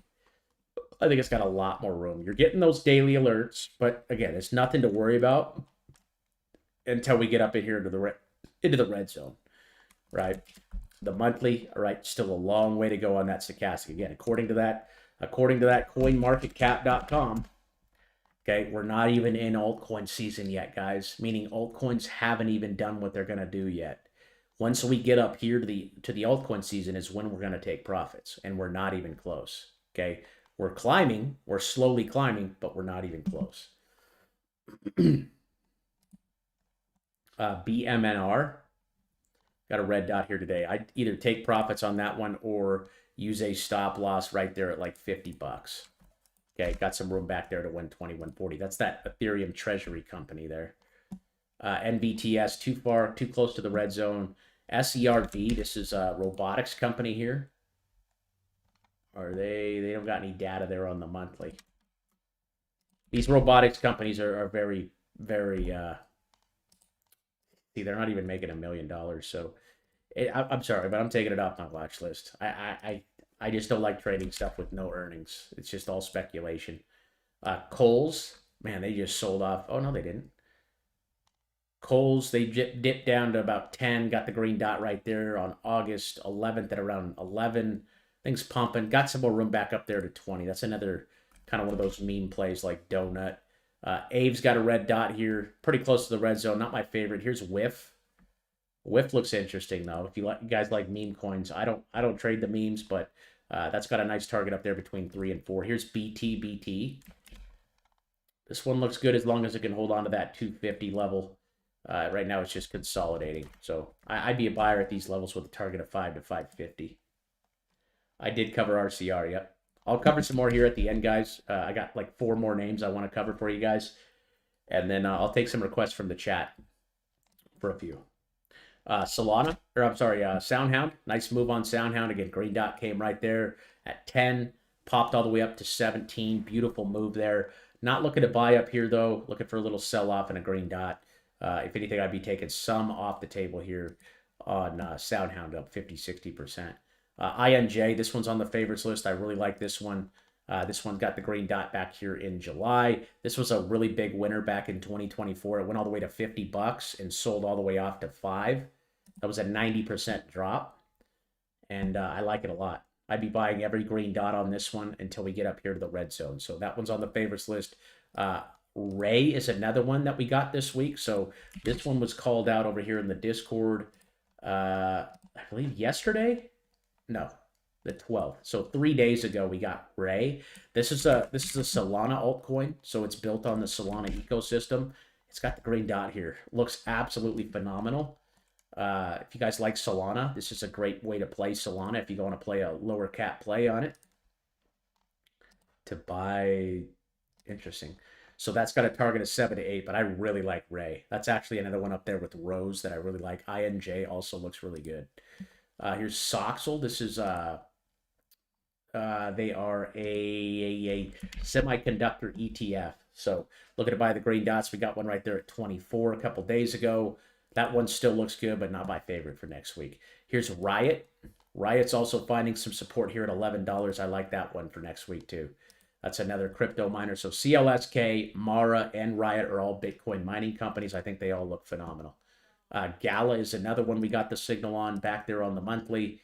[SPEAKER 2] I think it's got a lot more room. You're getting those daily alerts, but again, it's nothing to worry about until we get up in here into the red zone, right? The monthly, all right, still a long way to go on that stochastic. Again, according to that coinmarketcap.com, Okay, we're not even in altcoin season yet, guys, meaning altcoins haven't even done what they're going to do yet. Once we get up here to the altcoin season is when we're going to take profits, and we're not even close. Okay, we're climbing, we're slowly climbing, but we're not even close. BMNR got a red dot here today. I'd either take profits on that one or use a stop loss right there at like 50 bucks. Okay, got some room back there to 120, 140. That's that Ethereum treasury company there. NVTS, too close to the red zone. SERV, this is a robotics company here. Or they don't got any data there on the monthly. These robotics companies are very, very, see, they're not even making $1 million. So I'm sorry, but I'm taking it off my watch list. I just don't like trading stuff with no earnings. It's just all speculation. Coles, man, they just sold off. Oh, no, they didn't. Coles, they dipped down to about 10, got the green dot right there on August 11th at around 11. Things pumping, got some more room back up there to 20. That's another kind of one of those meme plays like Donut. Abe's got a red dot here, pretty close to the red zone. Not my favorite. Here's Whiff. Whiff looks interesting though. If you guys like meme coins, I don't trade the memes, but that's got a nice target up there between 3 and 4. Here's BT. This one looks good as long as it can hold on to that 250 level. Right now it's just consolidating. So I'd be a buyer at these levels with a target of 5 to 550. I did cover RCR, yep. I'll cover some more here at the end, guys. I got like 4 more names I want to cover for you guys. And then I'll take some requests from the chat for a few. Soundhound. Nice move on Soundhound. Again, green dot came right there at 10. Popped all the way up to 17. Beautiful move there. Not looking to buy up here, though. Looking for a little sell-off and a green dot. If anything, I'd be taking some off the table here on Soundhound up 50, 60%. INJ, this one's on the favorites list. I really like this one. This one got the green dot back here in July. This was a really big winner back in 2024. It went all the way to 50 bucks and sold all the way off to 5. That was a 90% drop. And I like it a lot. I'd be buying every green dot on this one until we get up here to the red zone. So that one's on the favorites list. Ray is another one that we got this week. So this one was called out over here in the Discord, I believe yesterday. No, the 12th. So 3 days ago, we got Ray. This is a Solana altcoin, so it's built on the Solana ecosystem. It's got the green dot here. Looks absolutely phenomenal. If you guys like Solana, this is a great way to play Solana if you want to play a lower cap play on it. To buy, interesting. So that's got a target of 7 to 8, but I really like Ray. That's actually another one up there with Rose that I really like. INJ also looks really good. Here's Soxel. This is they are a semiconductor ETF. So looking to buy the green dots. We got one right there at 24 a couple days ago. That one still looks good, but not my favorite for next week. Here's Riot. Riot's also finding some support here at $11. I like that one for next week too. That's another crypto miner. So CLSK, Mara, and Riot are all Bitcoin mining companies. I think they all look phenomenal. Gala is another one we got the signal on back there on the monthly.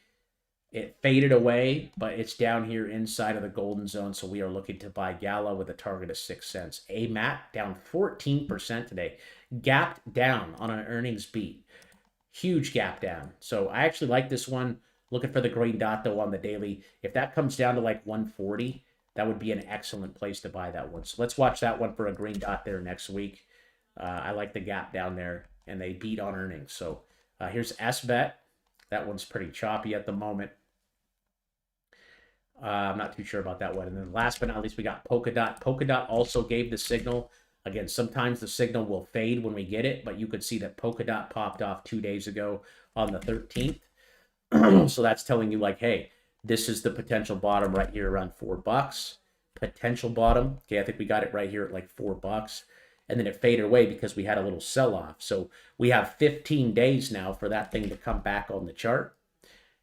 [SPEAKER 2] It faded away, but it's down here inside of the golden zone, so we are looking to buy Gala with a target of 6 cents. AMAT down 14% today. Gapped down on an earnings beat. Huge gap down. So I actually like this one. Looking for the green dot, though, on the daily. If that comes down to like 140, that would be an excellent place to buy that one. So let's watch that one for a green dot there next week. I like the gap down there, and they beat on earnings. So here's SBET. That one's pretty choppy at the moment. I'm not too sure about that one. And then last but not least, we got Polkadot. Polkadot also gave the signal. Again, sometimes the signal will fade when we get it, but you could see that Polkadot popped off 2 days ago on the 13th. So that's telling you like, hey, this is the potential bottom right here around $4. Potential bottom. Okay, I think we got it right here at like $4. And then it faded away because we had a little sell-off. So we have 15 days now for that thing to come back on the chart.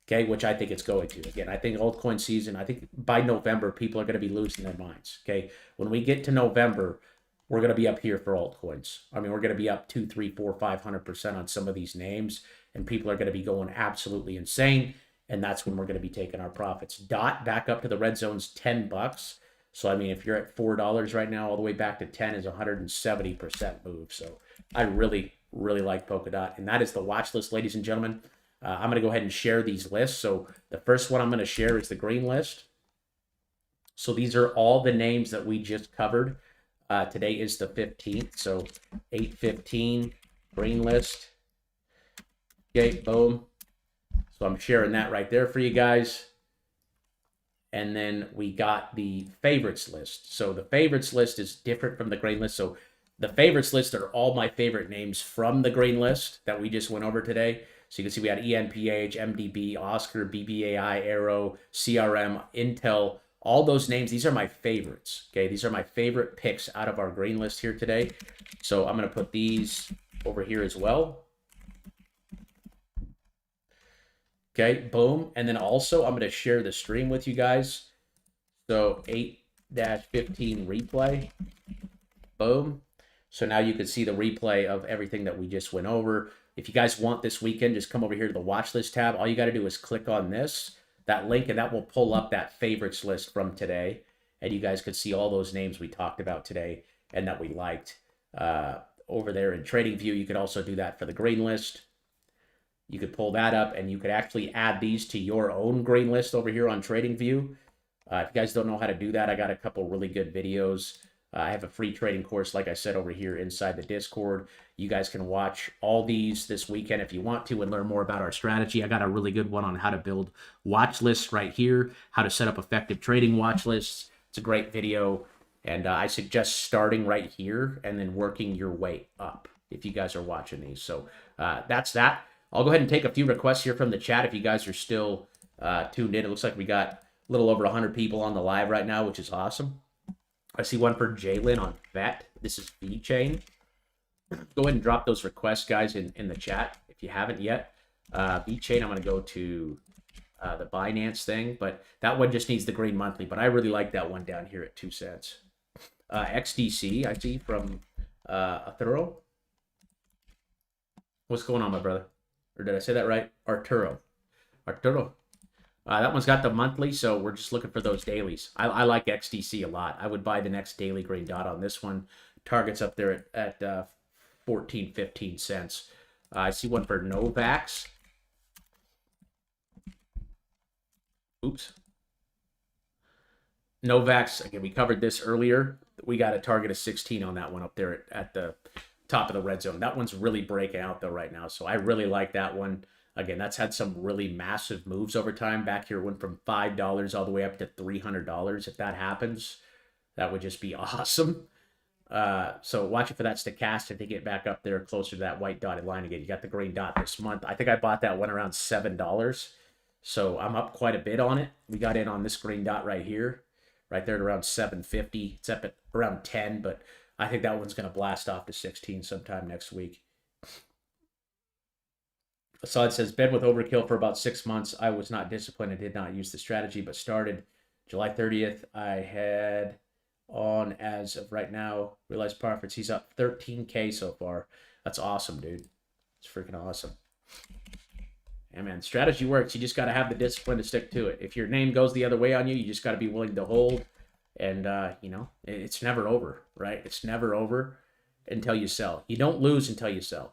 [SPEAKER 2] Okay, which I think it's going to. Again, I think altcoin season, I think by November, people are going to be losing their minds. Okay, when we get to November, we're going to be up here for altcoins. I mean, we're going to be up 2, 3, 4, 500% on some of these names, and people are going to be going absolutely insane. And that's when we're going to be taking our profits. DOT back up to the red zone's $10. So, I mean, if you're at $4 right now, all the way back to 10 is 170% move. So I really, really like Polkadot. And that is the watch list, ladies and gentlemen. I'm going to go ahead and share these lists. So the first one I'm going to share is the green list. So these are all the names that we just covered. Today is the 15th. So 8/15, green list. Okay, boom. So I'm sharing that right there for you guys. And then we got the favorites list. So the favorites list is different from the green list. So the favorites list are all my favorite names from the green list that we just went over today. So you can see we had ENPH, MDB, Oscar, BBAI, Arrow, CRM, Intel, all those names. These are my favorites. Okay, these are my favorite picks out of our green list here today. So I'm going to put these over here as well. Okay, boom. And then also I'm going to share the stream with you guys. So 8-15 replay. Boom. So now you can see the replay of everything that we just went over. If you guys want this weekend, just come over here to the watch list tab. All you got to do is click on that link, and that will pull up that favorites list from today. And you guys could see all those names we talked about today and that we liked over there in TradingView. You could also do that for the green list. You could pull that up, and you could actually add these to your own green list over here on TradingView. If you guys don't know how to do that, I got a couple really good videos. I have a free trading course, like I said, over here inside the Discord. You guys can watch all these this weekend if you want to and learn more about our strategy. I got a really good one on how to build watch lists right here, how to set up effective trading watch lists. It's a great video, and I suggest starting right here and then working your way up if you guys are watching these. So that's that. I'll go ahead and take a few requests here from the chat if you guys are still tuned in. It looks like we got a little over 100 people on the live right now, which is awesome. I see one for Jalen on VET. This is VeChain. Go ahead and drop those requests, guys, in the chat if you haven't yet. VeChain, I'm going to go to the Binance thing, but that one just needs the green monthly. But I really like that one down here at 2 cents. XDC, I see from Arturo. What's going on, my brother? Or did I say that right? Arturo. That one's got the monthly, so we're just looking for those dailies. I like XDC a lot. I would buy the next daily green dot on this one. Target's up there at 14, 15 cents. I see one for Novax. Oops. Novax, again, we covered this earlier. We got a target of 16 on that one up there at the top of the red zone. That one's really breaking out, though, right now. So I really like that one. Again, that's had some really massive moves over time. Back here, it went from $5 all the way up to $300. If that happens, that would just be awesome. So watch it for that stochastic to get back up there closer to that white dotted line again. You got the green dot this month. I think I bought that one around $7. So I'm up quite a bit on it. We got in on this green dot right here, right there at around 750. It's up at around 10, but I think that one's going to blast off to 16 sometime next week. Assad says, been with Overkill for about 6 months. I was not disciplined and did not use the strategy, but started July 30th. I had on as of right now, realized profits. He's up 13K so far. That's awesome, dude. It's freaking awesome. Yeah, man, strategy works. You just got to have the discipline to stick to it. If your name goes the other way on you, you just got to be willing to hold. And, you know, it's never over, right? It's never over until you sell. You don't lose until you sell.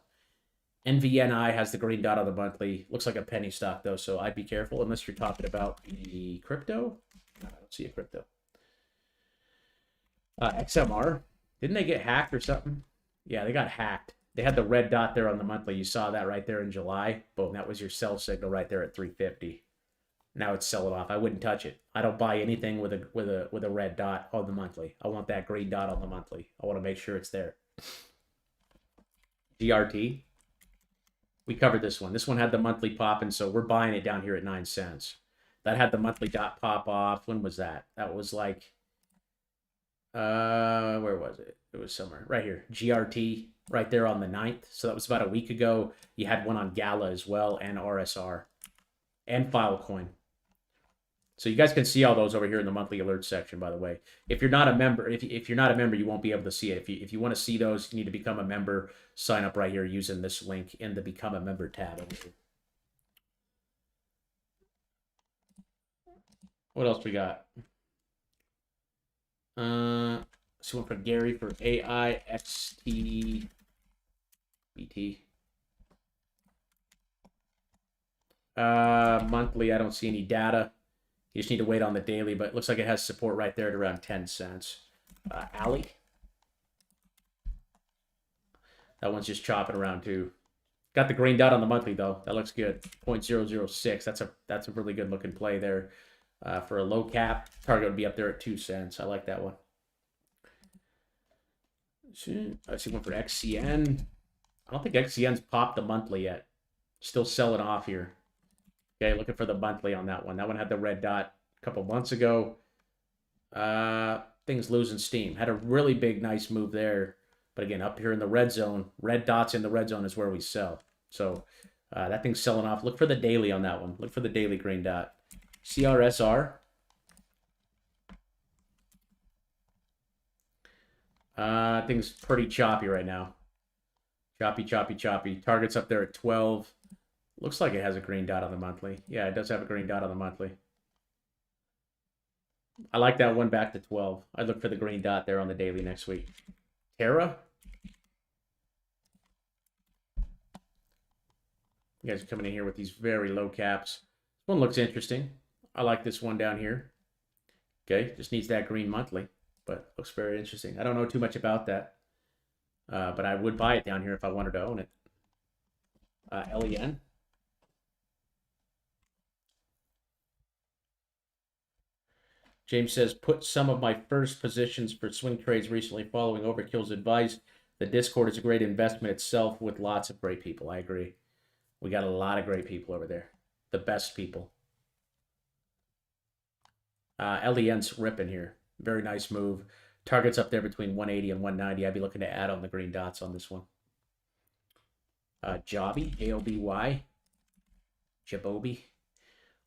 [SPEAKER 2] NVNI has the green dot on the monthly. Looks like a penny stock, though, so I'd be careful unless you're talking about the crypto. I don't see a crypto. XMR. Didn't they get hacked or something? Yeah, they got hacked. They had the red dot there on the monthly. You saw that right there in July. Boom, that was your sell signal right there at 350. Now it's selling off. I wouldn't touch it. I don't buy anything with a red dot on the monthly. I want that green dot on the monthly. I want to make sure it's there. GRT. We covered this one. This one had the monthly pop, and so we're buying it down here at 9 cents. That had the monthly dot pop off. When was that? That was like, where was it? It was somewhere right here. GRT right there on the 9th. So that was about a week ago. You had one on Gala as well, and RSR and Filecoin. So you guys can see all those over here in the monthly alert section, by the way. If you're not a member, if you're not a member, you won't be able to see it. If you want to see those, you need to become a member. Sign up right here using this link in the Become a Member tab over here. What else we got? See one for Gary for AIXTBT. Monthly, I don't see any data. You just need to wait on the daily, but it looks like it has support right there at around 10 cents. Ali. That one's just chopping around too. Got the green dot on the monthly though. That looks good. 0.006. That's a really good looking play there. For a low cap, target would be up there at 2 cents. I like that one. I see one for XCN. I don't think XCN's popped the monthly yet. Still selling off here. Okay, looking for the monthly on that one. That one had the red dot a couple months ago. Things losing steam. Had a really big, nice move there. But again, up here in the red zone, red dots in the red zone is where we sell. So that thing's selling off. Look for the daily on that one. Look for the daily green dot. CRSR. Thing's pretty choppy right now. Choppy, choppy, choppy. Target's up there at 12. Looks like it has a green dot on the monthly. Yeah, it does have a green dot on the monthly. I like that one back to 12. I'd look for the green dot there on the daily next week. Terra. You guys are coming in here with these very low caps. This one looks interesting. I like this one down here. Okay, just needs that green monthly, but looks very interesting. I don't know too much about that, but I would buy it down here if I wanted to own it. LEN. James says, put some of my first positions for swing trades recently following Overkill's advice. The Discord is a great investment itself with lots of great people. I agree. We got a lot of great people over there. The best people. LEN's ripping here. Very nice move. Target's up there between 180 and 190. I'd be looking to add on the green dots on this one. Jobby, AOBY. Jabobi.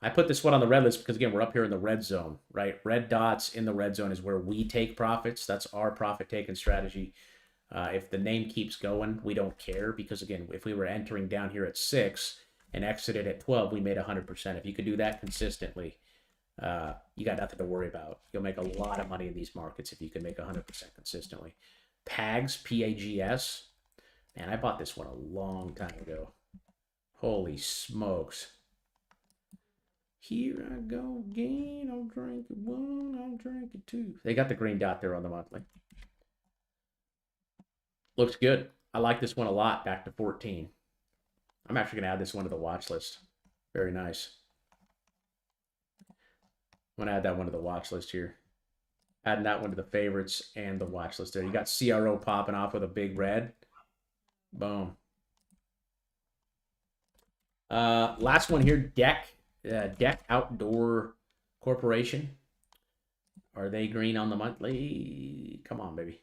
[SPEAKER 2] I put this one on the red list because, again, we're up here in the red zone, right? Red dots in the red zone is where we take profits. That's our profit-taking strategy. If the name keeps going, we don't care because, again, if we were entering down here at 6 and exited at 12, we made 100%. If you could do that consistently, you got nothing to worry about. You'll make a lot of money in these markets if you can make 100% consistently. PAGS, P-A-G-S. Man, I bought this one a long time ago. Holy smokes. Here I go again. I'll drink it one, I'll drink it two. They got the green dot there on the monthly. Looks good. I like this one a lot, back to 14. I'm actually going to add this one to the watch list. Very nice. I'm going to add that one to the watch list here. Adding that one to the favorites and the watch list there. You got CRO popping off with a big red. Boom. Last one here, Deck Outdoor Corporation. Are they green on the monthly? Come on, baby.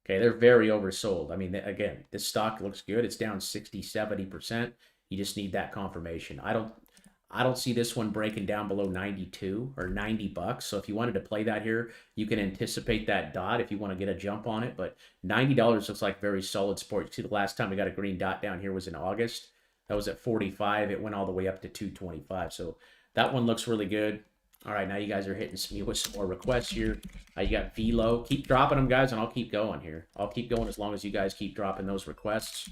[SPEAKER 2] Okay, they're very oversold. I mean, again, this stock looks good. It's down 60, 70%. You just need that confirmation. I don't see this one breaking down below 92 or 90 bucks. So if you wanted to play that here, you can anticipate that dot if you want to get a jump on it. But $90 looks like very solid support. You see, the last time we got a green dot down here was in August. That was at 45. It went all the way up to 225. So that one looks really good. All right, now you guys are hitting me with some more requests here. You got Velo. Keep dropping them, guys, and I'll keep going here. I'll keep going as long as you guys keep dropping those requests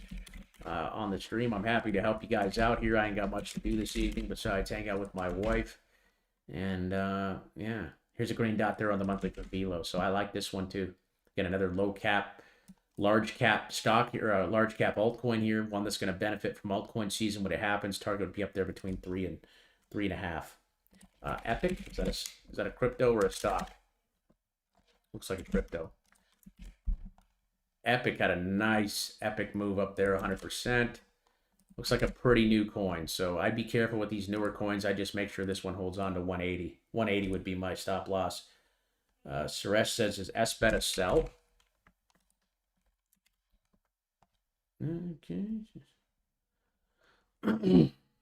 [SPEAKER 2] on the stream. I'm happy to help you guys out here. I ain't got much to do this evening besides hang out with my wife. And, yeah, here's a green dot there on the monthly for Velo. So I like this one, too. Again, another low cap, large cap stock here, large cap altcoin here. One that's going to benefit from altcoin season when it happens. Target would be up there between 3 and 3.5. Epic, is that a crypto or a stock? Looks like a crypto. Epic had a nice epic move up there, 100%. Looks like a pretty new coin. So I'd be careful with these newer coins. I just make sure this one holds on to 180. 180 would be my stop loss. Suresh says, is SBET a sell? Okay.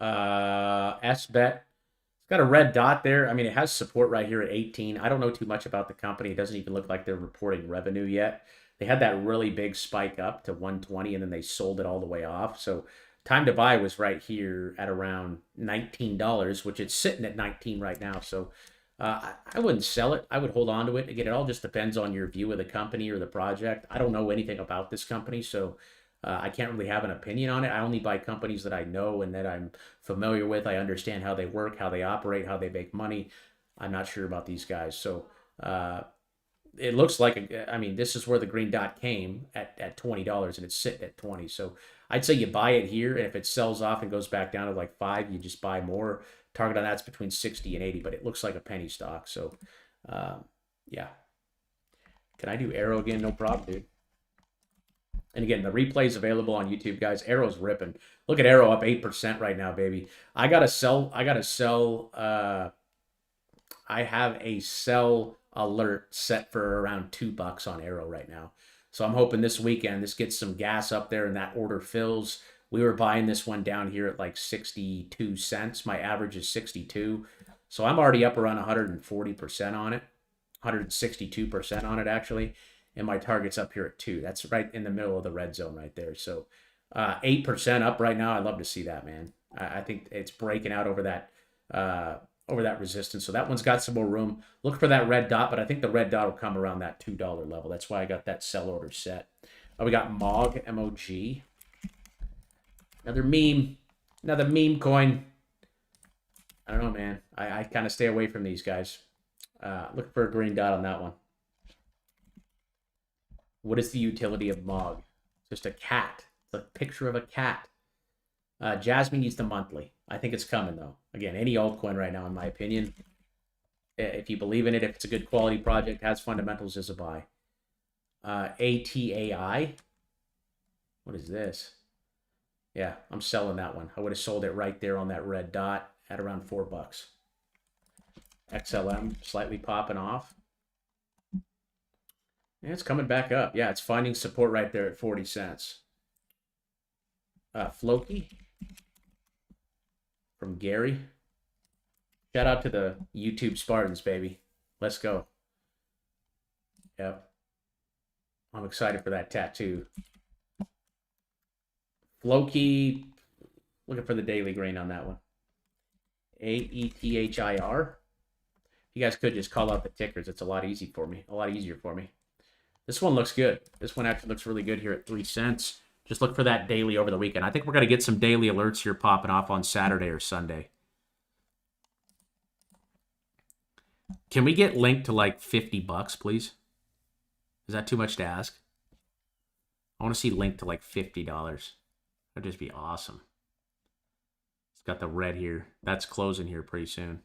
[SPEAKER 2] SBET. Got a red dot there. I mean, it has support right here at 18. I don't know too much about the company. It doesn't even look like they're reporting revenue yet. They had that really big spike up to 120, and then they sold it all the way off. So time to buy was right here at around $19, which it's sitting at 19 right now. So I wouldn't sell it. I would hold on to it. Again, it all just depends on your view of the company or the project. I don't know anything about this company, so I can't really have an opinion on it. I only buy companies that I know and that I'm familiar with. I understand how they work, how they operate, how they make money. I'm not sure about these guys. So it looks like, I mean, this is where the green dot came at $20 and it's sitting at 20. So I'd say you buy it here. And if it sells off and goes back down to like 5, you just buy more. Target on that's between 60 and 80, but it looks like a penny stock. So yeah. Can I do Arrow again? No problem, dude. And again, the replay is available on YouTube, guys. Arrow's ripping. Look at Arrow up 8% right now, baby. I gotta sell. I have a sell alert set for around $2 on Arrow right now. So I'm hoping this weekend this gets some gas up there and that order fills. We were buying this one down here at like 62 cents. My average is 62. So I'm already up around 140% on it. 162% on it, actually. And my target's up here at 2. That's right in the middle of the red zone right there. So 8% up right now. I'd love to see that, man. I think it's breaking out over that resistance. So that one's got some more room. Look for that red dot, but I think the red dot will come around that $2 level. That's why I got that sell order set. We got MOG, M-O-G. Another meme coin. I don't know, man. I kind of stay away from these guys. Look for a green dot on that one. What is the utility of MOG? Just a cat. It's a picture of a cat. Jasmine needs the monthly. I think it's coming, though. Again, any altcoin right now, in my opinion. If you believe in it, if it's a good quality project, has fundamentals, is a buy. ATAI. What is this? Yeah, I'm selling that one. I would have sold it right there on that red dot at around $4. XLM slightly popping off. Yeah, it's coming back up. Yeah, it's finding support right there at 40 cents. Floki from Gary. Shout out to the YouTube Spartans, baby. Let's go. Yep. I'm excited for that tattoo. Floki, looking for the daily grain on that one. AETHIR. You guys could just call out the tickers. It's a lot easier for me. This one looks good. This one actually looks really good here at 3 cents. Just look for that daily over the weekend. I think we're going to get some daily alerts here popping off on Saturday or Sunday. Can we get linked to like $50, please? Is that too much to ask? I want to see linked to like $50. That'd just be awesome. It's got the red here. That's closing here pretty soon.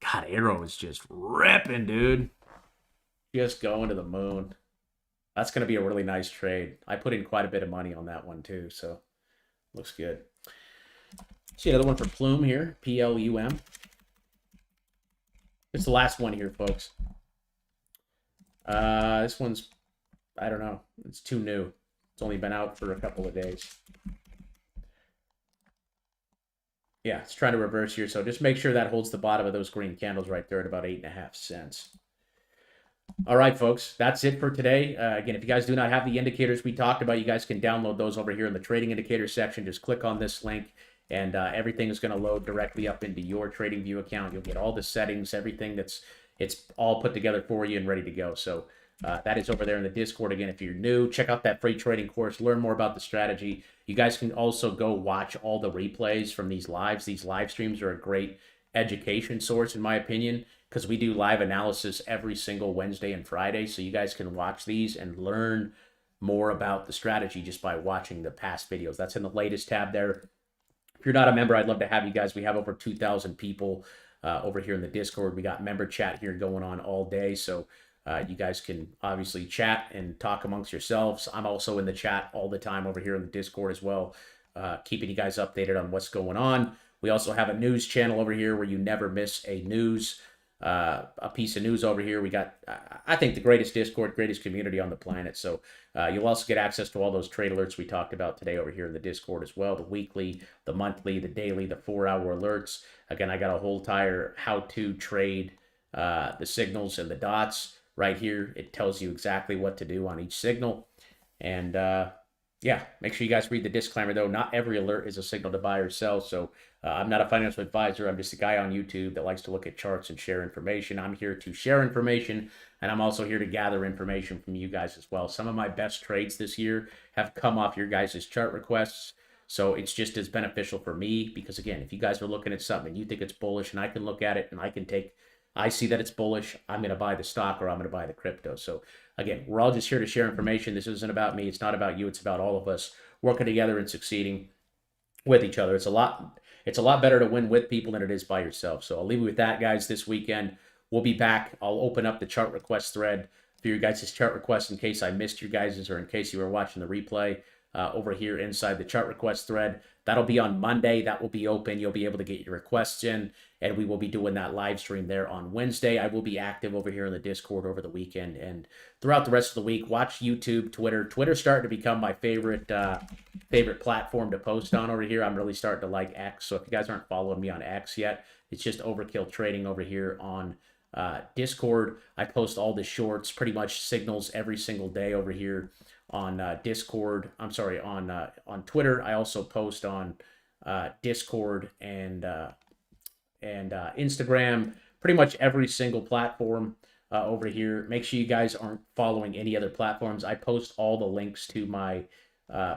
[SPEAKER 2] God, Arrow is just ripping, dude. Just going to the moon. That's going to be a really nice trade. I put in quite a bit of money on that one too, so looks good. See another one for Plume here, PLUM. It's the last one here, folks. This one's, I don't know. It's too new. It's only been out for a couple of days. Yeah, it's trying to reverse here, so just make sure that holds the bottom of those green candles right there at about 8.5 cents. All right, folks, that's it for today. Again, if you guys do not have the indicators we talked about, you guys can download those over here in the trading indicator section. Just click on this link, and everything is going to load directly up into your TradingView account. You'll get all the settings, everything it's all put together for you and ready to go. So that is over there in the Discord. Again, if you're new, check out that free trading course, learn more about the strategy. You guys can also go watch all the replays from these lives. These live streams are a great education source, in my opinion, because we do live analysis every single Wednesday and Friday. So you guys can watch these and learn more about the strategy just by watching the past videos. That's in the latest tab there. If you're not a member, I'd love to have you guys. We have over 2,000 people over here in the Discord. We got member chat here going on all day. So you guys can obviously chat and talk amongst yourselves. I'm also in the chat all the time over here in the Discord as well, keeping you guys updated on what's going on. We also have a news channel over here where you never miss a piece of news over here. We got, I think, the greatest Discord, greatest community on the planet. So you'll also get access to all those trade alerts we talked about today over here in the Discord as well. The weekly, the monthly, the daily, the 4-hour alerts. Again, I got a whole entire how to trade the signals and the dots right here. It tells you exactly what to do on each signal. And Yeah, make sure you guys read the disclaimer though. Not every alert is a signal to buy or sell. So I'm not a financial advisor. I'm just a guy on YouTube that likes to look at charts and share information. I'm here to share information, and I'm also here to gather information from you guys as well. Some of my best trades this year have come off your guys' chart requests. So it's just as beneficial for me because, again, if you guys are looking at something and you think it's bullish and I can look at it and I see that it's bullish, I'm going to buy the stock or I'm going to buy the crypto. So again, we're all just here to share information. This isn't about me. It's not about you. It's about all of us working together and succeeding with each other. It's a lot better to win with people than it is by yourself. So I'll leave you with that, guys. This weekend, we'll be back. I'll open up the chart request thread for your guys' chart requests in case I missed your guys' or in case you were watching the replay. Over here inside the chart request thread. That'll be on Monday. That will be open. You'll be able to get your requests in, and we will be doing that live stream there on Wednesday. I will be active over here in the Discord over the weekend and throughout the rest of the week. Watch YouTube, Twitter. Twitter's starting to become my favorite platform to post on over here. I'm really starting to like X. So if you guys aren't following me on X yet, it's just Overkill Trading over here on Discord. I post all the shorts, pretty much signals every single day over here on Discord. I'm sorry, on Twitter. I also post on Discord and Instagram, pretty much every single platform over here. Make sure you guys aren't following any other platforms. I post all the links to my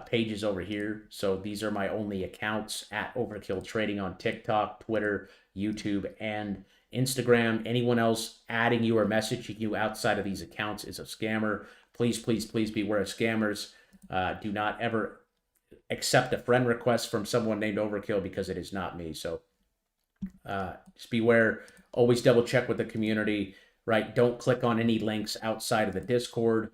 [SPEAKER 2] pages over here. So these are my only accounts at Overkill Trading on TikTok, Twitter, YouTube, and Instagram. Anyone else adding you or messaging you outside of these accounts is a scammer. Please, please, please beware of scammers. Do not ever accept a friend request from someone named Overkill because it is not me. So just beware. Always double check with the community, right? Don't click on any links outside of the Discord.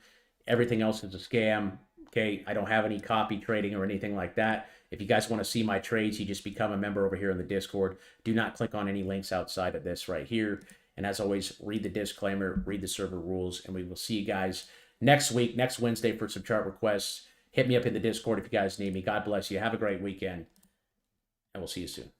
[SPEAKER 2] Everything else is a scam. Okay, I don't have any copy trading or anything like that. If you guys want to see my trades, you just become a member over here in the Discord. Do not click on any links outside of this right here. And as always, read the disclaimer, read the server rules, and we will see you guys next week, next Wednesday for some chart requests. Hit me up in the Discord if you guys need me. God bless you. Have a great weekend, and we'll see you soon.